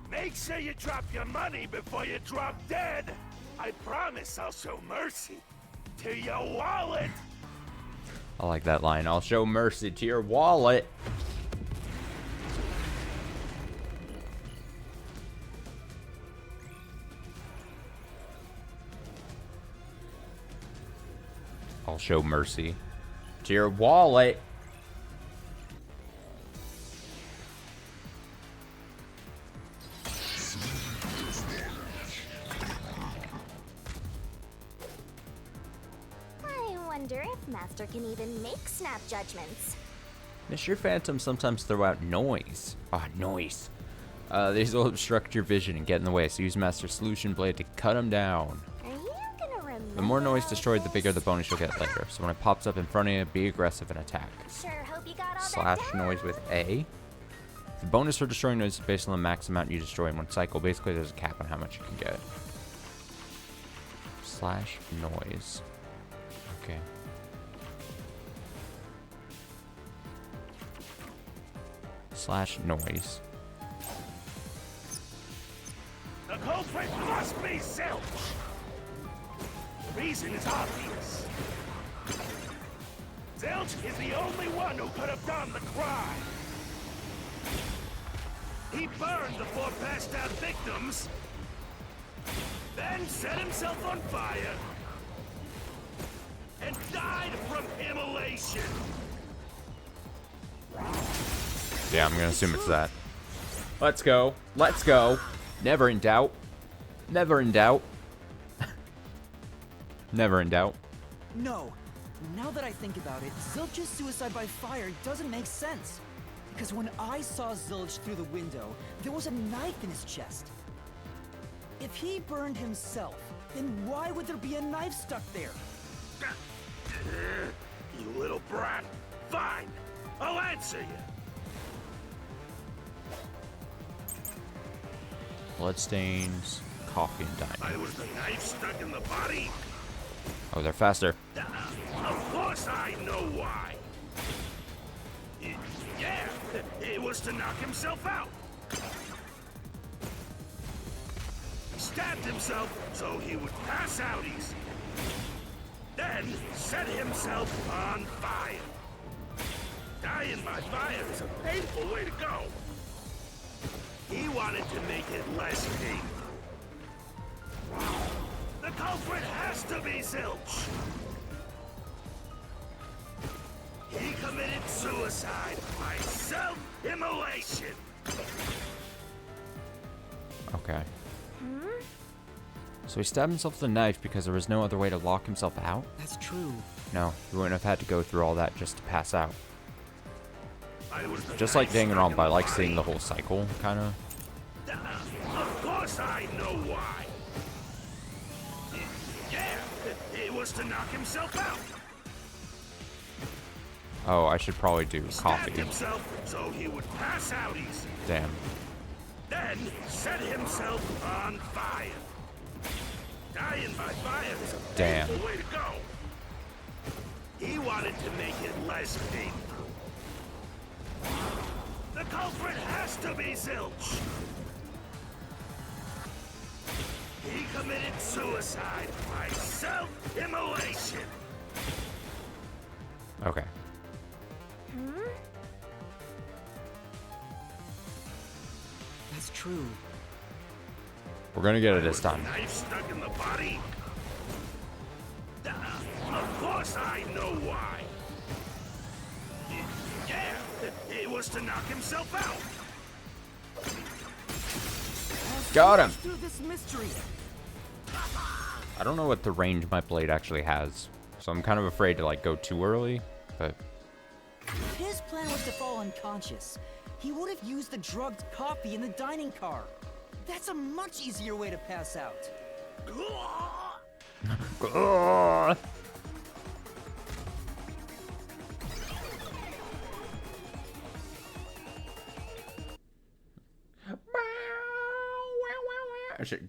Speaker 6: Make sure you drop your money before you drop dead. I promise I'll show mercy to your wallet.
Speaker 1: I like that line. I'll show mercy to your wallet. I'll show mercy to your wallet.
Speaker 3: I wonder if Master can even make snap judgments.
Speaker 1: Mr. Phantom sometimes throw out noise. Ah, noise. These will obstruct your vision and get in the way, so use Master Solution Blade to cut them down.
Speaker 3: Are you gonna remember?
Speaker 1: The more noise destroyed, the bigger the bonus you'll get later. So when it pops up in front of you, be aggressive and attack.
Speaker 3: Sure hope you got all
Speaker 1: Slash
Speaker 3: that down.
Speaker 1: noise with A. The bonus for destroying noise is based on the max amount you destroy in one cycle. Basically, there's a cap on how much you can get. Slash noise. Okay. Slash noise.
Speaker 6: The culprit must be Zilch. The reason is obvious. Zilch is the only one who could have done the crime. He burned the 4 passed out victims, then set himself on fire, and died from immolation.
Speaker 1: Yeah, I'm gonna assume it's that. Let's go. Let's go. Never in doubt. Never in doubt. Never in doubt.
Speaker 2: No. Now that I think about it, Zilch's suicide by fire doesn't make sense. Because when I saw Zilch through the window, there was a knife in his chest. If he burned himself, then why would there be a knife stuck there?
Speaker 6: You little brat. Fine. I'll answer you.
Speaker 1: Bloodstains, coffee, and
Speaker 6: Why
Speaker 1: diamond.
Speaker 6: was the knife stuck in the body?
Speaker 1: Oh, they're faster.
Speaker 6: Of course I know why. Yeah, it was to knock himself out. He stabbed himself so he would pass out easy. Then set himself on fire. Dying by fire is a painful way to go. He wanted to make it less painful. The culprit has to be Zilch. He committed suicide by self-immolation.
Speaker 1: Okay. So he stabbed himself with a knife because there was no other way to lock himself out?
Speaker 2: That's true.
Speaker 1: No, he wouldn't have had to go through all that just to pass out.
Speaker 6: I was the
Speaker 1: Just like
Speaker 6: knife stuck in
Speaker 1: Danganronpa, I like
Speaker 6: body.
Speaker 1: seeing the whole cycle, kind of.
Speaker 6: Of course I know why. Yeah, it was to knock himself out.
Speaker 1: Oh, I should probably do
Speaker 6: Stabbed
Speaker 1: coffee.
Speaker 6: himself so he would pass out easy.
Speaker 1: Damn.
Speaker 6: Then set himself on fire. Dying by fire is a
Speaker 1: Damn.
Speaker 6: painful way to go. He wanted to make it less painful. The culprit has to be Zilch. He committed suicide by self-immolation.
Speaker 1: Okay.
Speaker 2: true.
Speaker 1: We're gonna get it this
Speaker 6: Was the
Speaker 1: time.
Speaker 6: knife stuck in the body? Of course I know why. Yeah, it was to knock himself out.
Speaker 1: Got him.
Speaker 2: Through this mystery.
Speaker 1: I don't know what the range my blade actually has, so I'm kind of afraid to like go too early. But
Speaker 2: His plan was to fall unconscious. He would have used the drugged coffee in the dining car. That's a much easier way to pass out.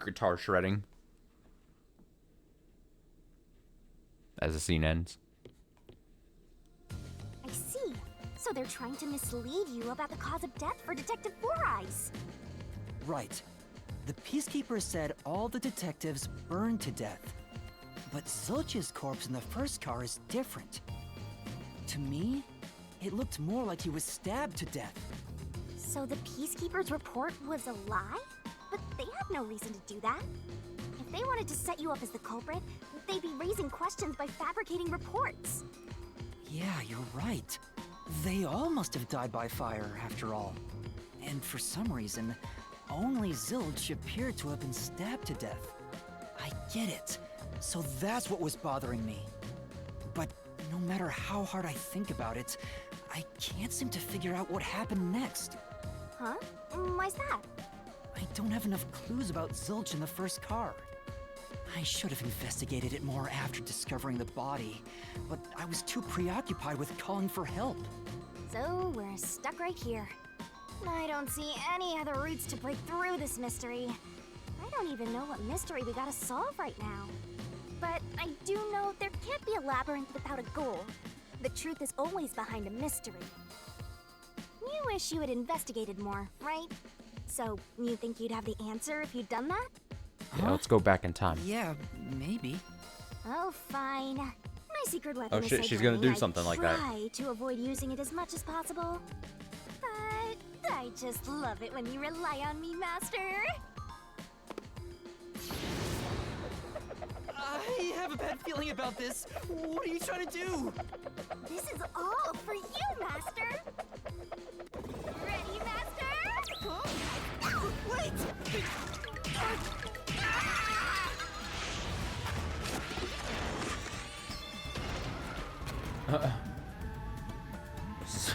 Speaker 1: Guitar shredding as the scene ends.
Speaker 3: I see. So they're trying to mislead you about the cause of death for Detective Four Eyes.
Speaker 2: Right. The Peacekeepers said all the detectives burned to death. But Zilch's corpse in the first car is different. To me, it looked more like he was stabbed to death.
Speaker 3: So the Peacekeepers' report was a lie? But they have no reason to do that. If they wanted to set you up as the culprit, they'd be raising questions by fabricating reports.
Speaker 2: Yeah, you're right. They all must have died by fire, after all. And for some reason, only Zilch appeared to have been stabbed to death. I get it. So that's what was bothering me. But no matter how hard I think about it, I can't seem to figure out what happened next.
Speaker 3: Huh? Why's that?
Speaker 2: I don't have enough clues about Zilch in the first car. I should have investigated it more after discovering the body, but I was too preoccupied with calling for help.
Speaker 3: So we're stuck right here. I don't see any other routes to break through this mystery. I don't even know what mystery we gotta solve right now. But I do know there can't be a labyrinth without a goal. The truth is always behind a mystery. You wish you had investigated more, right? So, you think you'd have the answer if you'd done that?
Speaker 1: Yeah, let's go back in time.
Speaker 2: Yeah, maybe.
Speaker 3: Oh, fine. My secret weapon
Speaker 1: Oh
Speaker 3: is
Speaker 1: shit,
Speaker 3: so
Speaker 1: she's gonna
Speaker 3: burning,
Speaker 1: do something like that.
Speaker 3: Try to avoid using it as much as possible. But I just love it when you rely on me, Master.
Speaker 2: I have a bad feeling about this. What are you trying to do?
Speaker 3: This is all for you, Master. Ready, Master?
Speaker 2: Wait!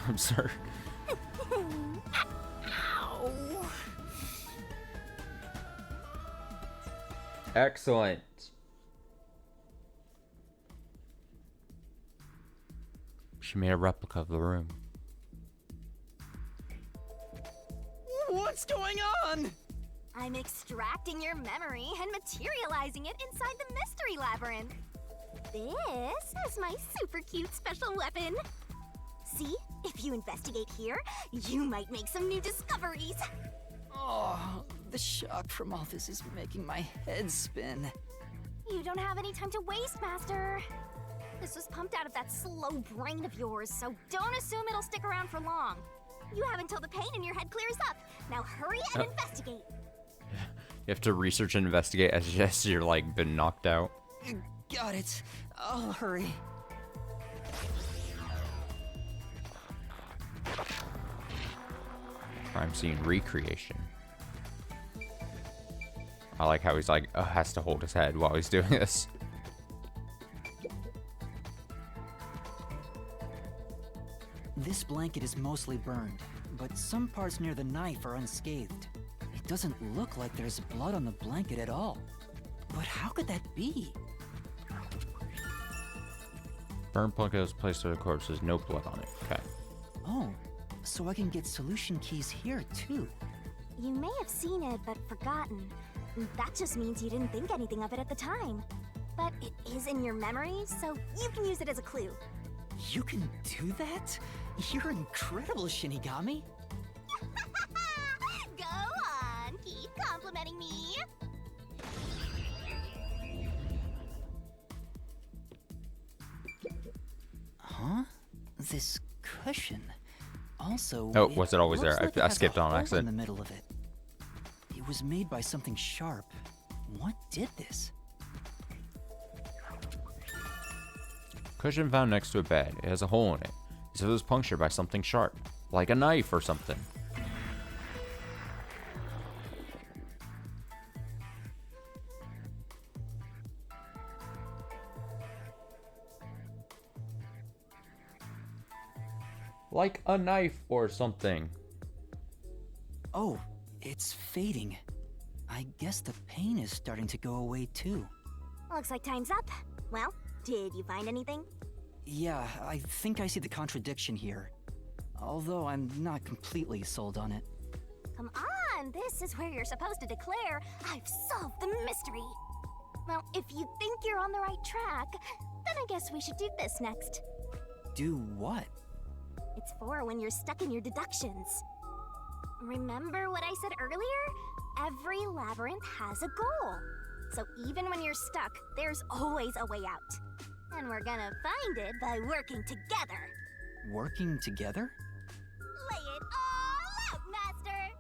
Speaker 1: I'm sorry. Excellent. She made a replica of the room.
Speaker 2: What's going on?
Speaker 3: I'm extracting your memory and materializing it inside the mystery labyrinth. This is my super cute special weapon. See, if you investigate here, you might make some new discoveries.
Speaker 2: Oh, the shock from all this is making my head spin.
Speaker 3: You don't have any time to waste, Master. This was pumped out of that slow brain of yours, so don't assume it'll stick around for long. You have until the pain in your head clears up. Now hurry and investigate.
Speaker 1: You have to research and investigate as you're like been knocked out.
Speaker 2: Got it. I'll hurry.
Speaker 1: Crime scene recreation. I like how he's like has to hold his head while he's doing this.
Speaker 2: This blanket is mostly burned, but some parts near the knife are unscathed. It doesn't look like there's blood on the blanket at all. But how could that be?
Speaker 1: Burn blanket was placed over the corpse. There's no blood on it. Okay.
Speaker 2: Oh, so I can get solution keys here too.
Speaker 3: You may have seen it, but forgotten. That just means you didn't think anything of it at the time. But it is in your memory, so you can use it as a clue.
Speaker 2: You can do that? You're incredible, Shinigami.
Speaker 3: Go on, keep complimenting me.
Speaker 2: Huh? This cushion. Also,
Speaker 1: Oh, was it always
Speaker 2: looks
Speaker 1: there?
Speaker 2: like
Speaker 1: I
Speaker 2: it has a
Speaker 1: skipped on
Speaker 2: hole
Speaker 1: accident.
Speaker 2: in the middle of it. It was made by something sharp. What did this?
Speaker 1: Cushion found next to a bed. It has a hole in it. As if it was punctured by something sharp. Like a knife or something. Like a knife or something.
Speaker 2: Oh, it's fading. I guess the pain is starting to go away too.
Speaker 3: Looks like time's up. Well, did you find anything?
Speaker 2: Yeah, I think I see the contradiction here. Although I'm not completely sold on it.
Speaker 3: Come on, this is where you're supposed to declare, I've solved the mystery. Well, if you think you're on the right track, then I guess we should do this next.
Speaker 2: Do what?
Speaker 3: It's for when you're stuck in your deductions. Remember what I said earlier? Every labyrinth has a goal. So even when you're stuck, there's always a way out. And we're gonna find it by working together.
Speaker 2: Working together?
Speaker 3: Lay it all out, Master!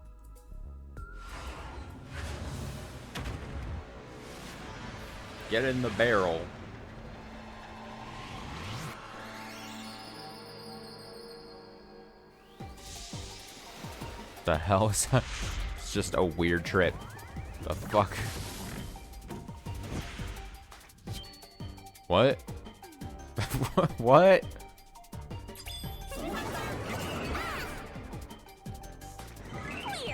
Speaker 1: Get in the barrel. The hell is that? It's just a weird trip. The fuck? What? What?
Speaker 3: We're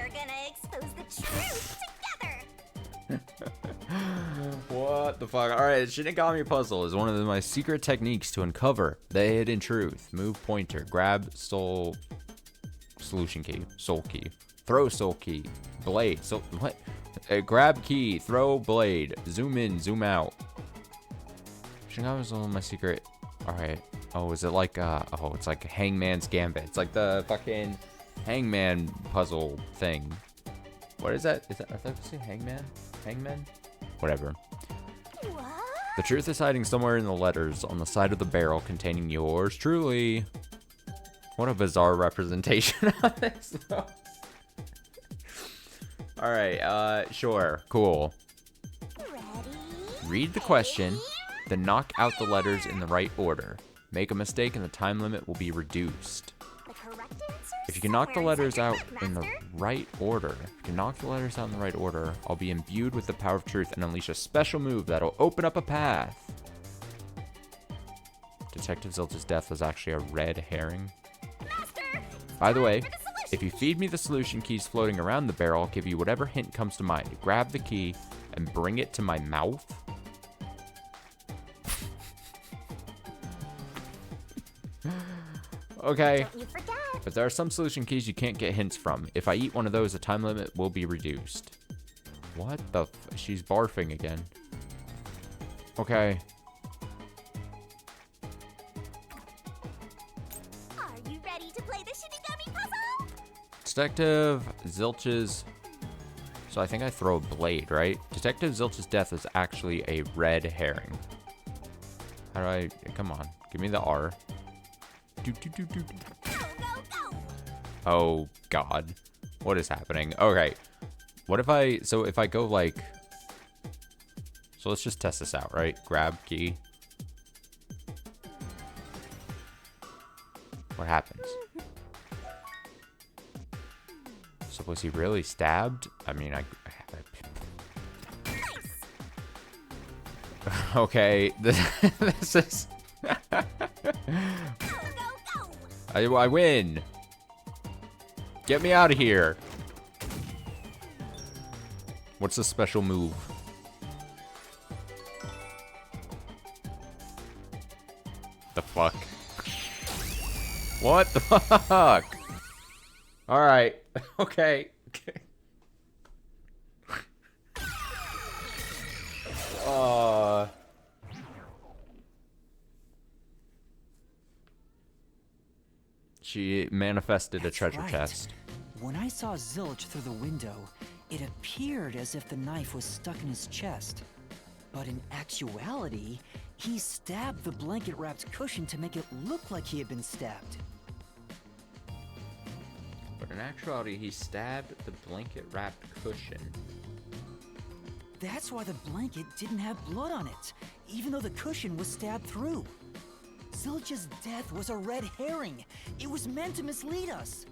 Speaker 3: gonna expose the truth together!
Speaker 1: What the fuck? Alright, Shinigami puzzle is one of my secret techniques to uncover the hidden truth. Move pointer, grab soul solution key, soul key, throw soul key, blade, so what? Grab key, throw blade, zoom in, zoom out. Shinigami is one of my secret. Alright. Oh, is it like oh, it's like Hangman's Gambit. It's like the fucking Hangman puzzle thing. What is that? Is that, I thought you said Hangman? Hangman? Whatever.
Speaker 3: What?
Speaker 1: The truth is hiding somewhere in the letters on the side of the barrel containing yours truly. What a bizarre representation of this, though. Alright, sure. Cool.
Speaker 3: Ready?
Speaker 1: Read the question, then knock out the letters in the right order. Make a mistake and the time limit will be reduced.
Speaker 3: The correct answer?
Speaker 1: If you can knock the letters out in the right order, I'll be imbued with the power of truth and unleash a special move that'll open up a path. Detective Zilch's death was actually a red herring.
Speaker 3: Master!
Speaker 1: By the way,
Speaker 3: For the solution
Speaker 1: if you feed me the solution keys floating around the barrel, I'll give you whatever hint comes to mind. Grab the key and bring it to my mouth. Okay.
Speaker 3: Don't you forget.
Speaker 1: But there are some solution keys you can't get hints from. If I eat one of those, the time limit will be reduced. What the she's barfing again. Okay.
Speaker 3: Are you ready to play the Shinigami puzzle?
Speaker 1: Detective Zilch's... So I think I throw a blade, right? Detective Zilch's death is actually a red herring. How do I... Come on. Give me the R.
Speaker 3: Go, go, go!
Speaker 1: Oh, God. What is happening? Okay. What if I... So if I go like... So let's just test this out, right? Grab key. What happens? So was he really stabbed? I mean, Okay. This is... I win. Get me out of here. What's the special move? The fuck? What the fuck? Alright. Okay. She manifested a treasure
Speaker 2: right.
Speaker 1: chest.
Speaker 2: When I saw Zilch through the window, it appeared as if the knife was stuck in his chest. But in actuality, he stabbed the blanket-wrapped cushion to make it look like he had been stabbed.
Speaker 1: But in actuality, he stabbed the blanket-wrapped cushion.
Speaker 2: That's why the blanket didn't have blood on it, even though the cushion was stabbed through. Zilch's death was a red herring. It was meant to mislead us.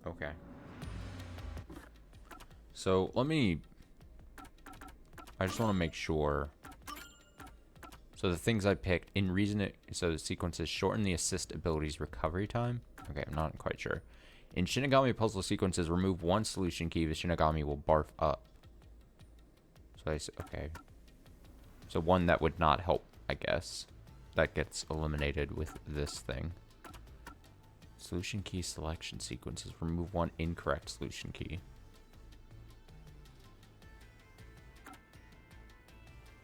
Speaker 1: Okay. So let me... I just want to make sure. So the things I picked in reason it... So the sequences shorten the assist ability's recovery time. Okay, I'm not quite sure. In Shinigami puzzle sequences, remove one solution key. The Shinigami will barf up. So I... Okay. So one that would not help, I guess. That gets eliminated with this thing. Solution key selection sequences. Remove one incorrect solution key.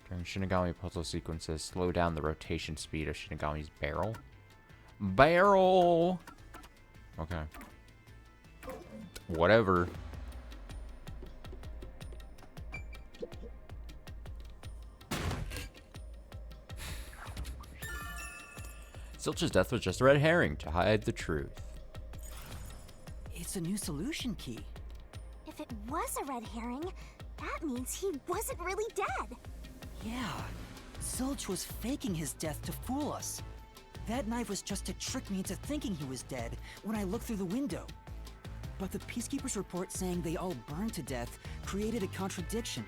Speaker 1: During Shinigami puzzle sequences, slow down the rotation speed of Shinigami's barrel. Barrel! Okay. Whatever. Zilch's death was just a red herring to hide the truth.
Speaker 2: It's a new solution key.
Speaker 3: If it was a red herring, that means he wasn't really dead.
Speaker 2: Yeah, Zilch was faking his death to fool us. That knife was just to trick me into thinking he was dead when I looked through the window. But the Peacekeeper's report saying they all burned to death created a contradiction.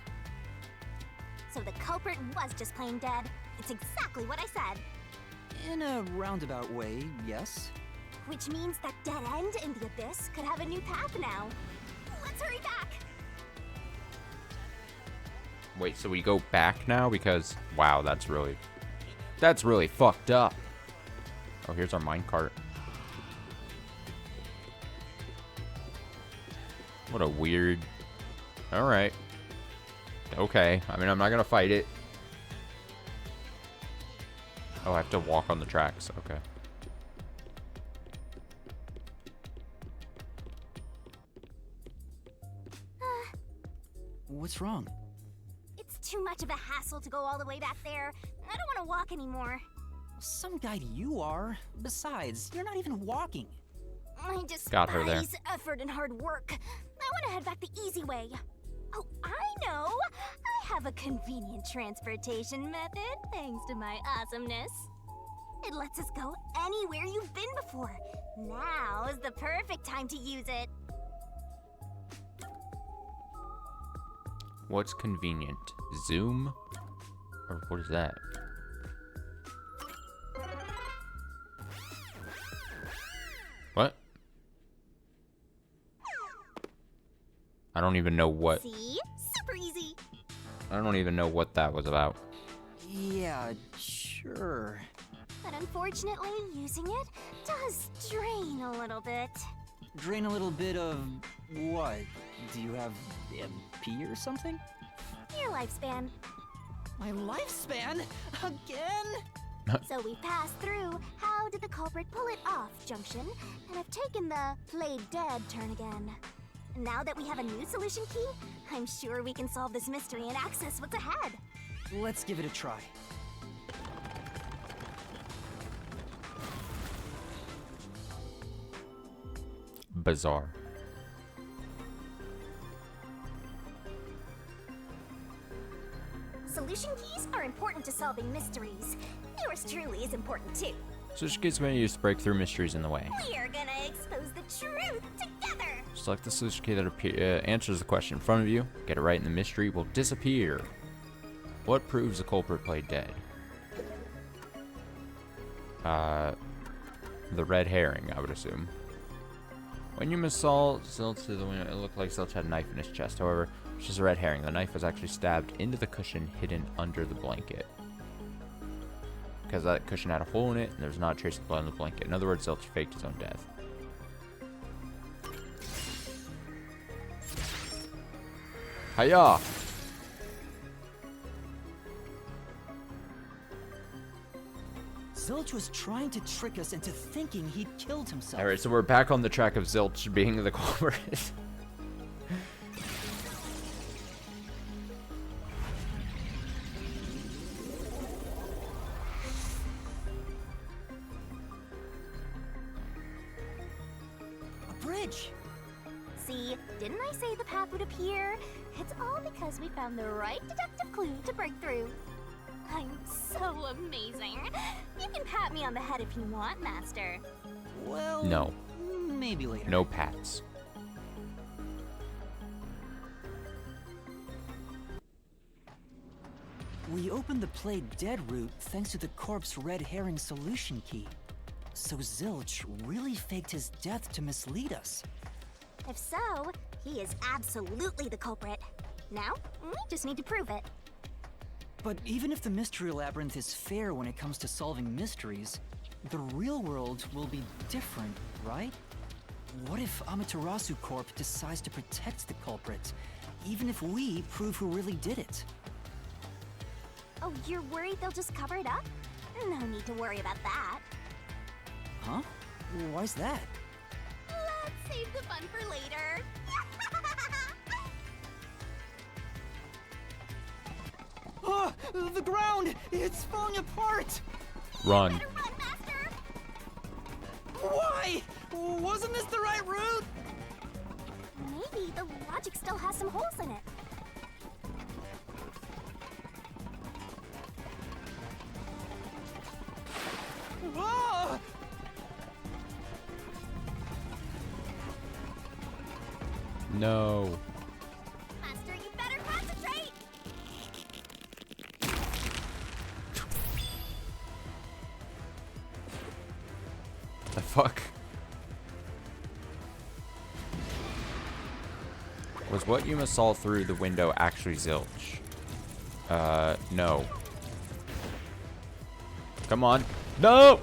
Speaker 3: So the culprit was just plain dead. It's exactly what I said.
Speaker 2: In a roundabout way, yes.
Speaker 3: Which means that dead end in the abyss could have a new path now. Let's hurry back!
Speaker 1: Wait, so we go back now? Because, wow, that's really fucked up. Oh, here's our minecart. What a weird... Alright. Okay, I mean, I'm not gonna fight it. Oh, I have to walk on the tracks. Okay.
Speaker 2: What's wrong?
Speaker 3: It's too much of a hassle to go all the way back there. I don't want to walk anymore.
Speaker 2: Some guide you are. Besides, you're not even walking.
Speaker 3: I despise
Speaker 1: Got her there.
Speaker 3: effort and hard work. I want to head back the easy way. Oh, I know! I have a convenient transportation method, thanks to my awesomeness. It lets us go anywhere you've been before. Now is the perfect time to use it.
Speaker 1: What's convenient? Zoom? Or what is that? What? I don't even know what...
Speaker 3: See? Super easy.
Speaker 1: I don't even know what that was about.
Speaker 2: Yeah, sure.
Speaker 3: But unfortunately, using it does drain a little bit.
Speaker 2: Drain a little bit of what? Do you have MP or something?
Speaker 3: Your lifespan.
Speaker 2: My lifespan? Again?
Speaker 3: So we passed through how did the culprit pull it off junction, and I've taken the played dead turn again. Now that we have a new solution key, I'm sure we can solve this mystery and access what's ahead.
Speaker 2: Let's give it a try.
Speaker 1: Bizarre.
Speaker 3: Solution keys are important to solving mysteries. Yours truly is important too.
Speaker 1: Switch keys may be used to break through mysteries in the way.
Speaker 3: We're gonna expose the truth together.
Speaker 1: Select the solution key that answers the question in front of you. Get it right and the mystery will disappear. What proves the culprit played dead? The red herring, I would assume. When you saw Zilch through the window, it looked like Zilch had a knife in his chest. However, it's just a red herring. The knife was actually stabbed into the cushion hidden under the blanket. Because that cushion had a hole in it, and there was not a trace of blood on the blanket. In other words, Zilch faked his own death. Hiya!
Speaker 2: Zilch was trying to trick us into thinking he'd killed himself.
Speaker 1: Alright, so we're back on the track of Zilch being the culprit.
Speaker 2: bridge.
Speaker 3: See, didn't I say the path would appear? It's all because we found the right deductive clue to break through. I'm so amazing. You can pat me on the head if you want, Master.
Speaker 2: Well,
Speaker 1: No.
Speaker 2: maybe later.
Speaker 1: No pats.
Speaker 2: We opened the play dead route thanks to the corpse red herring solution key. So Zilch really faked his death to mislead us.
Speaker 3: If so, he is absolutely the culprit. Now, we just need to prove it.
Speaker 2: But even if the Mystery Labyrinth is fair when it comes to solving mysteries, the real world will be different, right? What if Amaterasu Corp decides to protect the culprit, even if we prove who really did it?
Speaker 3: Oh, you're worried they'll just cover it up? No need to worry about that.
Speaker 2: Huh? Why's that?
Speaker 3: Let's save the fun for later.
Speaker 2: Oh, the ground! It's falling apart!
Speaker 1: Run.
Speaker 3: Better run, Master!
Speaker 2: Why? Wasn't this the right route?
Speaker 3: Maybe the logic still has some holes in it.
Speaker 2: Whoa!
Speaker 1: No.
Speaker 3: Master, you better concentrate!
Speaker 1: The fuck? Was what you saw through the window actually Zilch? No. Come on. No!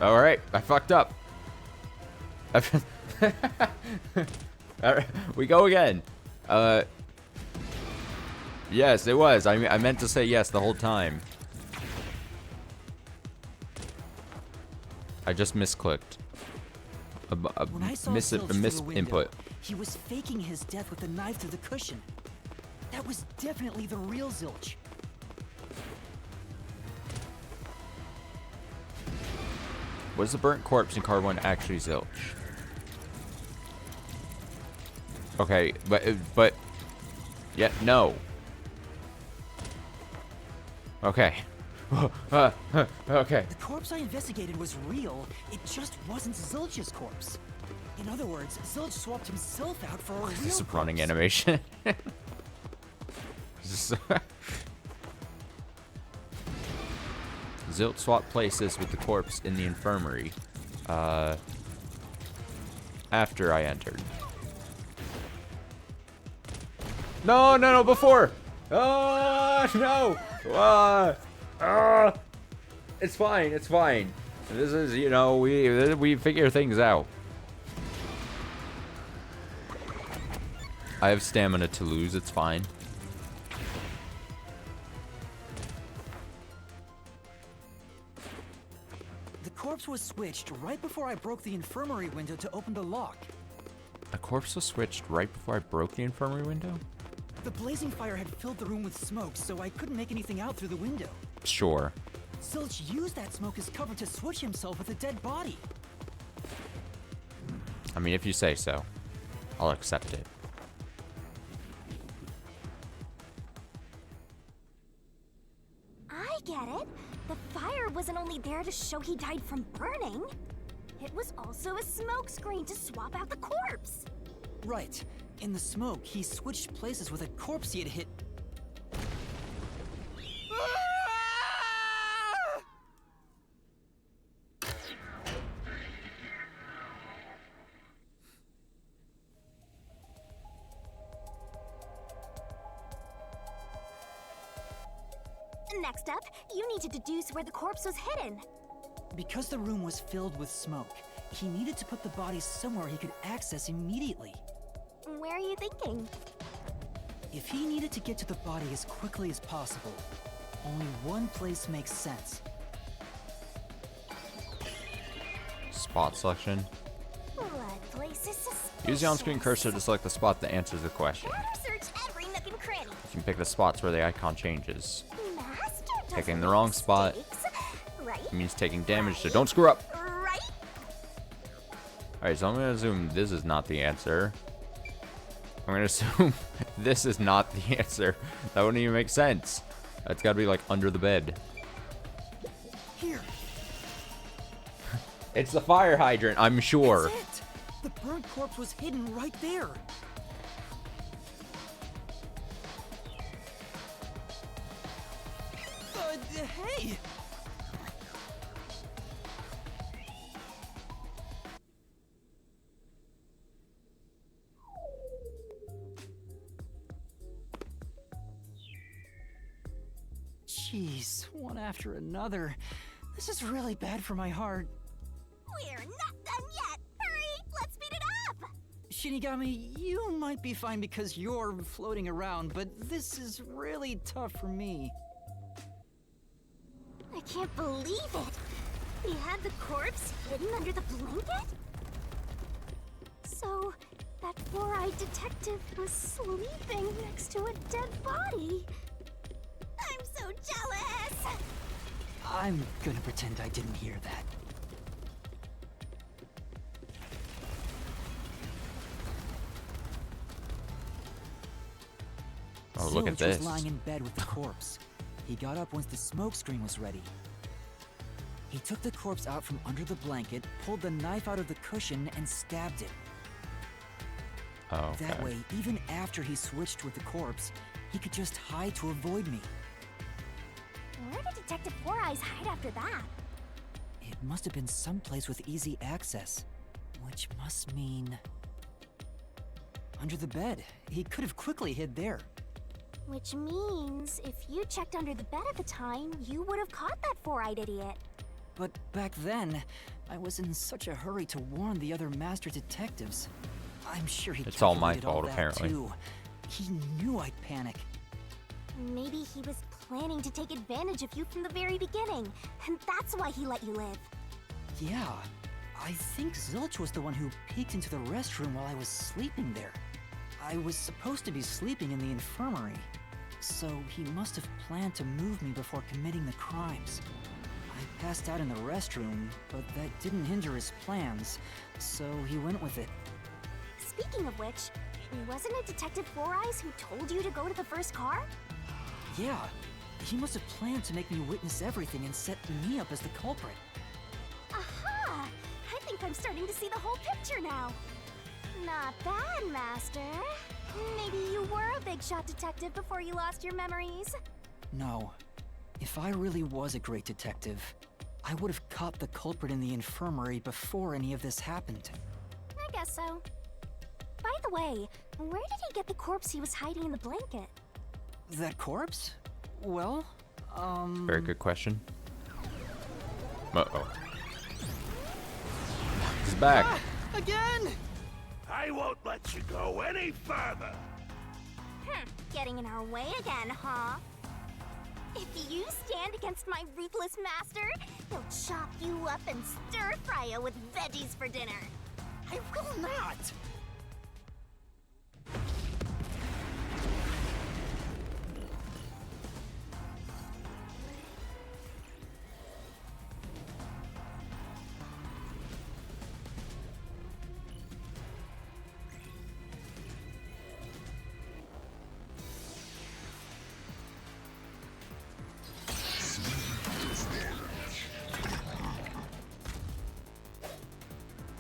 Speaker 1: Alright, I fucked up. Alright, we go again. Yes, it was. I meant to say yes the whole time. I just misclicked.
Speaker 2: When I saw
Speaker 1: Miss
Speaker 2: Zilch through the window,
Speaker 1: input.
Speaker 2: he was faking his death with a knife through the cushion. That was definitely the real Zilch.
Speaker 1: Was the burnt corpse in car 1 actually Zilch? Okay, but yeah, no. Okay. Okay.
Speaker 2: The corpse I investigated was real, it just wasn't Zilch's corpse. In other words, Zilch swapped himself out for a real
Speaker 1: This is
Speaker 2: corpse.
Speaker 1: running animation. Zilt swapped places with the corpse in the infirmary. After I entered. No, no, no, before! Oh, no! It's fine, it's fine. This is, you know, we figure things out. I have stamina to lose, it's fine.
Speaker 2: The corpse was switched right before I broke the infirmary window to open the lock.
Speaker 1: The corpse was switched right before I broke the infirmary window?
Speaker 2: The blazing fire had filled the room with smoke, so I couldn't make anything out through the window.
Speaker 1: Sure.
Speaker 2: Zilch used that smoke as cover to switch himself with a dead body.
Speaker 1: I mean, if you say so, I'll accept it.
Speaker 3: I get it. The fire wasn't only there to show he died from burning. It was also a smokescreen to swap out the corpse.
Speaker 2: Right. In the smoke, he switched places with a corpse he had hit.
Speaker 3: Next up, you need to deduce where the corpse was hidden.
Speaker 2: Because the room was filled with smoke, he needed to put the body somewhere he could access immediately.
Speaker 3: Where are you thinking?
Speaker 2: If he needed to get to the body as quickly as possible, only one place makes sense.
Speaker 1: Spot selection.
Speaker 3: Blood places suspicious.
Speaker 1: Use the on-screen cursor to select the spot that answers the question.
Speaker 3: Gotta search every nook and cranny.
Speaker 1: You can pick the spots where the icon changes.
Speaker 3: Master
Speaker 1: Picking
Speaker 3: doesn't
Speaker 1: the
Speaker 3: make
Speaker 1: wrong spot
Speaker 3: mistakes, right?
Speaker 1: It means taking damage, so don't screw up.
Speaker 3: Right?
Speaker 1: Alright, so I'm gonna assume this is not the answer. I'm gonna assume this is not the answer. That wouldn't even make sense. That's gotta be like under the bed.
Speaker 2: Here.
Speaker 1: It's the fire hydrant, I'm sure.
Speaker 2: That's it. The burnt corpse was hidden right there. Hey! Jeez, one after another. This is really bad for my heart.
Speaker 3: We're not done yet. Hurry, let's speed it up.
Speaker 2: Shinigami, you might be fine because you're floating around, but this is really tough for me.
Speaker 3: I can't believe it. We had the corpse hidden under the blanket? So, that four-eyed detective was sleeping next to a dead body. I'm so jealous!
Speaker 2: I'm gonna pretend I didn't hear that.
Speaker 1: Oh, look at
Speaker 2: Zilch was
Speaker 1: this.
Speaker 2: lying in bed with the corpse. He got up once the smoke screen was ready. He took the corpse out from under the blanket, pulled the knife out of the cushion, and stabbed it.
Speaker 1: Oh, okay.
Speaker 2: That way, even after he switched with the corpse, he could just hide to avoid me.
Speaker 3: Where did Detective Four Eyes hide after that?
Speaker 2: It must have been someplace with easy access, which must mean... under the bed. He could have quickly hid there.
Speaker 3: Which means, if you checked under the bed at the time, you would have caught that four-eyed idiot.
Speaker 2: But back then, I was in such a hurry to warn the other master detectives. I'm sure he
Speaker 1: It's all my
Speaker 2: calculated all
Speaker 1: fault,
Speaker 2: that
Speaker 1: apparently.
Speaker 2: too. He knew I'd panic.
Speaker 3: Maybe he was planning to take advantage of you from the very beginning, and that's why he let you live.
Speaker 2: Yeah, I think Zilch was the one who peeked into the restroom while I was sleeping there. I was supposed to be sleeping in the infirmary, so he must have planned to move me before committing the crimes. I passed out in the restroom, but that didn't hinder his plans, so he went with it.
Speaker 3: Speaking of which, wasn't it Detective Four Eyes who told you to go to the first car?
Speaker 2: Yeah, he must have planned to make me witness everything and set me up as the culprit.
Speaker 3: Aha! I think I'm starting to see the whole picture now. Not bad, Master. Maybe you were a big shot detective before you lost your memories.
Speaker 2: No. If I really was a great detective, I would have caught the culprit in the infirmary before any of this happened.
Speaker 3: I guess so. By the way, where did he get the corpse he was hiding in the blanket?
Speaker 2: That corpse? Well,
Speaker 1: Very good question. Uh-oh. He's back.
Speaker 2: Again!
Speaker 6: I won't let you go any further.
Speaker 3: Getting in our way again, huh? If you stand against my ruthless master, he'll chop you up and stir-fry you with veggies for dinner.
Speaker 2: I will not!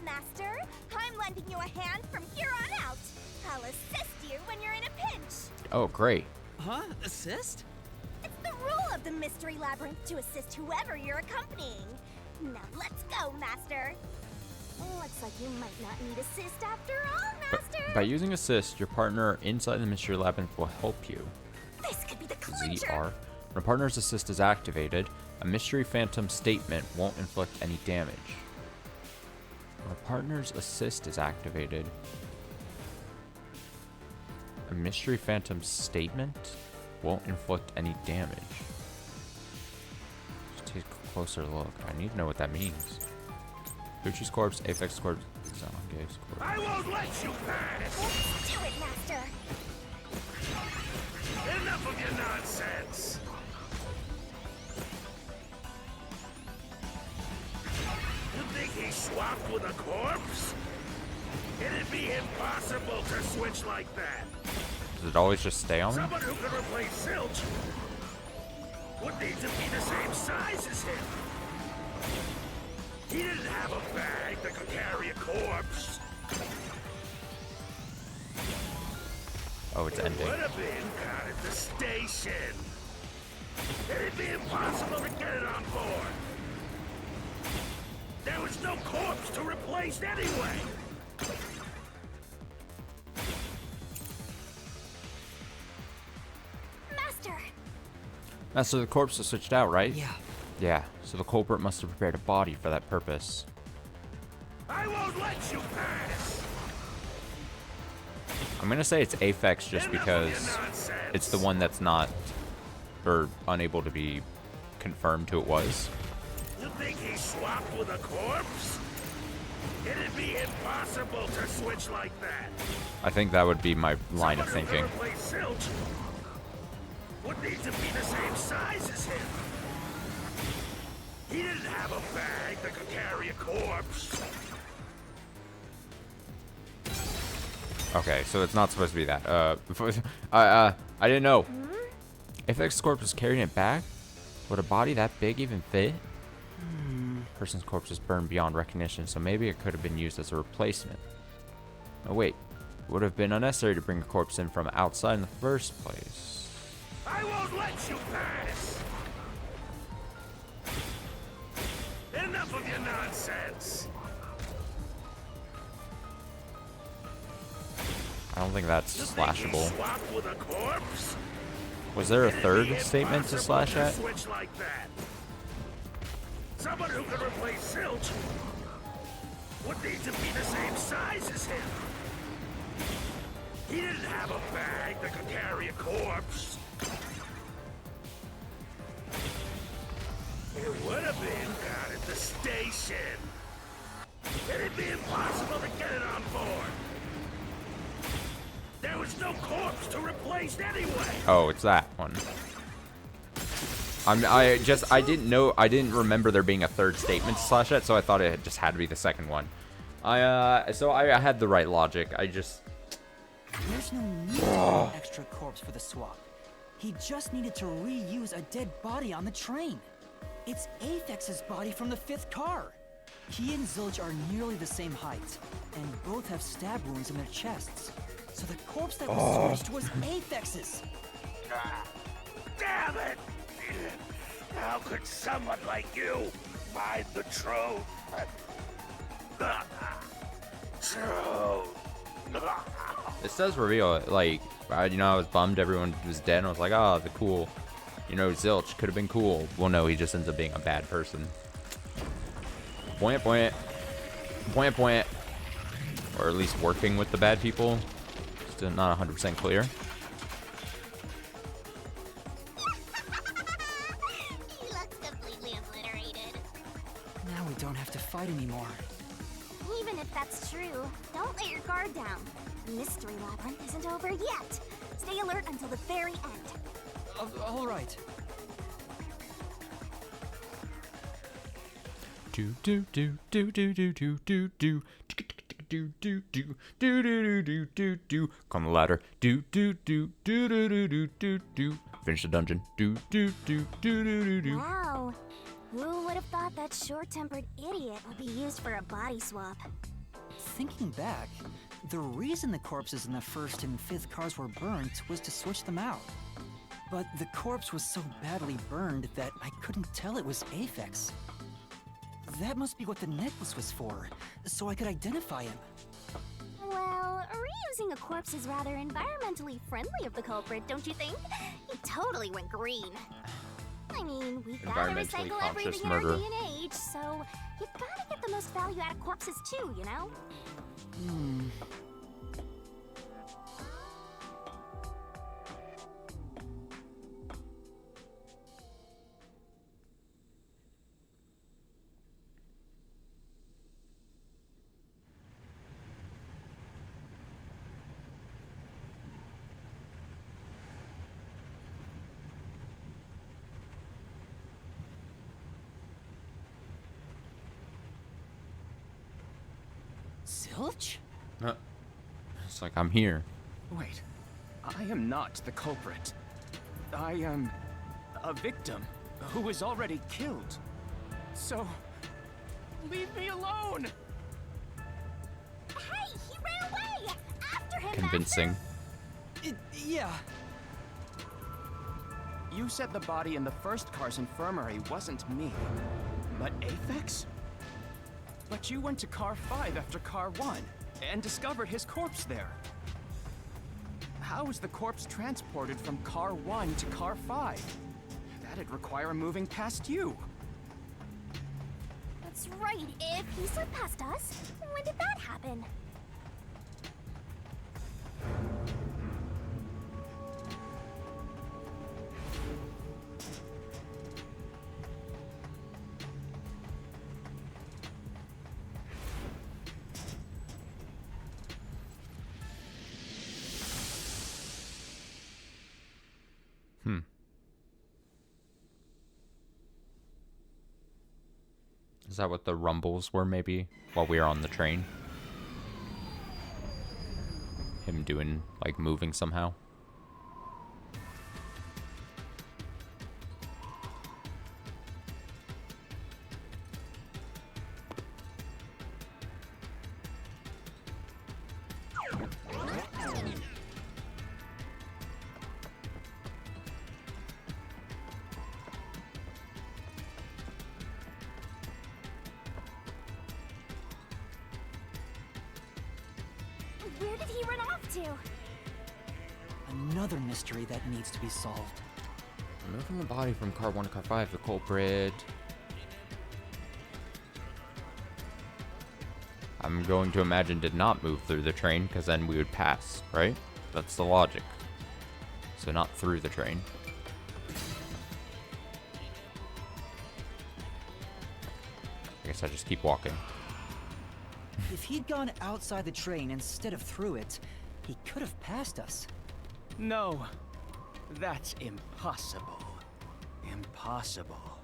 Speaker 3: Master, I'm lending you a hand from here on out. I'll assist you when you're in a pinch.
Speaker 1: Oh, great.
Speaker 2: Huh? Assist?
Speaker 3: It's the rule of the Mystery Labyrinth to assist whoever you're accompanying. Now let's go, Master. Looks like you might not need assist after all, Master.
Speaker 1: By using assist, your partner inside the Mystery Labyrinth will help you.
Speaker 3: This could be the clincher.
Speaker 1: ZR. When a partner's assist is activated, a Mystery Phantom statement won't inflict any damage. When a partner's assist is activated, a Mystery Phantom statement won't inflict any damage. Let's take a closer look. I need to know what that means. Gucci's corpse, Aphex corpse, Zangief's corpse.
Speaker 6: I won't let you pass!
Speaker 3: Let's do it, Master.
Speaker 6: Enough of your nonsense! You think he swapped with a corpse? It'd be impossible to switch like that.
Speaker 1: Does it always just stay on me?
Speaker 6: Someone who could replace Zilch would need to be the same size as him. He didn't have a bag that could carry a corpse.
Speaker 1: Oh, it's ending.
Speaker 6: Would have been caught at the station. It'd be impossible to get it on board. There was no corpse to replace anyway.
Speaker 4: Master!
Speaker 1: So the corpse was switched out, right?
Speaker 2: Yeah.
Speaker 1: Yeah, so the culprit must have prepared a body for that purpose.
Speaker 6: I won't let you pass.
Speaker 1: I'm gonna say it's Aphex just
Speaker 6: Enough of
Speaker 1: because
Speaker 6: your nonsense.
Speaker 1: it's the one that's not, or unable to be confirmed who it was.
Speaker 6: You think he swapped with a corpse? It'd be impossible to switch like that.
Speaker 1: I think that would be my line of
Speaker 6: Someone who
Speaker 1: thinking.
Speaker 6: could replace Zilch would need to be the same size as him. He didn't have a bag that could carry a corpse.
Speaker 1: Okay, so it's not supposed to be that. I didn't know. If X corpse was carrying it back, would a body that big even fit? Person's corpse is burned beyond recognition, so maybe it could have been used as a replacement. Oh wait, it would have been unnecessary to bring a corpse in from outside in the first place.
Speaker 6: I won't let you pass. Enough of your nonsense.
Speaker 1: I don't think that's
Speaker 6: You think he
Speaker 1: slashable.
Speaker 6: swapped with a corpse?
Speaker 1: Was there a
Speaker 6: It'd
Speaker 1: third
Speaker 6: be
Speaker 1: statement to
Speaker 6: impossible
Speaker 1: slash at?
Speaker 6: Switch like that. Someone who could replace Zilch would need to be the same size as him. He didn't have a bag that could carry a corpse. It would have been down at the station. It'd be impossible to get it on board. There was no corpse to replace anyway.
Speaker 1: Oh, it's that one. I didn't remember there being a third statement to slash at, so I thought it just had to be the second one. So I had the right logic.
Speaker 2: There's no need to have an extra corpse for the swap. He just needed to reuse a dead body on the train. It's Aphex's body from the 5th car. He and Zilch are nearly the same height, and both have stab wounds in their chests. So the corpse that was switched was Aphex's.
Speaker 6: Damn it! How could someone like you find the truth? Truth.
Speaker 1: This does reveal it. Like, I was bummed everyone was dead, and I was like, oh, the cool, Zilch could have been cool. Well, no, he just ends up being a bad person. Point, point. Point, point. Or at least working with the bad people. Still not 100% clear.
Speaker 3: He looks completely obliterated.
Speaker 2: Now we don't have to fight anymore.
Speaker 3: Even if that's true, don't let your guard down. The mystery labyrinth isn't over yet. Stay alert until the very end.
Speaker 2: All right.
Speaker 1: Do do do do do do do do do do do do do do do do do. Come the ladder. Do do do do do do do do do. Finish the dungeon. Do do do do do do do.
Speaker 3: Wow. Who would have thought that short-tempered idiot would be used for a body swap?
Speaker 2: Thinking back, the reason the corpses in the 1st and 5th cars were burnt was to switch them out. But the corpse was so badly burned that I couldn't tell it was Aphex. That must be what the necklace was for, so I could identify him.
Speaker 3: Well, reusing a corpse is rather environmentally friendly of the culprit, don't you think? He totally went green. I mean, we gotta
Speaker 1: Environmentally
Speaker 3: recycle
Speaker 1: conscious
Speaker 3: everything
Speaker 1: murder.
Speaker 3: in our day and age, so you gotta get the most value out of corpses too, you know?
Speaker 2: Zilch?
Speaker 1: It's like, I'm here.
Speaker 8: Wait, I am not the culprit. I am a victim who was already killed. So, leave me alone!
Speaker 3: Hey, he ran away! After him,
Speaker 1: Convincing.
Speaker 2: Yeah.
Speaker 8: You said the body in the first car's infirmary wasn't me, but Aphex? But you went to car 5 after car 1 and discovered his corpse there. How was the corpse transported from car 1 to car 5? That'd require moving past you.
Speaker 3: That's right. If he surpassed us, when did that happen?
Speaker 1: Is that what the rumbles were, maybe, while we were on the train? Him doing, like, moving somehow?
Speaker 3: Where did he run off to?
Speaker 2: Another mystery that needs to be solved.
Speaker 1: Moving the body from car 1 to car 5, the culprit. I'm going to imagine did not move through the train, because then we would pass, right? That's the logic. So not through the train. I guess I just keep walking.
Speaker 2: If he'd gone outside the train instead of through it, he could have passed us.
Speaker 8: No, that's impossible. Impossible.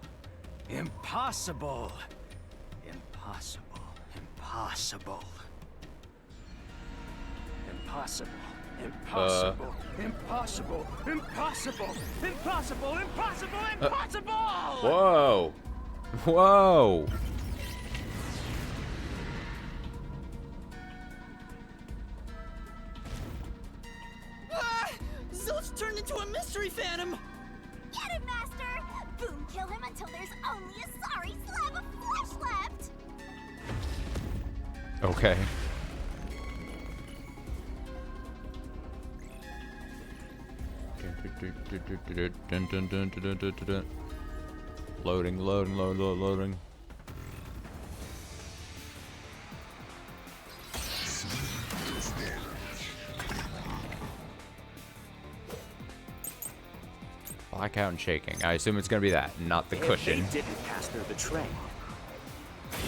Speaker 8: Impossible. Impossible. Impossible. Impossible. Impossible. Impossible. Impossible. Impossible. Impossible. Impossible.
Speaker 1: Whoa! Whoa!
Speaker 2: Zilch turned into a mystery phantom!
Speaker 3: Get him, Master! Boom, kill him until there's only a sorry slab of flesh left!
Speaker 1: Okay. Loading, loading, loading. Blackout and shaking. I assume it's gonna be that, not the cushion.
Speaker 8: If they didn't pass through the train,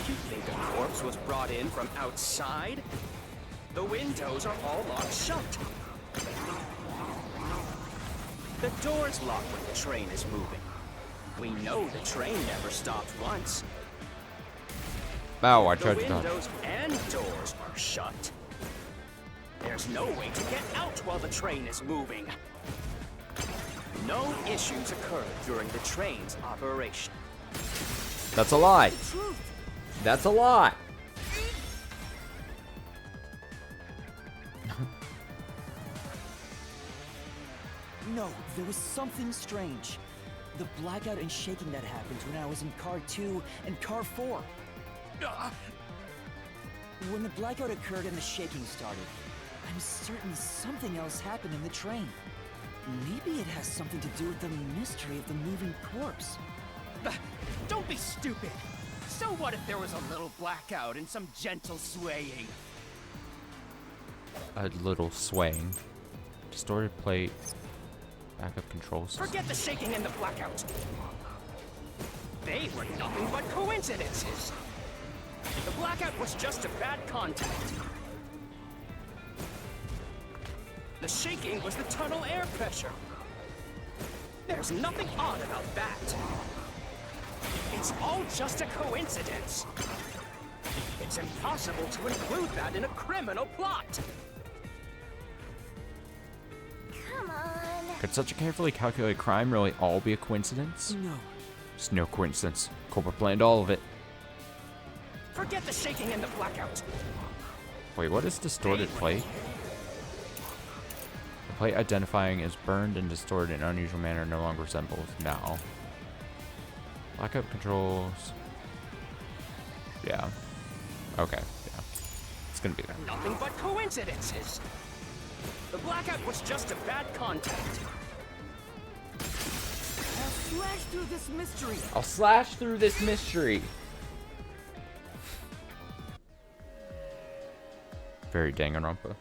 Speaker 8: you think a corpse was brought in from outside? The windows are all locked shut. The door's locked when the train is moving. We know the train never stopped once.
Speaker 1: Ow, I
Speaker 8: The
Speaker 1: tried to dodge.
Speaker 8: windows and doors are shut. There's no way to get out while the train is moving. No issues occurred during the train's operation.
Speaker 1: That's a lie. That's a lie.
Speaker 2: No, there was something strange. The blackout and shaking that happened when I was in car 2 and car 4. When the blackout occurred and the shaking started, I'm certain something else happened in the train. Maybe it has something to do with the mystery of the moving corpse.
Speaker 8: Don't be stupid. So what if there was a little blackout and some gentle swaying?
Speaker 1: A little swaying. Distorted plate. Backup controls.
Speaker 8: Forget the shaking and the blackout. They were nothing but coincidences. The blackout was just a bad contact. The shaking was the tunnel air pressure. There's nothing odd about that. It's all just a coincidence. If It's impossible to include that in a criminal plot.
Speaker 3: Come on.
Speaker 1: Could such a carefully calculated crime really all be a coincidence?
Speaker 2: No.
Speaker 1: It's no coincidence. Culprit planned all of it.
Speaker 8: Forget the shaking and the blackout.
Speaker 1: Wait, what is distorted plate? The plate identifying is burned and distorted in an unusual manner no longer resembles now. Blackout controls. Yeah. Okay, yeah. It's gonna be there.
Speaker 8: Nothing but coincidences. The blackout was just a bad contact.
Speaker 2: I'll slash through this mystery.
Speaker 1: I'll slash through this mystery. Very Danganronpa.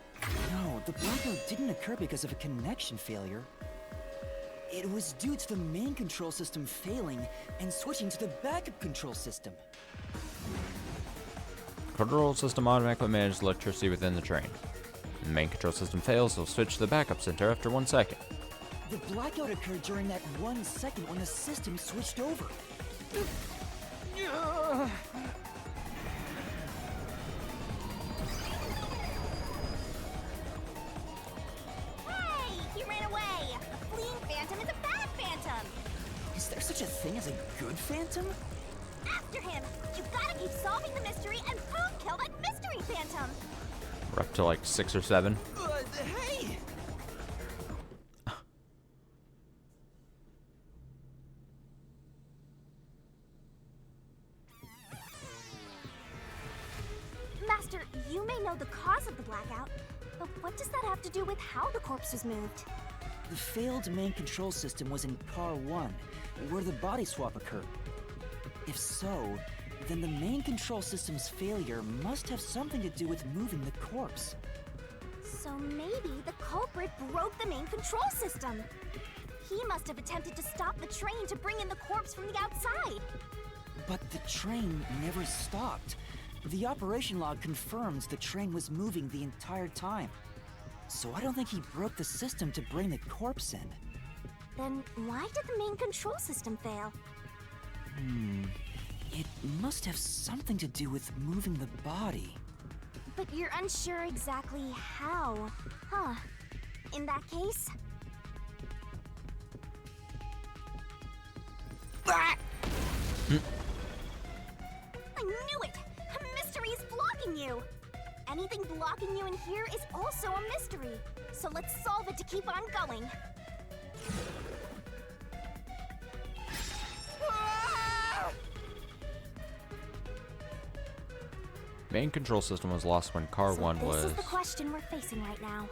Speaker 2: No, the blackout didn't occur because of a connection failure. It was due to the main control system failing and switching to the backup control system.
Speaker 1: Control system automatically manages electricity within the train. When the main control system fails, it'll switch to the backup center after 1 second.
Speaker 2: The blackout occurred during that 1 second when the system switched over.
Speaker 3: Hey, he ran away. A fleeing phantom is a bad phantom.
Speaker 2: Is there such a thing as a good phantom?
Speaker 3: After him. You gotta keep solving the mystery and boom, kill that mystery phantom.
Speaker 1: We're up to like 6 or 7.
Speaker 2: Hey!
Speaker 3: Master, you may know the cause of the blackout, but what does that have to do with how the corpse was moved?
Speaker 2: The failed main control system was in Car 1, where the body swap occurred. If so, then the main control system's failure must have something to do with moving the corpse.
Speaker 3: So maybe the culprit broke the main control system. He must have attempted to stop the train to bring in the corpse from the outside.
Speaker 2: But the train never stopped. The operation log confirms the train was moving the entire time. So I don't think he broke the system to bring the corpse in.
Speaker 3: Then why did the main control system fail?
Speaker 2: It must have something to do with moving the body.
Speaker 3: But you're unsure exactly how, huh? In that case... I knew it! A mystery is blocking you! Anything blocking you in here is also a mystery. So let's solve it to keep on going.
Speaker 1: Main control system was lost when Car 1 was...
Speaker 3: This is the question we're facing right now.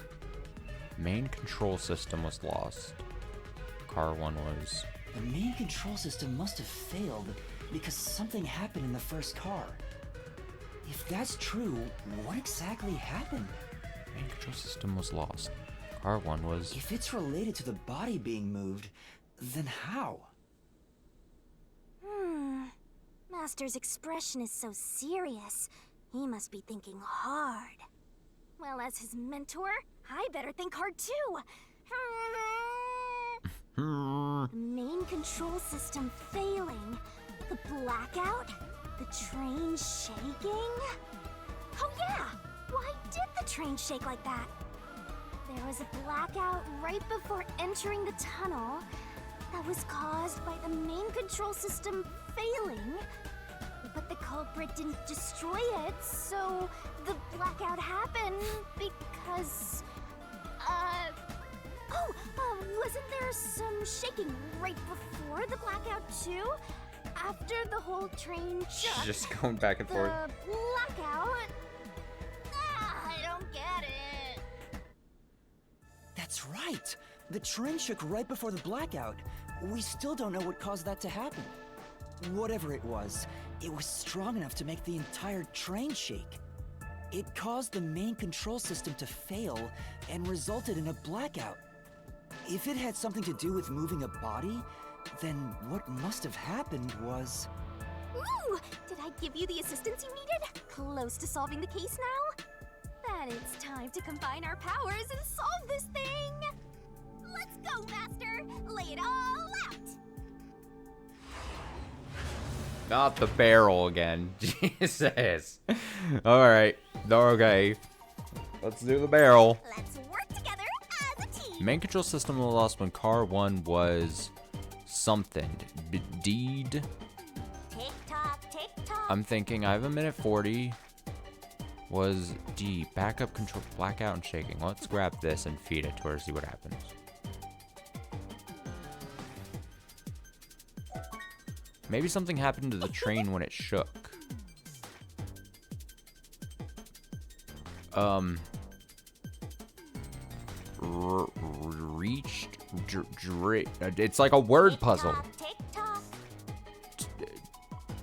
Speaker 1: Main control system was lost. Car 1 was...
Speaker 2: The main control system must have failed because something happened in the first car. If that's true, what exactly happened?
Speaker 1: Main control system was lost. Car 1 was...
Speaker 2: If it's related to the body being moved, then how?
Speaker 3: Master's expression is so serious. He must be thinking hard. Well, as his mentor, I better think hard too. The main control system failing. The blackout. The train shaking. Oh yeah! Why did the train shake like that? There was a blackout right before entering the tunnel that was caused by the main control system failing. But the culprit didn't destroy it, so the blackout happened because... wasn't there some shaking right before the blackout too? After the whole train shook,
Speaker 1: Just going back and forth.
Speaker 3: the blackout... I don't get it.
Speaker 2: That's right! The train shook right before the blackout. We still don't know what caused that to happen. Whatever it was strong enough to make the entire train shake. It caused the main control system to fail and resulted in a blackout. If it had something to do with moving a body, then what must have happened was...
Speaker 3: Ooh! Did I give you the assistance you needed? Close to solving the case now? Then it's time to combine our powers and solve this thing! Let's go, Master! Lay it all out!
Speaker 1: Not the barrel again. Jesus. Alright. Okay. Let's do the barrel.
Speaker 3: Let's work together as a team.
Speaker 1: Main control system was lost when car 1 was something. Deed.
Speaker 3: Tick tock, tick tock.
Speaker 1: I'm thinking I have a minute 40. Was D. Backup control, blackout and shaking. Let's grab this and feed it to her, see what happens. Maybe something happened to the train when it shook. Reached. It's like a word puzzle.
Speaker 3: Tick tock.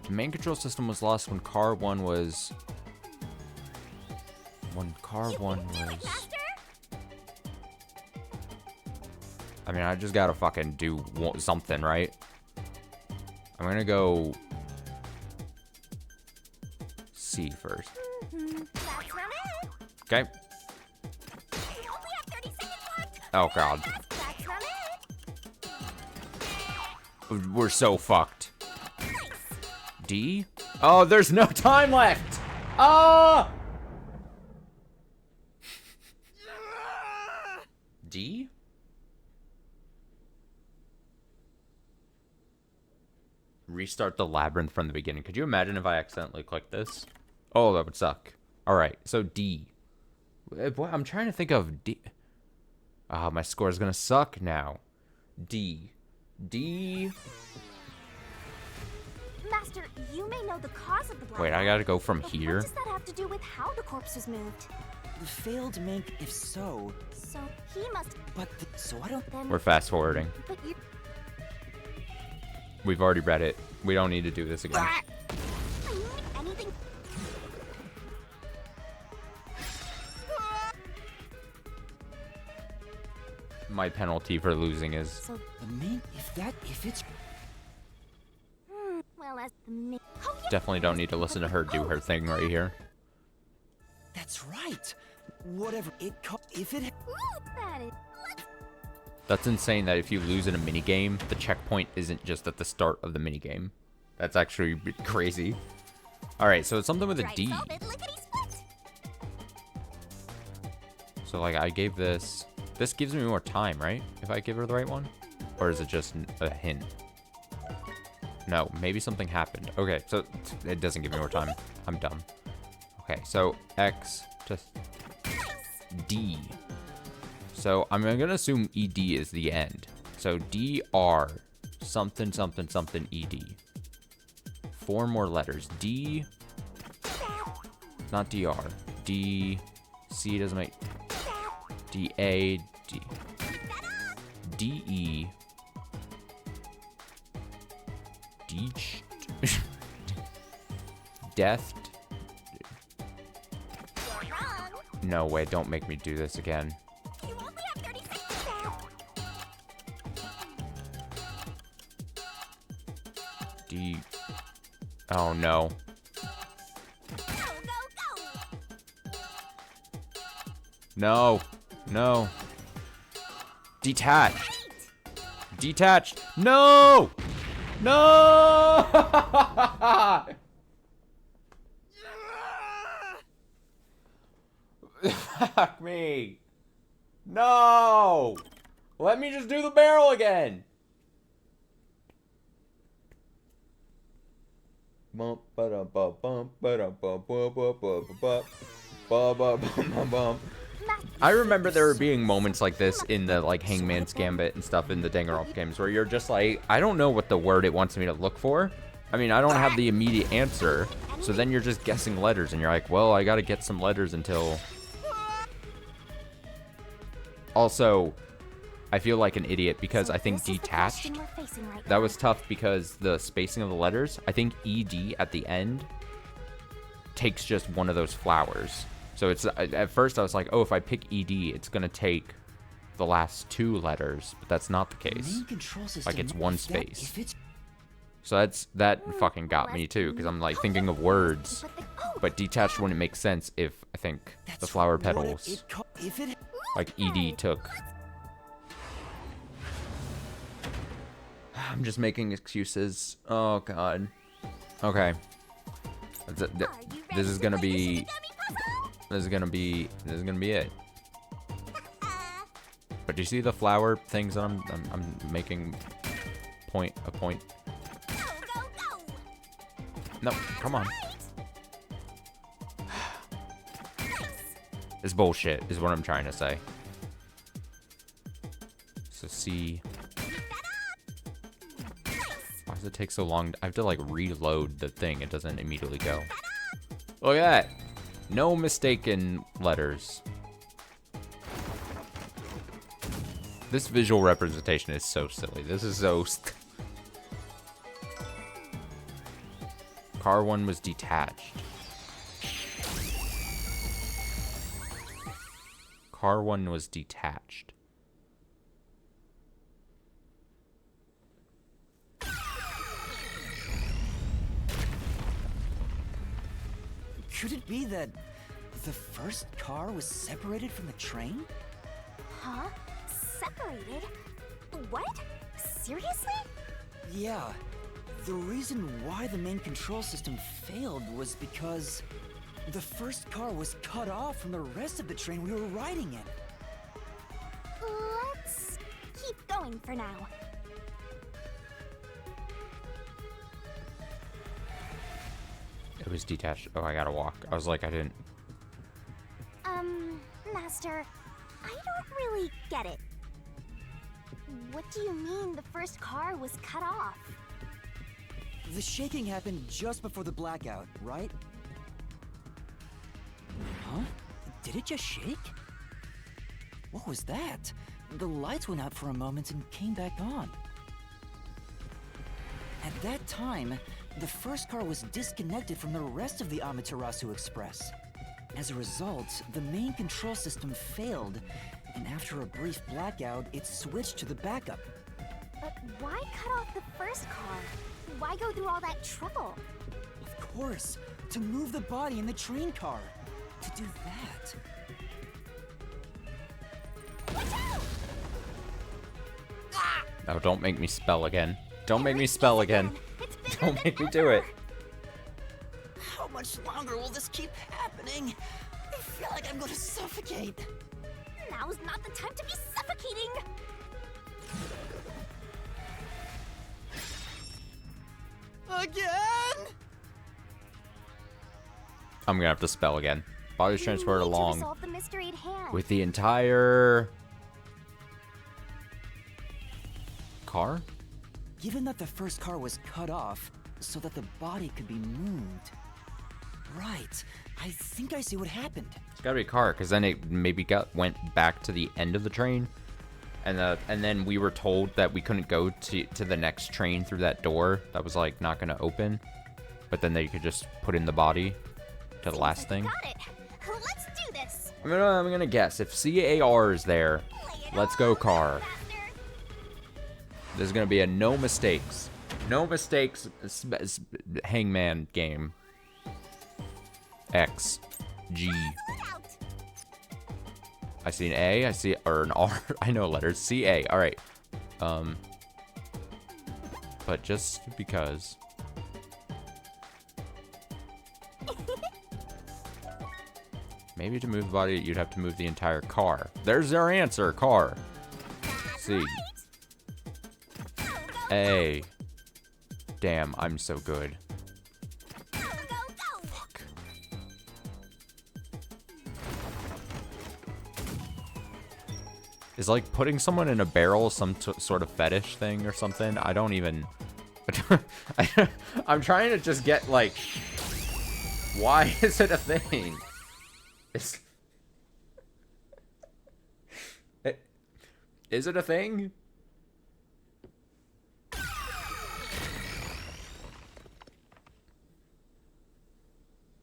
Speaker 1: The main control system was lost when car 1 was. When car 1 was.
Speaker 3: Master?
Speaker 1: I mean, I just gotta fucking do something, right? I'm gonna go C first.
Speaker 3: That's not it.
Speaker 1: Okay.
Speaker 3: We only have 30 seconds left.
Speaker 1: Oh god.
Speaker 3: That's not it.
Speaker 1: We're so fucked. D? Oh, there's no time left! Ah! D? Restart the labyrinth from the beginning. Could you imagine if I accidentally clicked this? Oh, that would suck. Alright, so D. I'm trying to think of D. Ah, my score is gonna suck now. D. D.
Speaker 3: Master, you may know the cause of the blackout.
Speaker 1: Wait, I gotta go from
Speaker 3: But
Speaker 1: here?
Speaker 3: what does that have to do with how the corpse was moved?
Speaker 2: The failed make, if so,
Speaker 3: So he must.
Speaker 2: so I don't.
Speaker 3: Then.
Speaker 1: We're fast forwarding.
Speaker 3: But you.
Speaker 1: We've already read it. We don't need to do this again.
Speaker 3: Anything.
Speaker 1: My penalty for losing is
Speaker 3: So.
Speaker 2: The main, if it's.
Speaker 3: Well, as the main. Oh, yeah.
Speaker 1: definitely don't need to listen to her do her thing right here.
Speaker 2: That's right. Whatever if it.
Speaker 3: Ooh, that is.
Speaker 1: That's insane that if you lose in a minigame, the checkpoint isn't just at the start of the minigame. That's actually crazy. Alright, so it's something with a
Speaker 3: Right,
Speaker 1: D.
Speaker 3: solve it, lickety-split.
Speaker 1: So like I gave this. This gives me more time, right? If I give her the right one? Or is it just a hint? No, maybe something happened. Okay, so it doesn't give me more time. I'm dumb. Okay, so X to D. So I'm gonna assume ED is the end. So DR something something something ED. 4 more letters. D. Not DR. D. C doesn't make. D A D. D E. Deech. Death.
Speaker 3: You're wrong.
Speaker 1: No way, don't make me do this again.
Speaker 3: You only have 30 seconds now.
Speaker 1: D. Oh no.
Speaker 3: Go, go, go.
Speaker 1: No. No. Detached. Detached. No! No! Fuck me. No! Let me just do the barrel again. Bump, ba-dum, bum, bump, ba-dum, bum, bum, bum, bum, bum, bum, bum, bum, bum, bum. I remember there being moments like this in the like Hangman's Gambit and stuff in the Danganronpa games where you're just like, I don't know what the word it wants me to look for. I mean, I don't have the immediate answer, so then you're just guessing letters and you're like, well, I gotta get some letters until... Also, I feel like an idiot because I think detached, that was tough because the spacing of the letters, I think ED at the end takes just one of those flowers. So it's, at first I was like, oh, if I pick ED, it's going to take the last 2 letters, but that's not the case. Like it's one space. So that fucking got me too, because I'm like thinking of words, but detached wouldn't make sense if I think the flower petals, like ED took. I'm just making excuses. Oh god. Okay.
Speaker 3: Are you
Speaker 1: This is
Speaker 3: ready
Speaker 1: gonna
Speaker 3: to play the
Speaker 1: be.
Speaker 3: Shinigami puzzle?
Speaker 1: This is gonna be it. But do you see the flower things that I'm making a point?
Speaker 3: Go, go, go!
Speaker 1: No, come on.
Speaker 3: Nice.
Speaker 1: It's bullshit, is what I'm trying to say. So C.
Speaker 3: Keep that up. Nice.
Speaker 1: Why does it take so long? I have to like reload the thing. It doesn't immediately go. Look at that. No mistaken letters. This visual representation is so silly. This is so... Car 1 was detached. Car 1 was detached.
Speaker 2: Could it be that the first car was separated from the train?
Speaker 3: Huh? Separated? What? Seriously?
Speaker 2: Yeah. The reason why the main control system failed was because the first car was cut off from the rest of the train we were riding in.
Speaker 3: Let's keep going for now.
Speaker 1: It was detached. Oh, I gotta walk. I was like, I didn't...
Speaker 3: Master, I don't really get it. What do you mean the first car was cut off?
Speaker 2: The shaking happened just before the blackout, right? Huh? Did it just shake? What was that? The lights went out for a moment and came back on. At that time, the first car was disconnected from the rest of the Amaterasu Express. As a result, the main control system failed, and after a brief blackout, it switched to the backup.
Speaker 3: But why cut off the first car? Why go through all that trouble?
Speaker 2: Of course, to move the body in the train car. To do that.
Speaker 1: No, don't make me spell again. Don't make me spell again. Don't make me do it.
Speaker 2: How much longer will this keep happening? I feel like I'm going to suffocate.
Speaker 3: Now's not the time to be suffocating!
Speaker 2: Again?
Speaker 1: I'm gonna have to spell again. Body's transported
Speaker 3: We need to
Speaker 1: along
Speaker 3: resolve the mystery at hand.
Speaker 1: with the entire... car?
Speaker 2: Given that the first car was cut off so that the body could be moved. Right. I think I see what happened.
Speaker 1: It's gotta be a car, because then it maybe went back to the end of the train, and then we were told that we couldn't go to the next train through that door that was like not gonna open, but then they could just put in the body to the last thing.
Speaker 3: Got it. Let's do this.
Speaker 1: I'm gonna guess if CAR is there. Let's go car.
Speaker 3: Faster.
Speaker 1: There's gonna be a no mistakes hangman game. X G.
Speaker 3: Look out.
Speaker 1: I see an A, I see, or an R. I know letters. CA. All right. But just because. Maybe to move the body, you'd have to move the entire car. There's our answer. Car. C. A. Damn, I'm so good.
Speaker 3: Go, go, go.
Speaker 1: Fuck. Is like putting someone in a barrel some sort of fetish thing or something? I don't even... I'm trying to just get like... Why is it a thing? Is it a thing?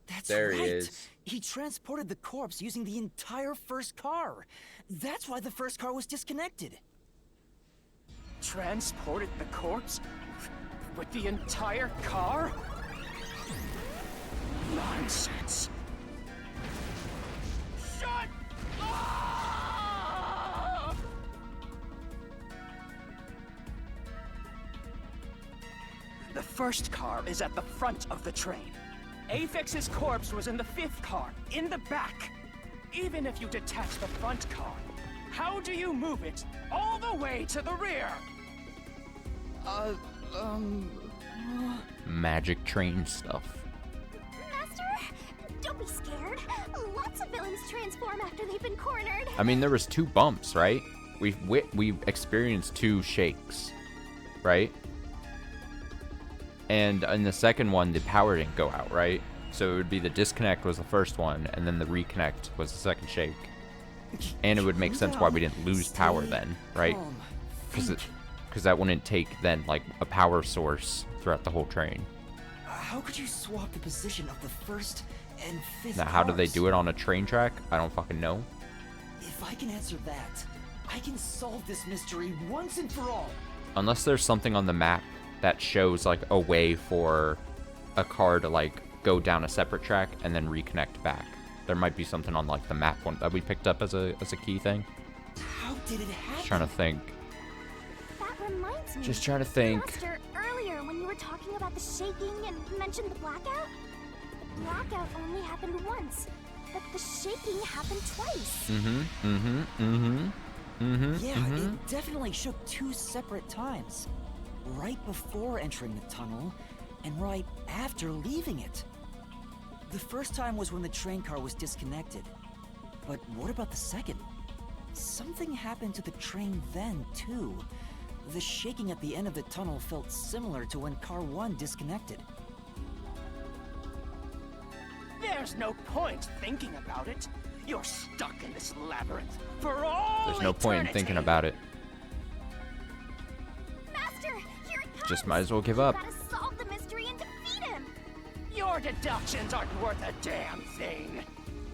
Speaker 2: That's
Speaker 1: There
Speaker 2: right.
Speaker 1: he is.
Speaker 2: He transported the corpse using the entire first car. That's why the first car was disconnected.
Speaker 8: Transported the corpse? With the entire car? Nonsense. Shut up! The first car is at the front of the train. Apex's corpse was in the 5th car, in the back. Even if you detach the front car, how do you move it all the way to the rear?
Speaker 1: Magic train stuff.
Speaker 3: Master, don't be scared. Lots of villains transform after they've been cornered.
Speaker 1: I mean, there was 2 bumps, right? We experienced 2 shakes, right? And in the second one, the power didn't go out, right? So it would be the disconnect was the first one, and then the reconnect was the second shake. And it would make sense why we didn't lose power then, right? Because that wouldn't take then like a power source throughout the whole train.
Speaker 2: How could you swap the position of the 1st and 5th
Speaker 1: Now, how do they
Speaker 2: cars?
Speaker 1: do it on a train track? I don't fucking know.
Speaker 2: If I can answer that, I can solve this mystery once and for all.
Speaker 1: Unless there's something on the map that shows like a way for a car to like go down a separate track and then reconnect back. There might be something on like the map one that we picked up as a key thing.
Speaker 2: How did it happen?
Speaker 1: Just trying to think.
Speaker 3: That reminds me.
Speaker 1: Just trying to think.
Speaker 3: Master, earlier when you were talking about the shaking and mentioned the blackout, the blackout only happened once, but the shaking happened twice.
Speaker 2: Yeah, it definitely shook 2 separate times. Right before entering the tunnel, and right after leaving it. The first time was when the train car was disconnected. But what about the second? Something happened to the train then, too. The shaking at the end of the tunnel felt similar to when Car 1 disconnected.
Speaker 8: There's no point thinking about it. You're stuck in this labyrinth for all
Speaker 1: There's no point in thinking about it.
Speaker 3: Master, here it comes.
Speaker 1: Just might as well give up.
Speaker 3: You gotta solve the mystery and defeat him.
Speaker 8: Your deductions aren't worth a damn thing.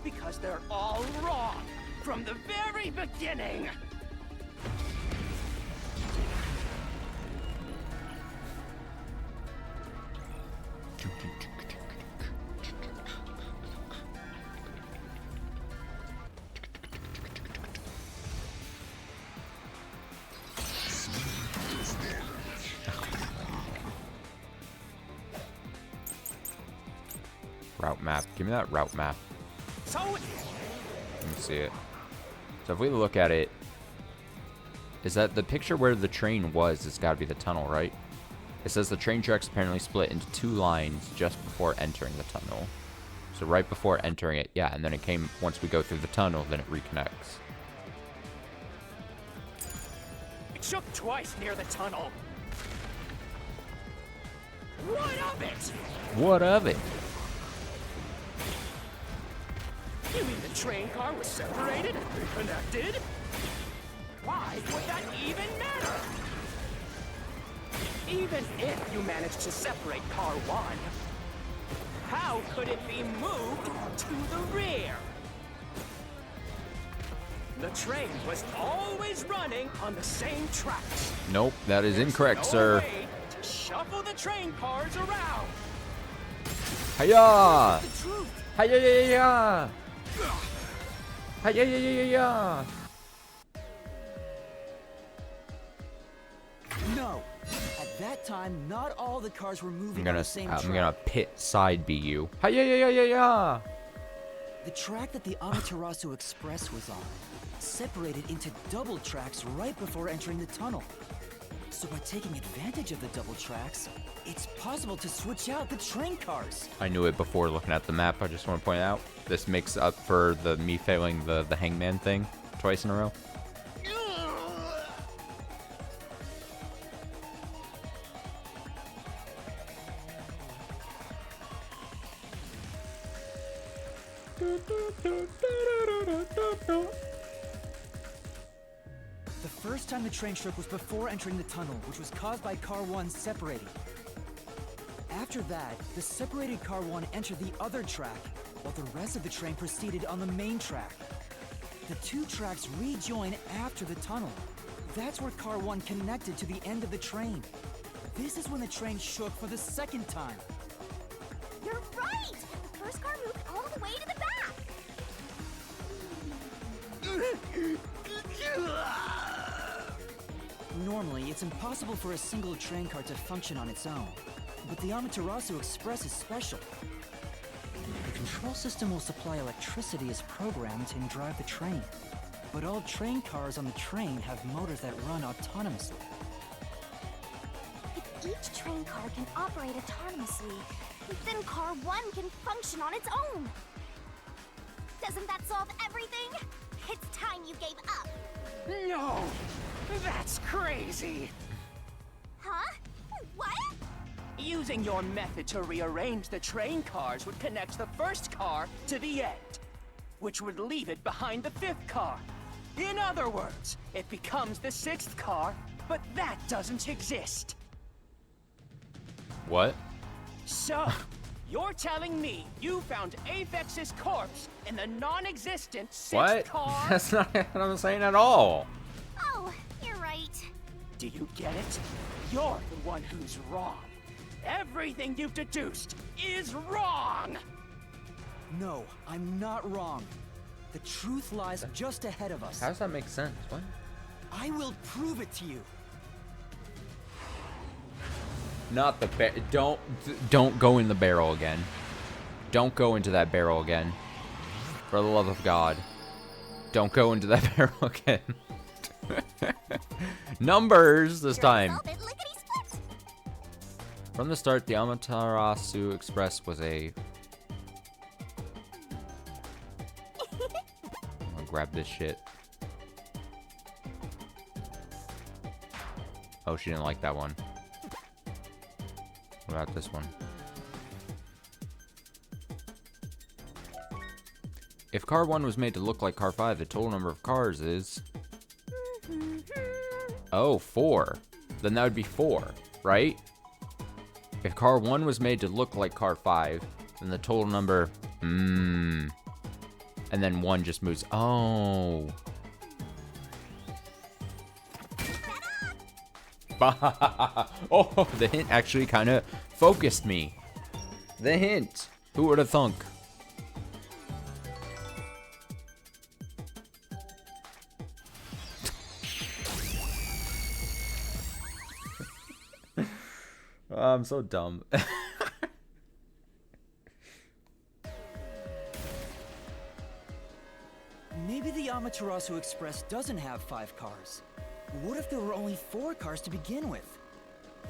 Speaker 8: Because they're all wrong from the very beginning.
Speaker 1: Route map. Give me that route map.
Speaker 8: So,
Speaker 1: Let me see it. So if we look at it, is that the picture where the train was? It's got to be the tunnel, right? It says the train tracks apparently split into 2 lines just before entering the tunnel. So right before entering it, yeah, and then it came once we go through the tunnel, then it reconnects.
Speaker 8: it shook twice near the tunnel. What of it?
Speaker 1: What of it?
Speaker 8: You mean the train car was separated and reconnected? Why would that even matter? Even if you managed to separate car 1, how could it be moved to the rear? The train was always running on the same tracks.
Speaker 1: Nope, that is incorrect,
Speaker 8: No
Speaker 1: sir.
Speaker 8: way to shuffle the train cars around.
Speaker 1: Hiya!
Speaker 2: The truth!
Speaker 1: Hiya! Hiya! Hiya! Hiya!
Speaker 2: No! At that time, not all the cars were moving
Speaker 1: I'm
Speaker 2: on the same track.
Speaker 1: gonna pit side B you. Hiya!
Speaker 2: The track that the Amaterasu Express was on separated into double tracks right before entering the tunnel. So by taking advantage of the double tracks, it's possible to switch out the train cars.
Speaker 1: I knew it before looking at the map. I just want to point out this makes up for me failing the hangman thing twice in a row.
Speaker 2: The first time the train shook was before entering the tunnel, which was caused by Car 1 separating. After that, the separated Car 1 entered the other track, while the rest of the train proceeded on the main track. The 2 tracks rejoin after the tunnel. That's where Car 1 connected to the end of the train. This is when the train shook for the second time.
Speaker 3: You're right! The first car moved all the way to the back!
Speaker 2: Normally, it's impossible for a single train car to function on its own. but the Amaterasu Express is special. The control system will supply electricity as programmed and drive the train. But all train cars on the train have motors that run autonomously.
Speaker 3: If each train car can operate autonomously, then Car 1 can function on its own. Doesn't that solve everything? It's time you gave up.
Speaker 8: No! That's crazy!
Speaker 3: Huh? What?
Speaker 8: Using your method to rearrange the train cars would connect the first car to the end, which would leave it behind the fifth car. In other words, it becomes the sixth car, but that doesn't exist.
Speaker 1: What?
Speaker 8: So, you're telling me you found Aphex's corpse in the non-existent sixth
Speaker 1: What?
Speaker 8: car?
Speaker 1: That's not what I'm saying at all.
Speaker 3: Oh, you're right.
Speaker 8: Do you get it? You're the one who's wrong. Everything you've deduced is wrong!
Speaker 2: No, I'm not wrong. The truth lies just ahead of us.
Speaker 1: How does that make sense? What?
Speaker 2: I will prove it to you.
Speaker 1: Not the don't go in the barrel again. Don't go into that barrel again. For the love of God. Don't go into that barrel again. Numbers this time.
Speaker 3: Solve it lickety-split.
Speaker 1: From the start, the Amaterasu Express was a... I'll grab this shit. Oh, she didn't like that one. What about this one? If car 1 was made to look like car 5, the total number of cars is... Oh, 4. Then that would be 4, right? If car 1 was made to look like car 5, then the total number... And then 1 just moves... Oh. Oh, the hint actually kind of focused me. The hint. Who would have thunk? Oh, I'm so dumb.
Speaker 2: Maybe the Amaterasu Express doesn't have 5 cars. What if there were only 4 cars to begin with?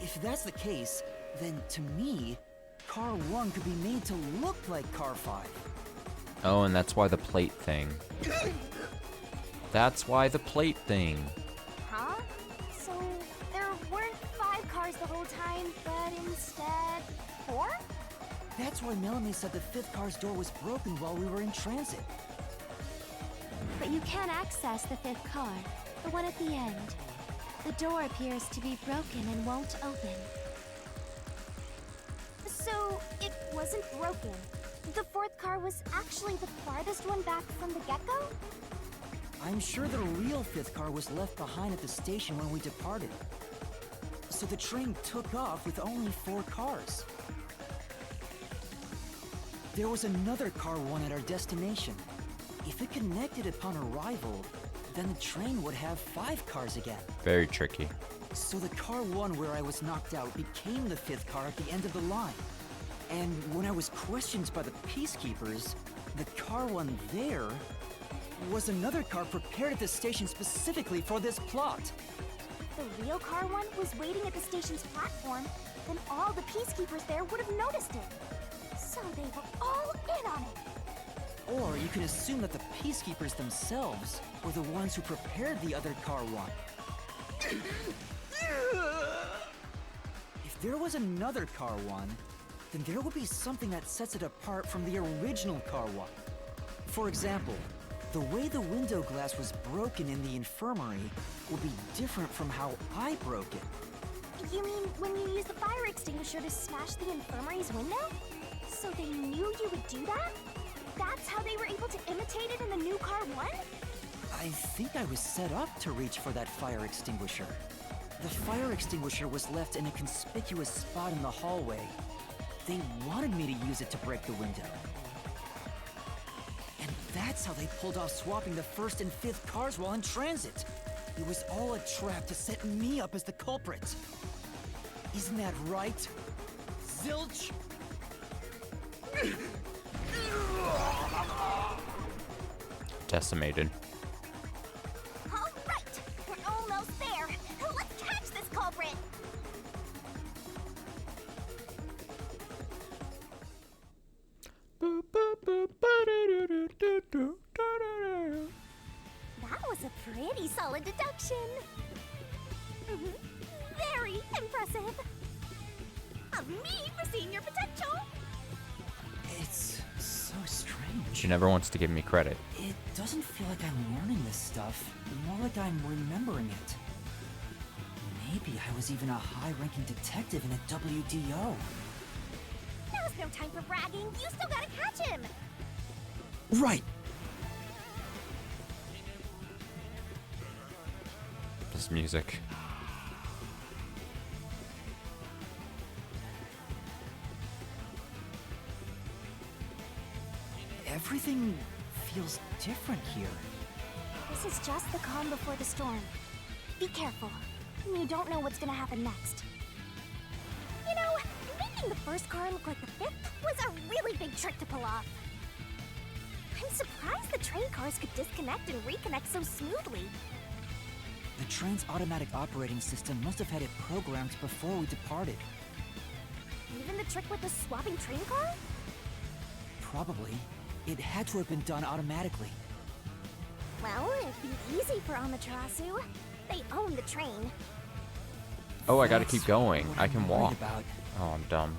Speaker 2: If that's the case, then to me, car 1 could be made to look like car 5.
Speaker 1: Oh, and that's why the plate thing. That's why the plate thing.
Speaker 3: Huh? So there weren't 5 cars the whole time, but instead 4?
Speaker 2: That's why Melanie said the 5th car's door was broken while we were in transit.
Speaker 4: But you can access the fifth car, the one at the end. The door appears to be broken and won't open.
Speaker 3: So it wasn't broken. The 4th car was actually the farthest one back from the get-go?
Speaker 2: I'm sure the real 5th car was left behind at the station when we departed. So the train took off with only 4 cars. There was another car 1 at our destination. If it connected upon arrival, then the train would have 5 cars again.
Speaker 1: Very tricky.
Speaker 2: So the car 1 where I was knocked out became the 5th car at the end of the line. And when I was questioned by the peacekeepers, the car 1 there was another car prepared at the station specifically for this plot.
Speaker 3: The real car 1 was waiting at the station's platform, then all the peacekeepers there would have noticed it. So they were all in on it.
Speaker 2: Or you can assume that the peacekeepers themselves were the ones who prepared the other car 1. If there was another car 1, then there would be something that sets it apart from the original car 1. For example, the way the window glass was broken in the infirmary would be different from how I broke it.
Speaker 3: You mean when you used the fire extinguisher to smash the infirmary's window? So they knew you would do that? That's how they were able to imitate it in the new car 1?
Speaker 2: I think I was set up to reach for that fire extinguisher. The fire extinguisher was left in a conspicuous spot in the hallway. They wanted me to use it to break the window. And that's how they pulled off swapping the 1st and 5th cars while in transit. It was all a trap to set me up as the culprit. Isn't that right? Zilch!
Speaker 1: Decimated.
Speaker 3: All right, we're almost there. Let's catch this culprit. That was a pretty solid deduction. Very impressive. Of me for seeing your potential.
Speaker 2: It's so strange.
Speaker 1: She never wants to give me credit.
Speaker 2: It doesn't feel like I'm learning this stuff, more like I'm remembering it. Maybe I was even a high-ranking detective in a WDO.
Speaker 3: Now's no time for bragging. You still gotta catch him.
Speaker 2: Right.
Speaker 1: This music.
Speaker 2: Everything feels different here.
Speaker 3: This is just the calm before the storm. Be careful. You don't know what's gonna happen next. You know, making the first car look like the fifth was a really big trick to pull off. I'm surprised the train cars could disconnect and reconnect so smoothly.
Speaker 2: The train's automatic operating system must have had it programmed before we departed.
Speaker 3: Even the trick with the swapping train car?
Speaker 2: Probably. It had to have been done automatically.
Speaker 3: Well, it'd be easy for Amaterasu. They own the train.
Speaker 1: Oh, I gotta
Speaker 2: That's
Speaker 1: keep going.
Speaker 2: what
Speaker 1: I
Speaker 2: I'm
Speaker 1: can
Speaker 2: worried
Speaker 1: walk.
Speaker 2: about.
Speaker 1: Oh, I'm dumb.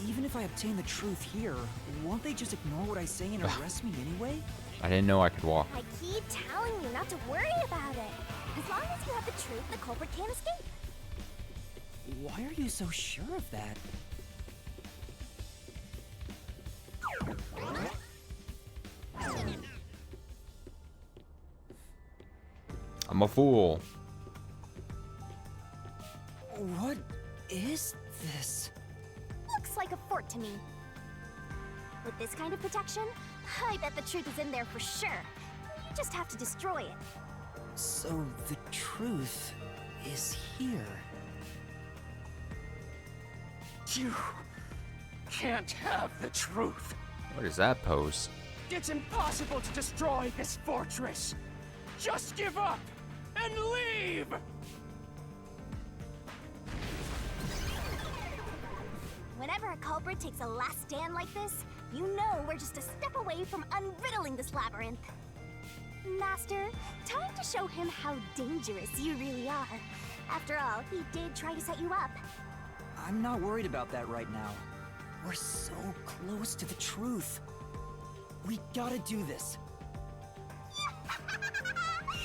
Speaker 2: Even if I obtain the truth here, won't they just ignore what I say and arrest me anyway?
Speaker 1: I didn't know I could walk.
Speaker 3: I keep telling you not to worry about it. As long as you have the truth, the culprit can't escape.
Speaker 2: Why are you so sure of that?
Speaker 1: I'm a fool.
Speaker 2: What is this?
Speaker 3: Looks like a fort to me. With this kind of protection, I bet the truth is in there for sure. You just have to destroy it.
Speaker 2: So the truth is here.
Speaker 8: You can't have the truth.
Speaker 1: What is that pose?
Speaker 8: It's impossible to destroy this fortress. Just give up and leave.
Speaker 3: Whenever a culprit takes a last stand like this, you know we're just a step away from unriddling this labyrinth. Master, time to show him how dangerous you really are. After all, he did try to set you up.
Speaker 2: I'm not worried about that right now. We're so close to the truth. We gotta do this.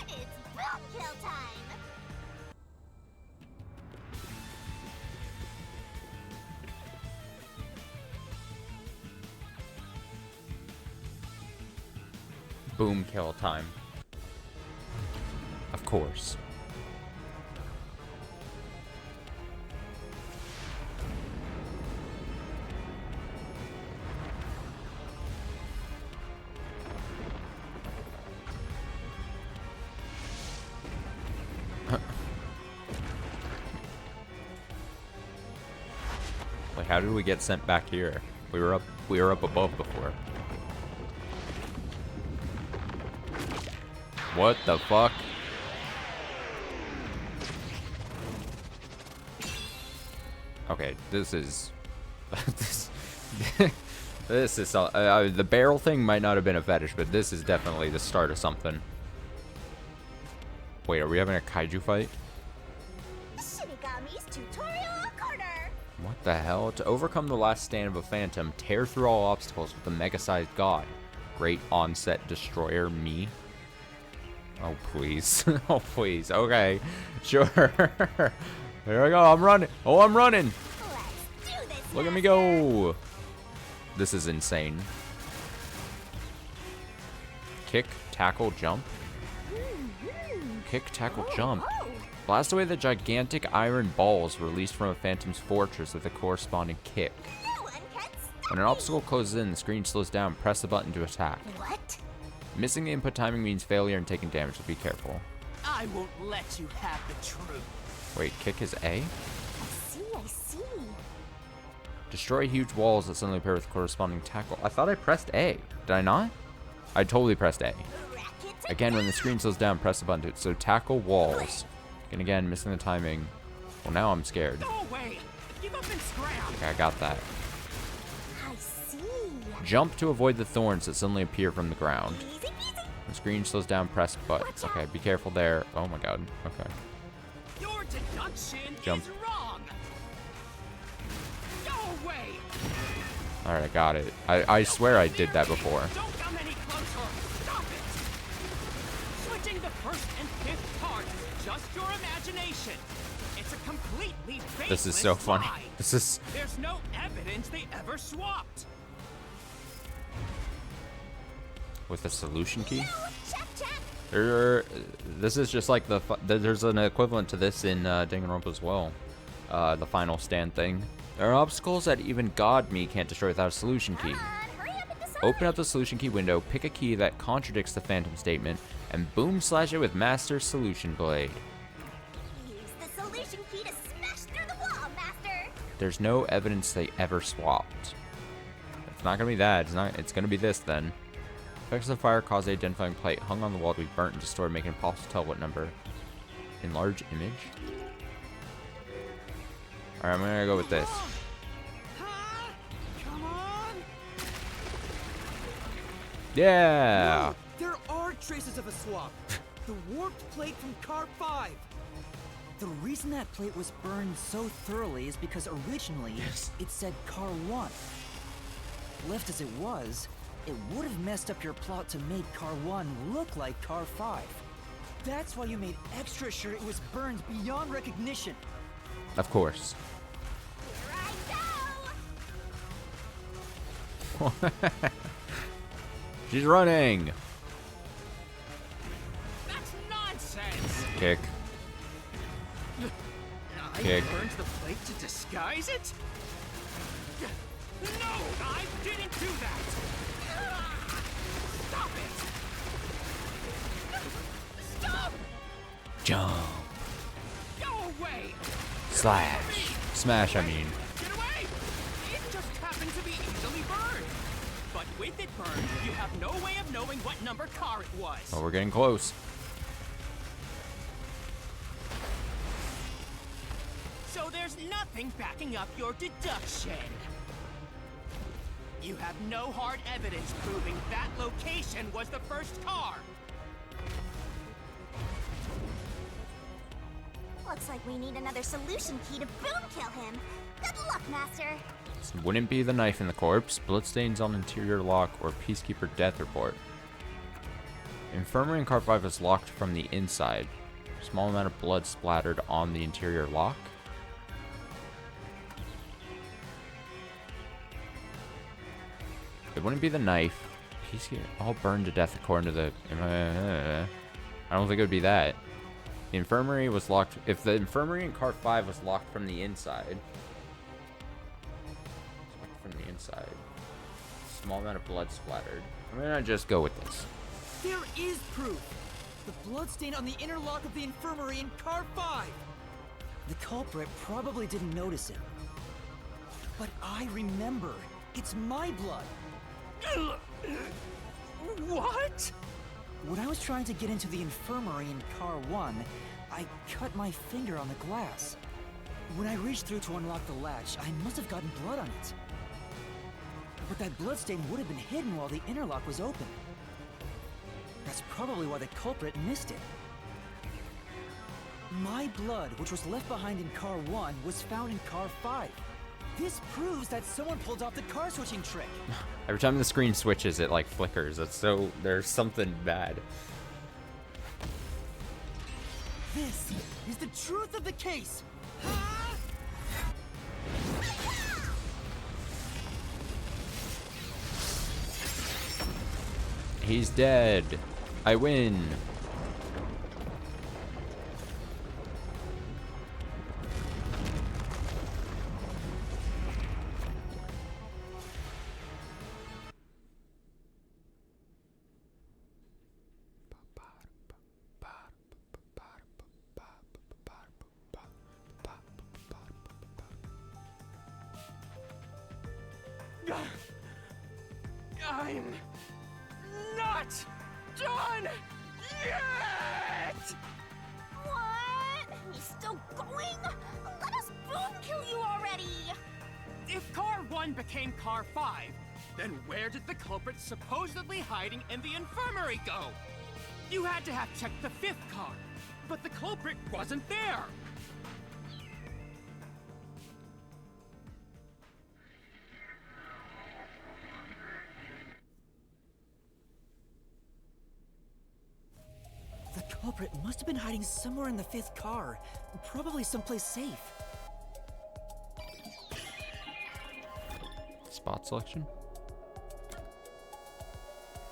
Speaker 3: It's boom kill time!
Speaker 1: Boom kill time. Of course. Wait, how did we get sent back here? We were up above before. What the fuck? Okay, this is this is the barrel thing might not have been a fetish, but this is definitely the start of something. Wait, are we having a kaiju fight?
Speaker 3: Shinigami's tutorial corner!
Speaker 1: What the hell? To overcome the last stand of a phantom, tear through all obstacles with a mega-sized god. Great onset destroyer, me. Oh, please. Oh, please. Okay. Sure. Here I go. I'm running. Oh, I'm running.
Speaker 3: Let's do this,
Speaker 1: Look at me
Speaker 3: Master.
Speaker 1: go. This is insane. Kick, tackle, jump. Kick, tackle, jump.
Speaker 3: Oh.
Speaker 1: Blast away the gigantic iron balls released from a phantom's fortress with a corresponding kick.
Speaker 3: No one can stop
Speaker 1: When an
Speaker 3: me.
Speaker 1: obstacle closes in, the screen slows down. Press the button to attack.
Speaker 3: What?
Speaker 1: Missing the input timing means failure and taking damage, so be careful.
Speaker 8: I won't let you have the truth.
Speaker 1: Wait, kick is A?
Speaker 3: I see.
Speaker 1: Destroy huge walls that suddenly appear with corresponding tackle. I thought I pressed A. Did I not? I totally pressed A. Again, when the screen slows down, press the button. So tackle walls. And again, missing the timing. Well, now I'm scared.
Speaker 8: Go away! Give up and scram!
Speaker 1: Okay, I got that.
Speaker 3: I see.
Speaker 1: Jump to avoid the thorns that suddenly appear from the ground.
Speaker 3: Easy peasy.
Speaker 1: When the screen slows down, press button. Okay, be careful there. Oh my god. Okay.
Speaker 8: Your deduction
Speaker 1: Jump.
Speaker 8: is wrong! Go away!
Speaker 1: Alright, I got it. I swear I did that before.
Speaker 8: Don't come any closer! Stop it! Switching the first and fifth cards is just your imagination. It's a completely baseless
Speaker 1: This is so funny.
Speaker 8: lie.
Speaker 1: This is...
Speaker 8: There's no evidence they ever swapped.
Speaker 1: With a solution key?
Speaker 3: Check, check.
Speaker 1: This is just like there's an equivalent to this in Danganronpa as well. The final stand thing. There are obstacles that even God me can't destroy without a solution key.
Speaker 3: Hurry up and decide.
Speaker 1: Open up the solution key window, pick a key that contradicts the phantom statement, and boom slash it with Master Solution Blade.
Speaker 3: Use the solution key to smash through the wall, Master.
Speaker 1: There's no evidence they ever swapped. It's not gonna be that. It's gonna be this then. Effects of fire cause the identifying plate hung on the wall to be burnt and destroyed, making it impossible to tell what number. Enlarge image. Alright, I'm gonna go with this.
Speaker 8: Huh? Come on!
Speaker 1: Yeah!
Speaker 9: Whoa, there are traces of a swap. The warped plate from Car 5.
Speaker 2: The reason that plate was burned so thoroughly is because originally it said Car 1. Left as it was, it would have messed up your plot to make Car 1 look like Car 5.
Speaker 9: That's why you made extra sure it was burned beyond recognition.
Speaker 1: Of course.
Speaker 3: Here I go.
Speaker 1: She's running!
Speaker 8: That's nonsense!
Speaker 1: Kick.
Speaker 8: I
Speaker 1: Kick.
Speaker 8: burned the plate to disguise it? No, I didn't do that! Stop it! Stop!
Speaker 1: Jump.
Speaker 8: Go away!
Speaker 1: Slash. Smash, I mean.
Speaker 8: Get away! It just happened to be easily burned. But with it burned, you have no way of knowing what number car it was.
Speaker 1: Oh, we're getting close.
Speaker 8: So there's nothing backing up your deduction. You have no hard evidence proving that location was the first car.
Speaker 3: Looks like we need another solution key to boom kill him. Good luck, Master.
Speaker 1: This wouldn't be the knife in the corpse, bloodstains on interior lock, or peacekeeper death report. Infirmary in car 5 is locked from the inside. Small amount of blood splattered on the interior lock. It wouldn't be the knife. Peacekeeper all burned to death according to the... I don't think it would be that. The infirmary was locked... If the infirmary in car 5 was locked from the inside... From the inside. Small amount of blood splattered. I'm gonna just go with this.
Speaker 9: There is proof. The bloodstain on the inner lock of the infirmary in Car 5.
Speaker 2: The culprit probably didn't notice it.
Speaker 9: But I remember. It's my blood.
Speaker 8: What?
Speaker 2: When I was trying to get into the infirmary in Car 1, I cut my finger on the glass. When I reached through to unlock the latch, I must have gotten blood on it. But that bloodstain would have been hidden while the inner lock was open. That's probably why the culprit missed it. My blood, which was left behind in Car 1, was found in Car 5. This proves that someone pulled off the car switching trick.
Speaker 1: Every time the screen switches, it like flickers. It's so... There's something bad.
Speaker 9: This is the truth of the case.
Speaker 1: He's dead. I win.
Speaker 8: I'm not done yet!
Speaker 3: What? He's still going? Let us boom kill you already!
Speaker 8: If Car 1 became Car 5, then where did the culprit supposedly hiding in the infirmary go? You had to have checked the 5th car, but the culprit wasn't there!
Speaker 2: The culprit must have been hiding somewhere in the 5th car. Probably someplace safe.
Speaker 1: Spot selection?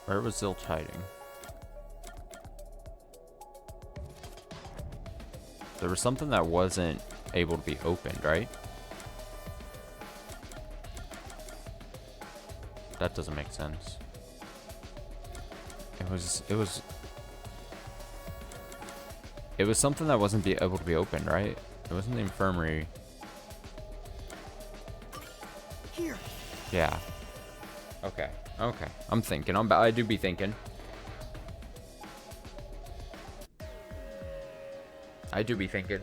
Speaker 1: Where was Zilch hiding? There was something that wasn't able to be opened, right? That doesn't make sense. It was something that wasn't able to be opened, right? It wasn't the infirmary.
Speaker 2: Here.
Speaker 1: Yeah. Okay. Okay. I'm thinking. I do be thinking. I do be thinking.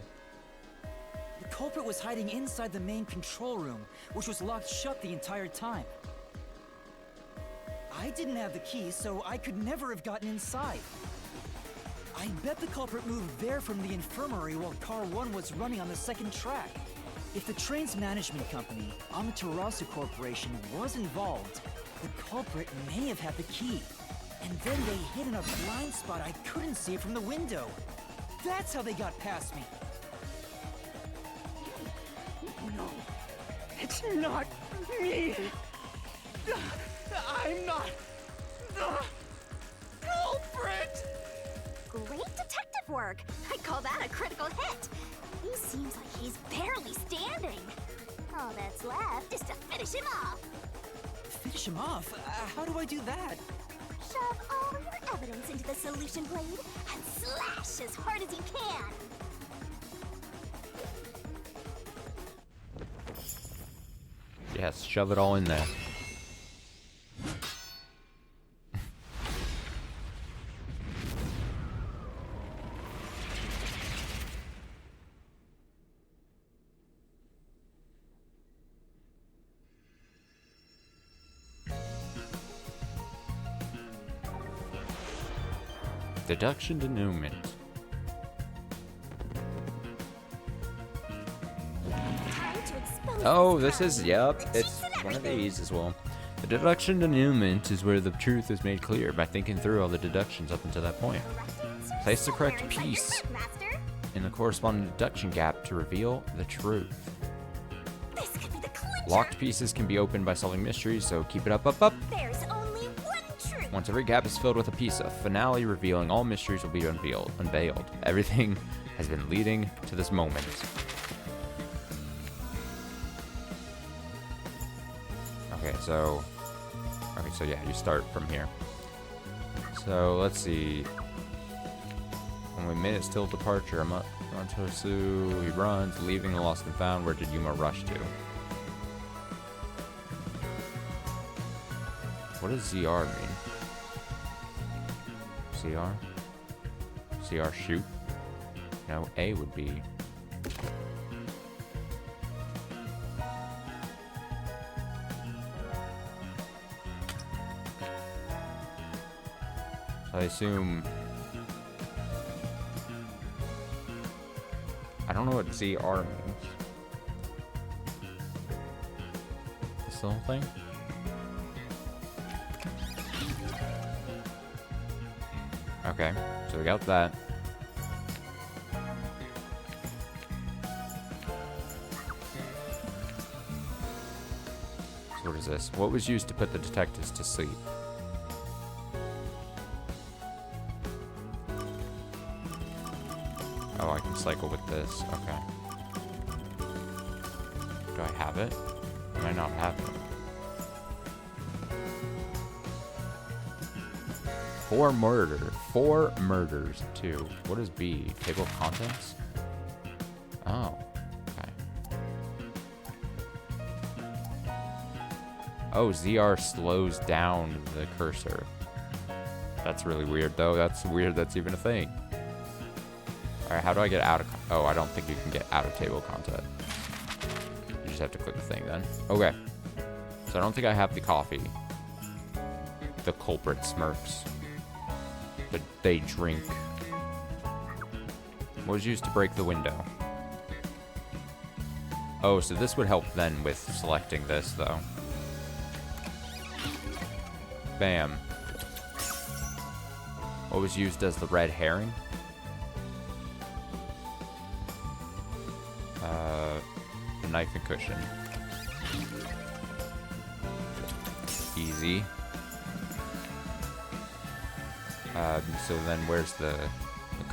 Speaker 2: The culprit was hiding inside the main control room, which was locked shut the entire time. I didn't have the key, so I could never have gotten inside. I bet the culprit moved there from the infirmary while Car 1 was running on the 2nd track. If the train's management company, Amaterasu Corporation, was involved, the culprit may have had the key. And then they hid in a blind spot I couldn't see from the window. That's how they got past me.
Speaker 8: No, it's not me. I'm not the culprit.
Speaker 3: Great detective work! I'd call that a critical hit! He seems like he's barely standing. All that's left is to finish him off.
Speaker 2: Finish him off? How do I do that?
Speaker 3: Shove all your evidence into the solution blade and slash as hard as you can.
Speaker 1: Yes, shove it all in there. Deduction denouement.
Speaker 3: Time to expose
Speaker 1: Oh,
Speaker 3: this
Speaker 1: this is, yep, it's one of these as well. The deduction denouement is where the truth is made clear by thinking through all the deductions up until that point. Place the correct piece in the corresponding deduction gap to reveal the truth.
Speaker 3: This could be the clincher.
Speaker 1: Locked pieces can be opened by solving mysteries, so keep it up, up, up.
Speaker 3: There's only one truth.
Speaker 1: Once every gap is filled with a piece, a finale revealing all mysteries will be unveiled. Everything has been leading to this moment. Okay, so yeah, you start from here. So let's see. Only minutes till departure. Amaterasu, he runs, leaving the lost and found. Where did Yuma rush to? What does ZR mean? CR? CR shoot? No, A would be. So I assume. I don't know what ZR means. This little thing? Okay, so we got that. So what is this? What was used to put the detectives to sleep? Oh, I can cycle with this. Okay. Do I have it? I might not have it. 4 murders, 2. What is B? Table of contents? Oh, okay. Oh, ZR slows down the cursor. That's really weird, though. That's weird that's even a thing. Alright, how do I get out of... Oh, I don't think you can get out of table content. You just have to click the thing then. Okay. So I don't think I have the coffee. The culprit smirks. But they drink. What was used to break the window? Oh, so this would help then with selecting this, though. Bam. What was used as the red herring? The knife and cushion. Easy. So then where's the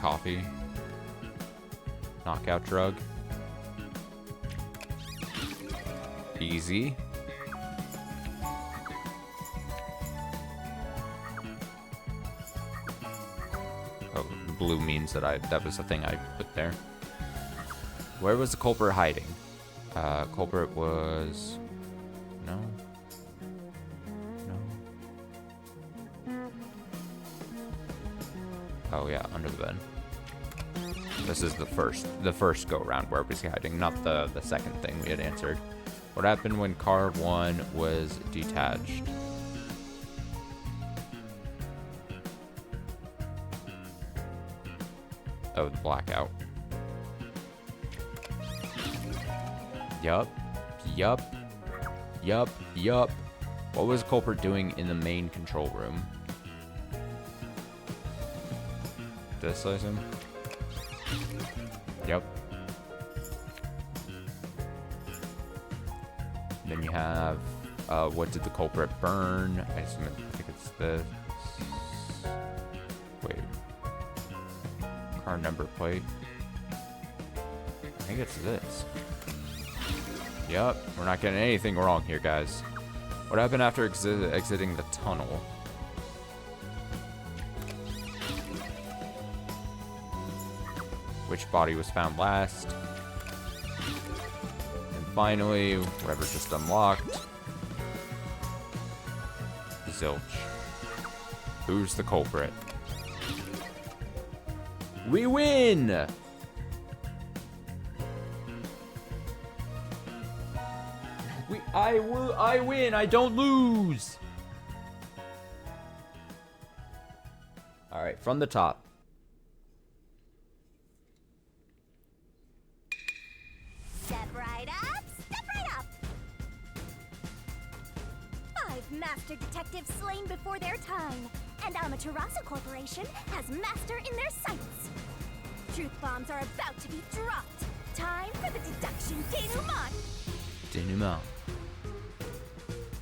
Speaker 1: coffee? Knockout drug. Easy. Oh, blue means that that was the thing I put there. Where was the culprit hiding? Culprit was... No. No. Oh yeah, under the bed. This is the first go around where was he hiding, not the second thing we had answered. What happened when car 1 was detached? Oh, the blackout. Yup. What was culprit doing in the main control room? Did I slice him? Yep. Then you have, what did the culprit burn? I think it's this. Wait. Car number plate. I think it's this. Yep, we're not getting anything wrong here, guys. What happened after exiting the tunnel? Which body was found last? And finally, whatever just unlocked. Zilch. Who's the culprit? We win! I win, I don't lose! Alright, from the top.
Speaker 3: Step right up, step right up! 5 master detectives slain before their time, and Amaterasu Corporation has master in their sights. Truth bombs are about to be dropped. Time for the deduction denouement.
Speaker 1: Denouement.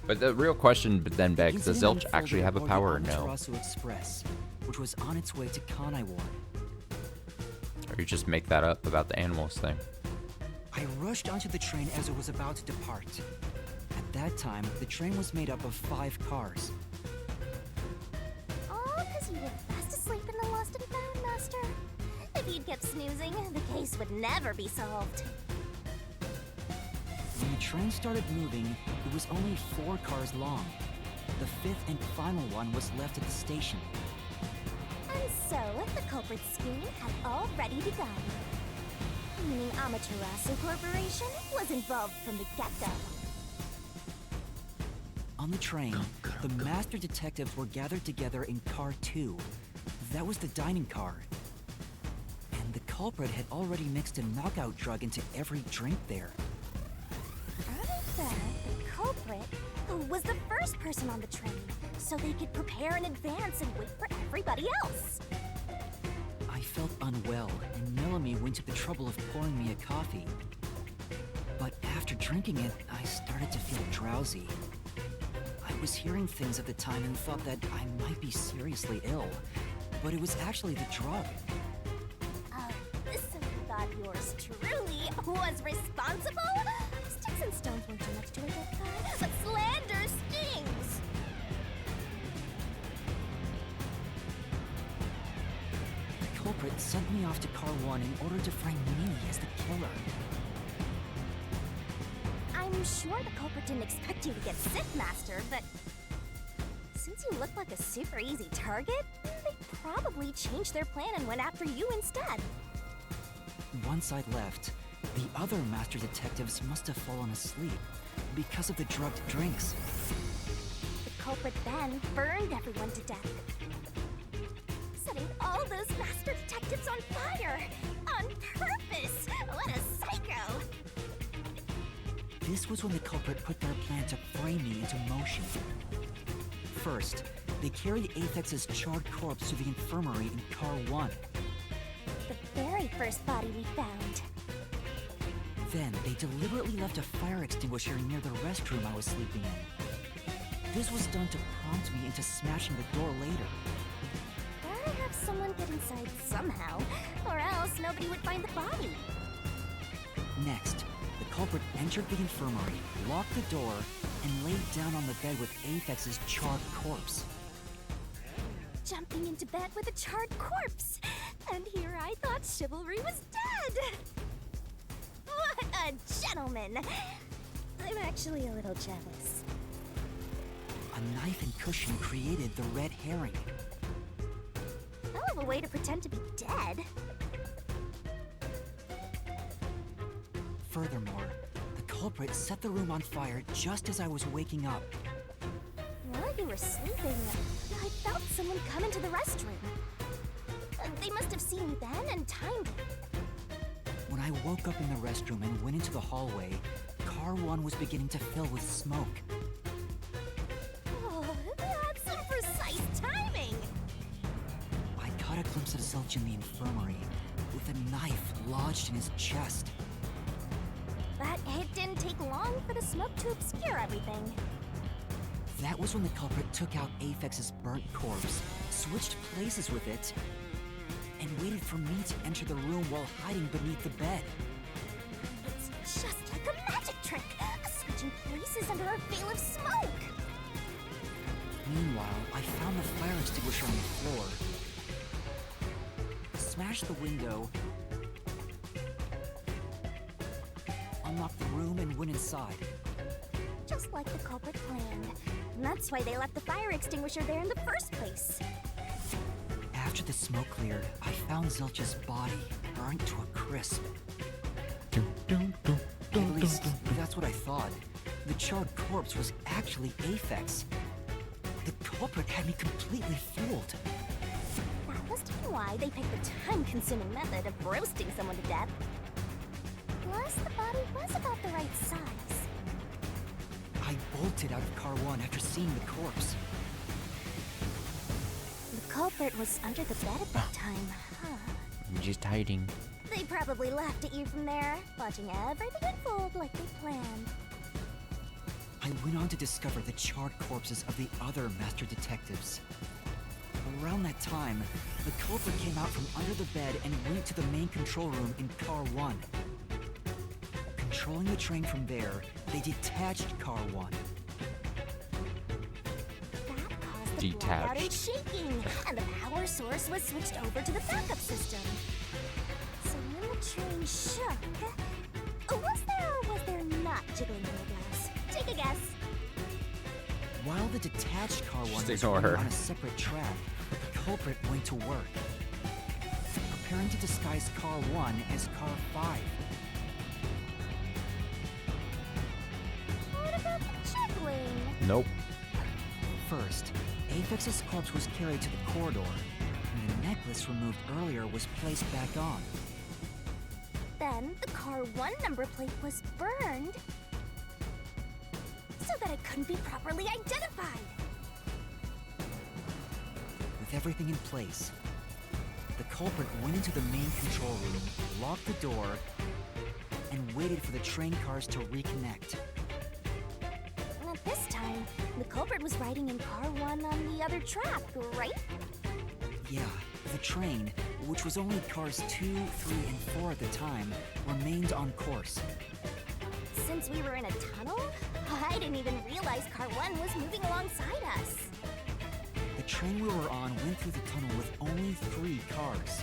Speaker 1: But the real question then begs, does Zilch actually have a power or no?
Speaker 2: Amaterasu Express, which was on its way to Kanaiwar.
Speaker 1: Or you just make that up about the animals thing?
Speaker 2: I rushed onto the train as it was about to depart. At that time, the train was made up of 5 cars.
Speaker 3: Oh, because you were fast asleep in the lost and found, Master. If you'd kept snoozing, the case would never be solved.
Speaker 2: When the train started moving, it was only 4 cars long. The 5th and final one was left at the station.
Speaker 3: And so, the culprit scheme had already begun. Meaning Amaterasu Corporation was involved from the get-go.
Speaker 2: On the train, the master detectives were gathered together in car 2. That was the dining car. And the culprit had already mixed a knockout drug into every drink there.
Speaker 3: Then, the culprit was the first person on the train, so they could prepare in advance and wait for everybody else.
Speaker 2: I felt unwell, and Melanie went to the trouble of pouring me a coffee. But after drinking it, I started to feel drowsy. I was hearing things at the time and thought that I might be seriously ill, but it was actually the drug.
Speaker 3: So you thought yours truly was responsible? Sticks and stones weren't too much to a good guy, but slander stings!
Speaker 2: The culprit sent me off to car 1 in order to find me as the killer.
Speaker 3: I'm I'm sure the culprit didn't expect you to get sick, Master, but since you look like a super easy target, they probably changed their plan and went after you instead.
Speaker 2: Once I left, the other master detectives must have fallen asleep because of the drugged drinks.
Speaker 3: The culprit then burned everyone to death, setting all those master detectives on fire on purpose. What a psycho!
Speaker 2: This was when the culprit put their plan to frame me into motion. First, they carried Aphex's charred corpse to the infirmary in Car 1.
Speaker 3: The very first body we found.
Speaker 2: Then, they deliberately left a fire extinguisher near the restroom I was sleeping in. This was done to prompt me into smashing the door later.
Speaker 3: Gotta have someone get inside somehow, or else nobody would find the body.
Speaker 2: Next, the culprit entered the infirmary, locked the door, and laid down on the bed with Aphex's charred corpse.
Speaker 3: Jumping into bed with a charred corpse! And here I thought chivalry was dead! What a gentleman! I'm actually a little jealous.
Speaker 2: A knife and cushion created the red herring.
Speaker 3: Hell of a way to pretend to be dead.
Speaker 2: Furthermore, the culprit set the room on fire just as I was waking up.
Speaker 3: While you were sleeping, I felt someone come into the restroom. They must have seen me then and timed it.
Speaker 2: When I woke up in the restroom and went into the hallway, Car 1 was beginning to fill with smoke.
Speaker 3: Oh, that's some precise timing!
Speaker 2: I caught a glimpse of Zilch in the infirmary, with a knife lodged in his chest.
Speaker 3: But it didn't take long for the smoke to obscure everything.
Speaker 2: That was when the culprit took out Aphex's burnt corpse, switched places with it, and waited for me to enter the room while hiding beneath the bed.
Speaker 3: It's just like a magic trick, switching places under a veil of smoke.
Speaker 2: Meanwhile, I found the fire extinguisher on the floor, smashed the window, unlocked the room, and went inside.
Speaker 3: Just like the culprit planned. And that's why they left the fire extinguisher there in the first place.
Speaker 2: After the smoke cleared, I found Zilch's body, burnt to a crisp. At least, that's what I thought. The charred corpse was actually Aphex. The culprit had me completely fooled.
Speaker 3: That must be why they picked the time-consuming method of roasting someone to death. Plus, the body was about the right size.
Speaker 2: I bolted out of Car 1 after seeing the corpse.
Speaker 3: The culprit was under the bed at that time, huh?
Speaker 1: I'm just hiding.
Speaker 3: They probably laughed at you from there, watching everything unfold like they planned.
Speaker 2: I went on to discover the charred corpses of the other master detectives. Around that time, the culprit came out from under the bed and went to the main control room in Car 1. Controlling the train from there, they detached Car 1.
Speaker 3: That caused the blackout and shaking, and the power source was switched over to the backup system. So when the train shook, was there or was there not jiggling in the glass? Take a guess.
Speaker 2: While the detached Car 1
Speaker 1: Just
Speaker 2: was
Speaker 1: ignore
Speaker 2: running
Speaker 1: her.
Speaker 2: on a separate track, the culprit went to work, preparing to disguise Car 1 as Car 5.
Speaker 3: What about the jiggling?
Speaker 1: Nope.
Speaker 2: First, Aphex's corpse was carried to the corridor, and the necklace removed earlier was placed back on.
Speaker 3: Then the Car 1 number plate was burned so that it couldn't be properly identified.
Speaker 2: With everything in place, the culprit went into the main control room, locked the door, and waited for the train cars to reconnect.
Speaker 3: At this time, the culprit was riding in Car 1 on the other track, right?
Speaker 2: Yeah, the train, which was only cars 2, 3, and 4 at the time, remained on course.
Speaker 3: Since we were in a tunnel, I didn't even realize Car 1 was moving alongside us.
Speaker 2: The train we were on went through the tunnel with only 3 cars.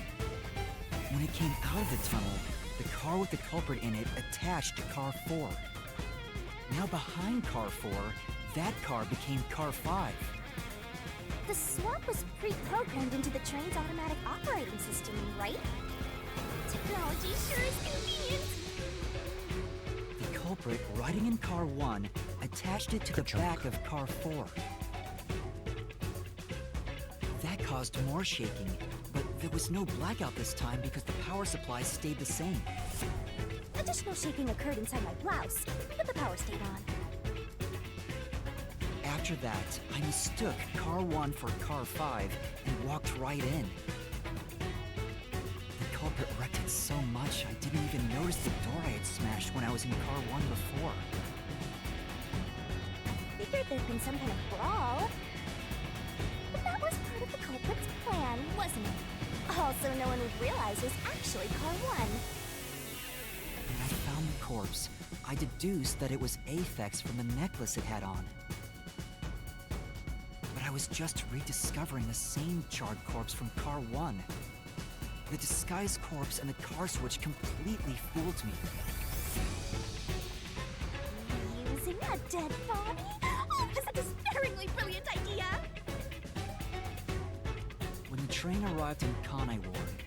Speaker 2: When it came out of the tunnel, the car with the culprit in it attached to Car 4. Now behind car 4, that car became car 5.
Speaker 3: The swap was pre-programmed into the train's automatic operating system, right? Technology sure is convenient.
Speaker 2: The culprit, riding in car 1, attached it to the back of car 4. That caused more shaking, but there was no blackout this time because the power supply stayed the same.
Speaker 3: Additional shaking occurred inside my blouse, but the power stayed on.
Speaker 2: After that, I mistook car 1 for car 5 and walked right in. The culprit wrecked it so much I didn't even notice the door I had smashed when I was in car 1 before.
Speaker 3: Figured there'd been some kind of brawl. But that was part of the culprit's plan, wasn't it? Also, no one would realize it was actually car 1.
Speaker 2: When I found the corpse, I deduced that it was Aphex from the necklace it had on. But I was just rediscovering the same charred corpse from car 1. The disguised corpse and the car switch completely fooled me.
Speaker 3: Using a dead body? Oh, this is a despairingly brilliant idea!
Speaker 2: When the train arrived in Kanai Ward,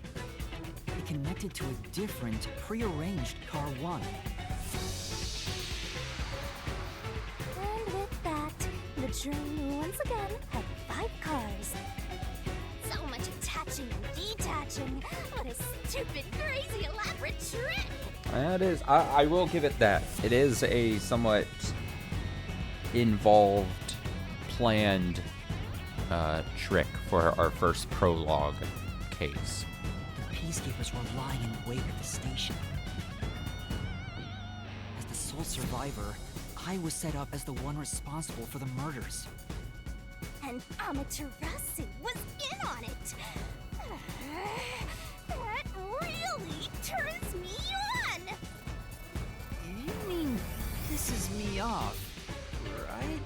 Speaker 2: it connected to a different, pre-arranged car 1.
Speaker 3: And with that, the train once again had 5 cars. So much attaching and detaching. What a stupid, crazy, elaborate trick!
Speaker 1: That is, I will give it that. It is a somewhat involved, planned trick for our first prologue case.
Speaker 2: The peacekeepers were lying in wait at the station. As the sole survivor, I was set up as the one responsible for the murders.
Speaker 3: And Amaterasu was in on it! That really turns me on!
Speaker 2: You mean pisses me off, right?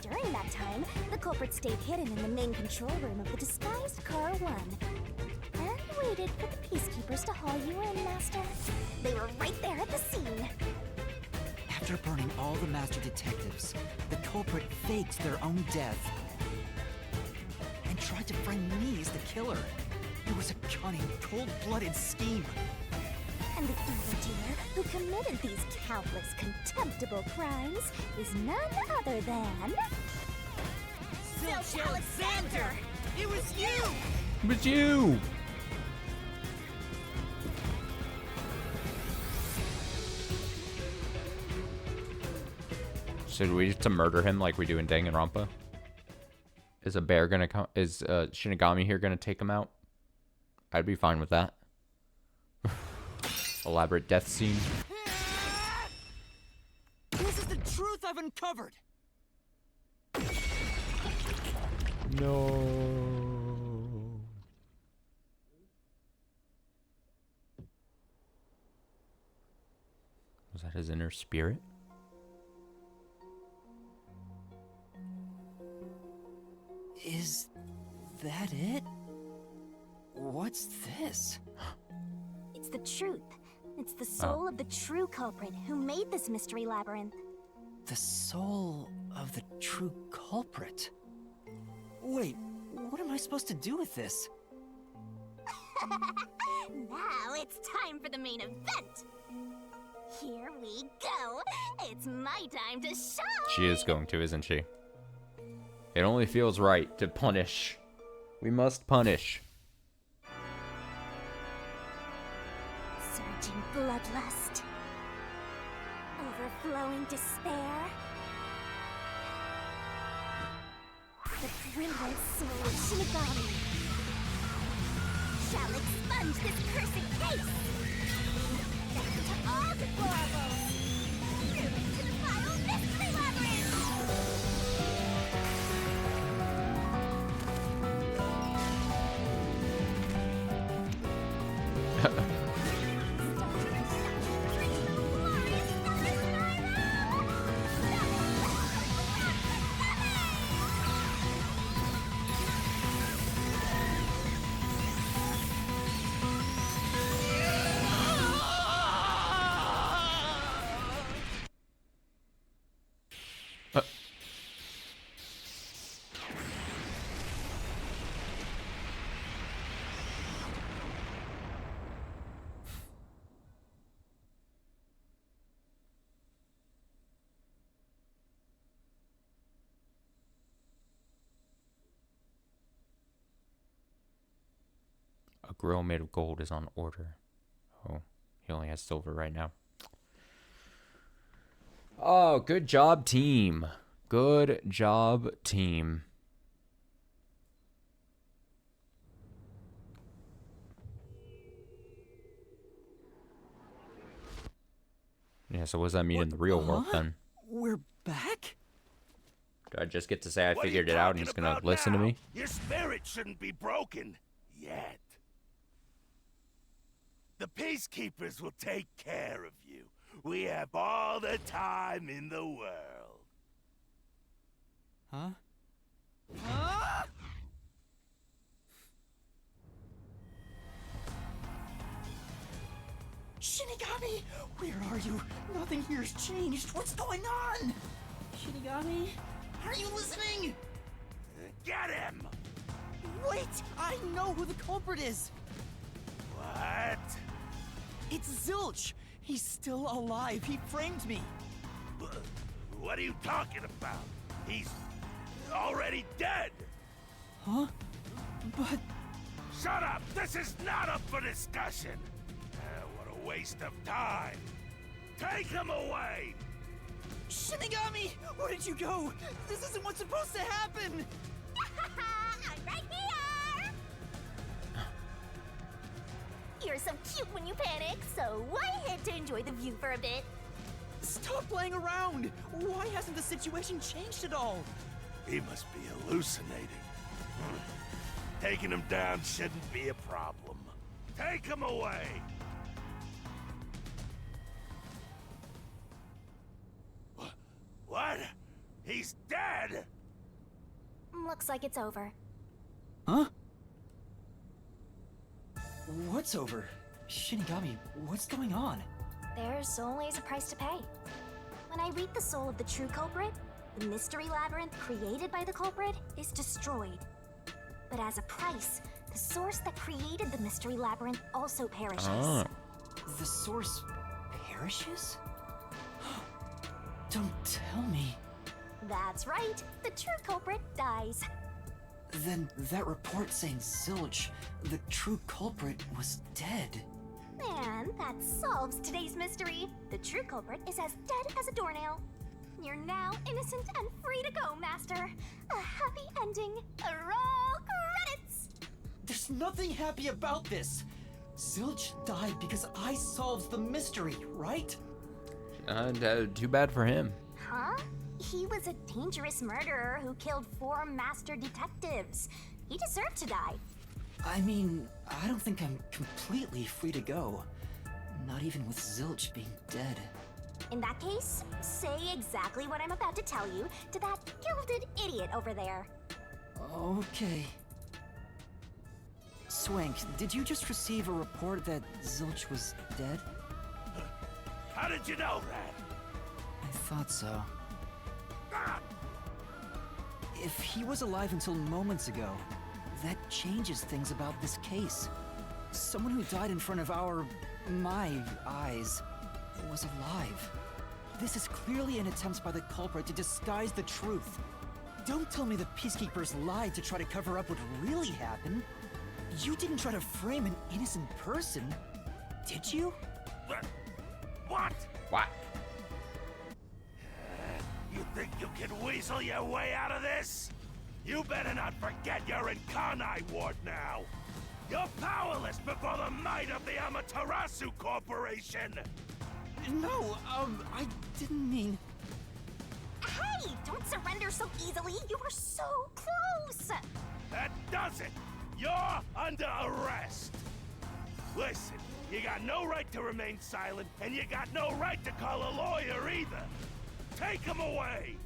Speaker 3: During that time, the culprit stayed hidden in the main control room of the disguised Car 1. And waited for the peacekeepers to haul you in, Master. They were right there at the scene.
Speaker 2: After burning all the master detectives, the culprit faked their own death and tried to frame me as the killer. It was a cunning, cold-blooded scheme.
Speaker 3: And the evildoer who committed these countless contemptible crimes is none other than... Zilch Alexander!
Speaker 9: It was you!
Speaker 1: It was you! So do we have to murder him like we do in Danganronpa? Is a bear gonna come? Is Shinigami here gonna take him out? I'd be fine with that. Elaborate death scene.
Speaker 9: This is the truth I've uncovered!
Speaker 1: No. Was that his inner spirit?
Speaker 2: Is that it? What's this?
Speaker 3: It's the truth. It's the soul of the true culprit who made this mystery labyrinth.
Speaker 2: The soul of the true culprit? Wait, what am I supposed to do with this?
Speaker 3: Now it's time for the main event. Here we go. It's my time to shine.
Speaker 1: She is going to, isn't she? It only feels right to punish. We must punish.
Speaker 3: Surging bloodlust. Overflowing despair. The brilliant soul of Shinigami shall expunge this cursed case. Back to all deplorables. Through to the final mystery labyrinth.
Speaker 1: grill made of gold is on order. Oh, he only has silver right now. Oh, good job, team. Good job, team. Yeah, so what does that mean in the real world then?
Speaker 2: We're back?
Speaker 1: Do I just get to say I
Speaker 6: What are you
Speaker 1: figured it out and
Speaker 6: talking
Speaker 1: he's gonna
Speaker 6: about
Speaker 1: listen to
Speaker 6: now?
Speaker 1: me?
Speaker 6: Your spirit shouldn't be broken yet. The peacekeepers will take care of you. We have all the time in the world.
Speaker 2: Huh? Ah! Shinigami! Where are you? Nothing here's changed. What's going on? Shinigami? Are you listening?
Speaker 6: Get him!
Speaker 2: Wait! I know who the culprit is!
Speaker 6: What?
Speaker 2: It's Zilch! He's still alive. He framed me.
Speaker 6: What are you talking about? He's already dead!
Speaker 2: Huh? But...
Speaker 6: Shut up! This is not up for discussion! What a waste of time! Take him away!
Speaker 2: Shinigami! Where did you go? This isn't what's supposed to happen!
Speaker 3: I'm right here! You're so cute when you panic, so I had to enjoy the view for a bit.
Speaker 2: Stop playing around! Why hasn't the situation changed at all?
Speaker 6: He must be hallucinating. Taking him down shouldn't be a problem. Take him away! What? He's dead?
Speaker 3: Looks like it's over.
Speaker 2: Huh? What's over? Shinigami, what's going on?
Speaker 3: There's always a price to pay. When I read the soul of the true culprit, the mystery labyrinth created by the culprit is destroyed. But as a price, the source that created the mystery labyrinth also perishes.
Speaker 2: The source perishes? Don't tell me.
Speaker 3: That's right, the true culprit dies.
Speaker 2: Then that report saying Zilch, the true culprit, was dead.
Speaker 3: And that solves today's mystery. The true culprit is as dead as a doornail. You're now innocent and free to go, Master. A happy ending. Roll credits!
Speaker 2: There's nothing happy about this. Zilch died because I solved the mystery, right?
Speaker 1: Too bad for him.
Speaker 3: Huh? He was a dangerous murderer who killed 4 master detectives. He deserved to die.
Speaker 2: I mean, I don't think I'm completely free to go. Not even with Zilch being dead.
Speaker 3: In that case, say exactly what I'm about to tell you to that gilded idiot over there.
Speaker 2: Okay. Swank, did you just receive a report that Zilch was dead?
Speaker 6: How did you know that?
Speaker 2: I thought so.
Speaker 6: Ah!
Speaker 2: If he was alive until moments ago, that changes things about this case. Someone who died in front of my eyes, was alive. This is clearly an attempt by the culprit to disguise the truth. Don't tell me the Peacekeepers lied to try to cover up what really happened. You didn't try to frame an innocent person, did you?
Speaker 6: What?
Speaker 1: What?
Speaker 6: You think you can weasel your way out of this? You better not forget you're in Kanai Ward now. You're powerless before the might of the Amaterasu Corporation.
Speaker 2: No, I didn't mean...
Speaker 3: Hey, don't surrender so easily. You were so close.
Speaker 6: That does it. You're under arrest. Listen, you got no right to remain silent, and you got no right to call a lawyer either. Take him away.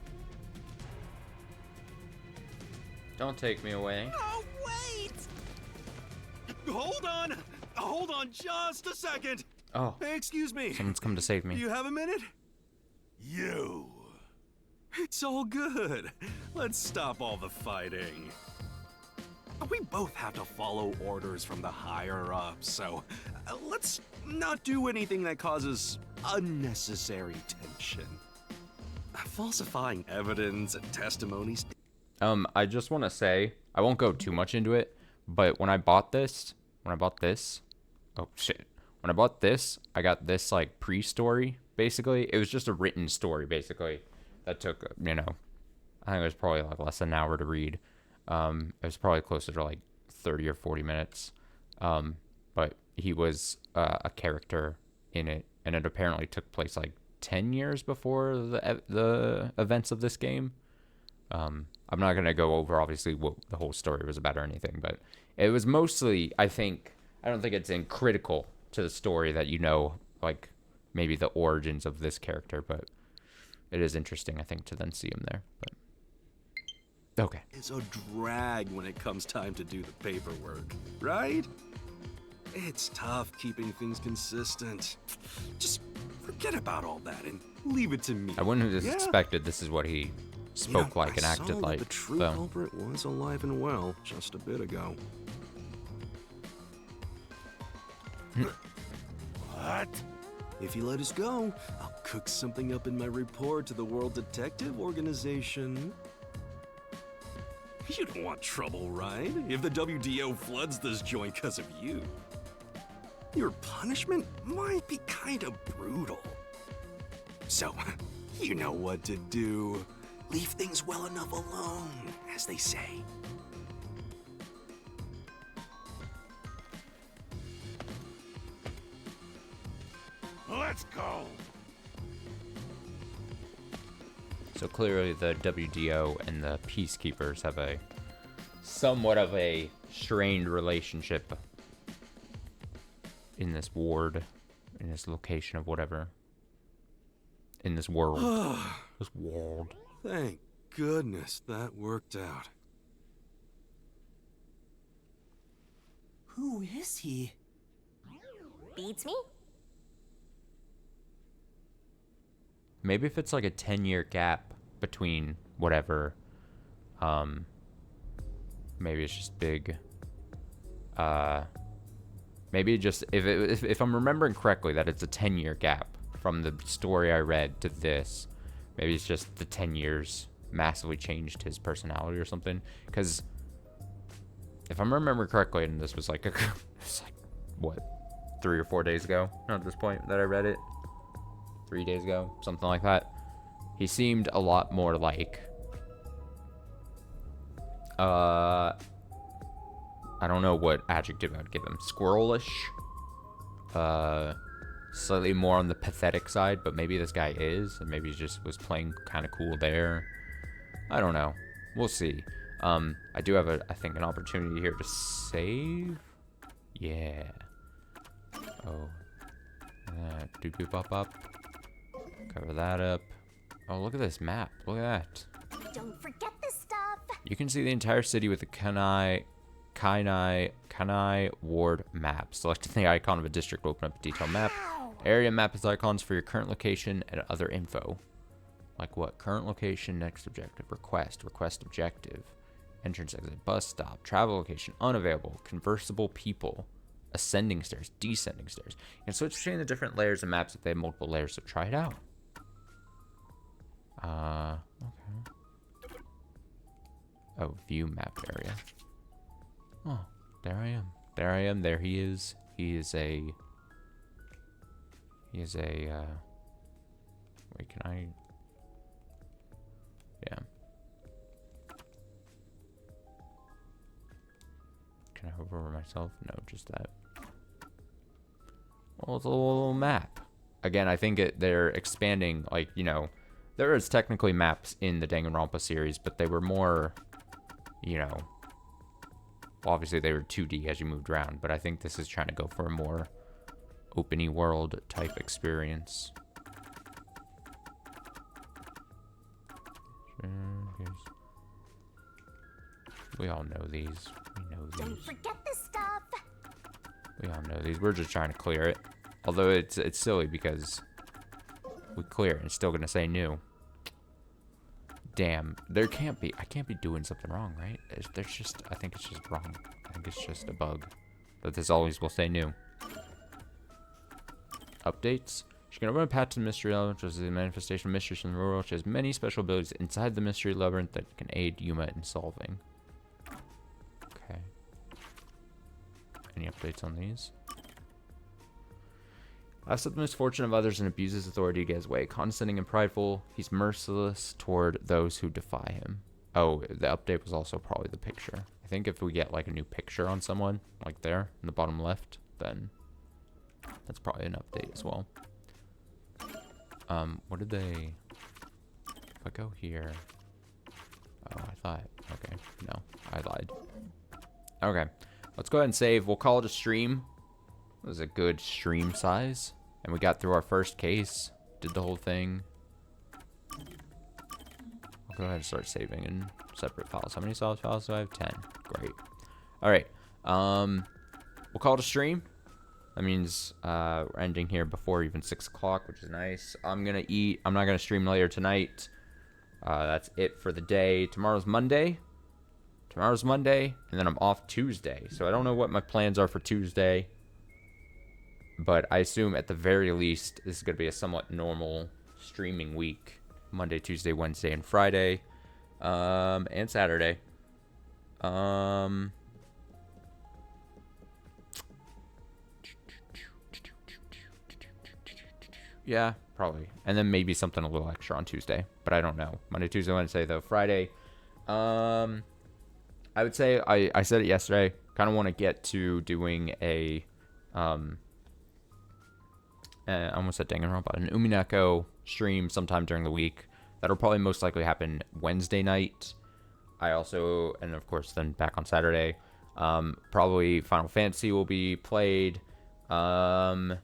Speaker 1: Don't take me away.
Speaker 2: Oh, wait!
Speaker 7: Hold on just a second.
Speaker 1: Oh,
Speaker 7: Hey, excuse me.
Speaker 1: someone's come to save
Speaker 7: Do
Speaker 1: me.
Speaker 7: you have a minute?
Speaker 6: You.
Speaker 7: It's all good. Let's stop all the fighting. We both have to follow orders from the higher-ups, so let's not do anything that causes unnecessary tension. Falsifying evidence and testimonies.
Speaker 1: I just want to say, I won't go too much into it, but when I bought this, when I bought this, oh shit, when I bought this, I got this like pre-story. Basically, it was just a written story. Basically, that took I think it was probably like less than an hour to read. It was probably closer to like 30 or 40 minutes. But he was a character in it, and it apparently took place like 10 years before the events of this game. I'm not going to go over, obviously, what the whole story was about or anything, but it was mostly, I don't think it's in critical to the story that like, maybe the origins of this character, but it is interesting, I think, to then see him there. But okay.
Speaker 7: It's a drag when it comes time to do the paperwork, right? It's tough keeping things consistent. Just forget about all that and leave it to me.
Speaker 1: I wouldn't have expected this is what he spoke like and acted like.
Speaker 7: The true culprit was alive and well just a bit ago.
Speaker 6: What?
Speaker 7: If you let us go, I'll cook something up in my report to the World Detective Organization. You don't want trouble, right? If the WDO floods this joint because of you. Your punishment might be kind of brutal. So, you know what to do. Leave things well enough alone, as they say.
Speaker 6: Let's go.
Speaker 1: So clearly the WDO and the Peacekeepers have a somewhat of a strained relationship in this ward, in this location of whatever. In this world. This world.
Speaker 7: Thank goodness that worked out.
Speaker 2: Who is he?
Speaker 3: Beats me?
Speaker 1: Maybe if it's like a 10-year gap between whatever, maybe it's just big. Maybe just if I'm remembering correctly that it's a 10-year gap from the story I read to this, maybe it's just the 10 years massively changed his personality or something. Because if I'm remembering correctly, and this was like it's like what, 3 or 4 days ago at this point that I read it. 3 days ago, something like that. He seemed a lot more like I don't know what adjective I'd give him. Squirrelish. Slightly more on the pathetic side, but maybe this guy is, and maybe he just was playing kind of cool there. I don't know. We'll see. I do have I think an opportunity here to save. Yeah. Oh. Doop doop up up. Cover that up. Oh, look at this map. Look at that.
Speaker 3: Don't forget this stuff.
Speaker 1: You can see the entire city with the Kanai Ward map. Selecting the icon of a district will open up a detailed map. Area map is icons for your current location and other info. Like what? Current location, next objective, request objective, entrance exit, bus stop, travel location, unavailable, conversible people, ascending stairs, descending stairs. And switch between the different layers of maps if they have multiple layers, so try it out. Okay. Oh, view map area. Oh, there I am. There I am. There he is. He is a... Wait, can I... Yeah. Can I hover over myself? No, just that. Well, it's a little map. Again, I think they're expanding, like, there is technically maps in the Danganronpa series, but they were more, obviously they were 2D as you moved around, but I think this is trying to go for a more open-y world type experience. We all know these. We know these.
Speaker 3: Don't forget this stuff.
Speaker 1: We all know these. We're just trying to clear it. Although it's silly because we clear it and it's still gonna say new. Damn, I can't be doing something wrong, right? I think it's just wrong. I think it's just a bug. But this always will say new. Updates. She can open a path to the Mystery Labyrinth, which is the manifestation of mysteries from the world. She has many special abilities inside the Mystery Labyrinth that can aid Yuma in solving. Okay. Any updates on these? Laughs at the misfortune of others and abuses authority to get his way. Condescending and prideful, he's merciless toward those who defy him. Oh, the update was also probably the picture. I think if we get like a new picture on someone, like there in the bottom left, then that's probably an update as well. What did they... If I go here... Oh, I thought... Okay, no, I lied. Okay, let's go ahead and save. We'll call it a stream. It was a good stream size. And we got through our first case. Did the whole thing. I'll go ahead and start saving in separate files. How many solid files do I have? 10. Great. Alright. We'll call it a stream. That means we're ending here before even 6 o'clock, which is nice. I'm going to eat. I'm not going to stream later tonight. That's it for the day. Tomorrow's Monday. And then I'm off Tuesday. So I don't know what my plans are for Tuesday. But I assume at the very least, this is going to be a somewhat normal streaming week. Monday, Tuesday, Wednesday, and Friday. And Saturday. Yeah, probably. And then maybe something a little extra on Tuesday. But I don't know. Monday, Tuesday, Wednesday, though. Friday. I would say, I said it yesterday. Kind of want to get to doing a... I almost said Danganronpa, an Umineko stream sometime during the week. That'll probably most likely happen Wednesday night. I also, and of course then back on Saturday, probably Final Fantasy will be played. Final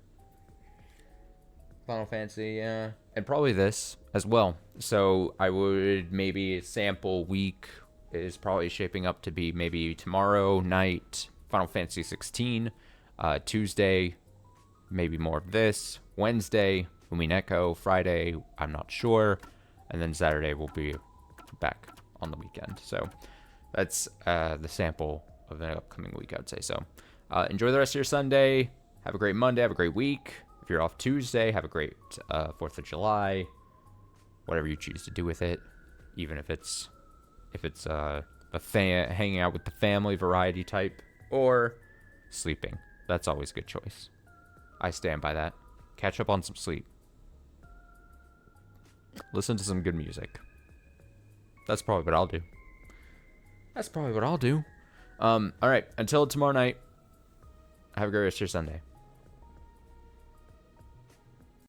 Speaker 1: Fantasy, yeah. And probably this as well. So I would maybe sample week is probably shaping up to be maybe tomorrow night, Final Fantasy 16, Tuesday, maybe more of this. Wednesday, Umineko. Friday, I'm not sure. And then Saturday will be back on the weekend. So that's the sample of the upcoming week, I'd say. So enjoy the rest of your Sunday. Have a great Monday. Have a great week. If you're off Tuesday, have a great 4th of July. Whatever you choose to do with it. Even if it's hanging out with the family variety type. Or sleeping. That's always a good choice. I stand by that. Catch up on some sleep. Listen to some good music. That's probably what I'll do. Alright, until tomorrow night, have a great rest of your Sunday.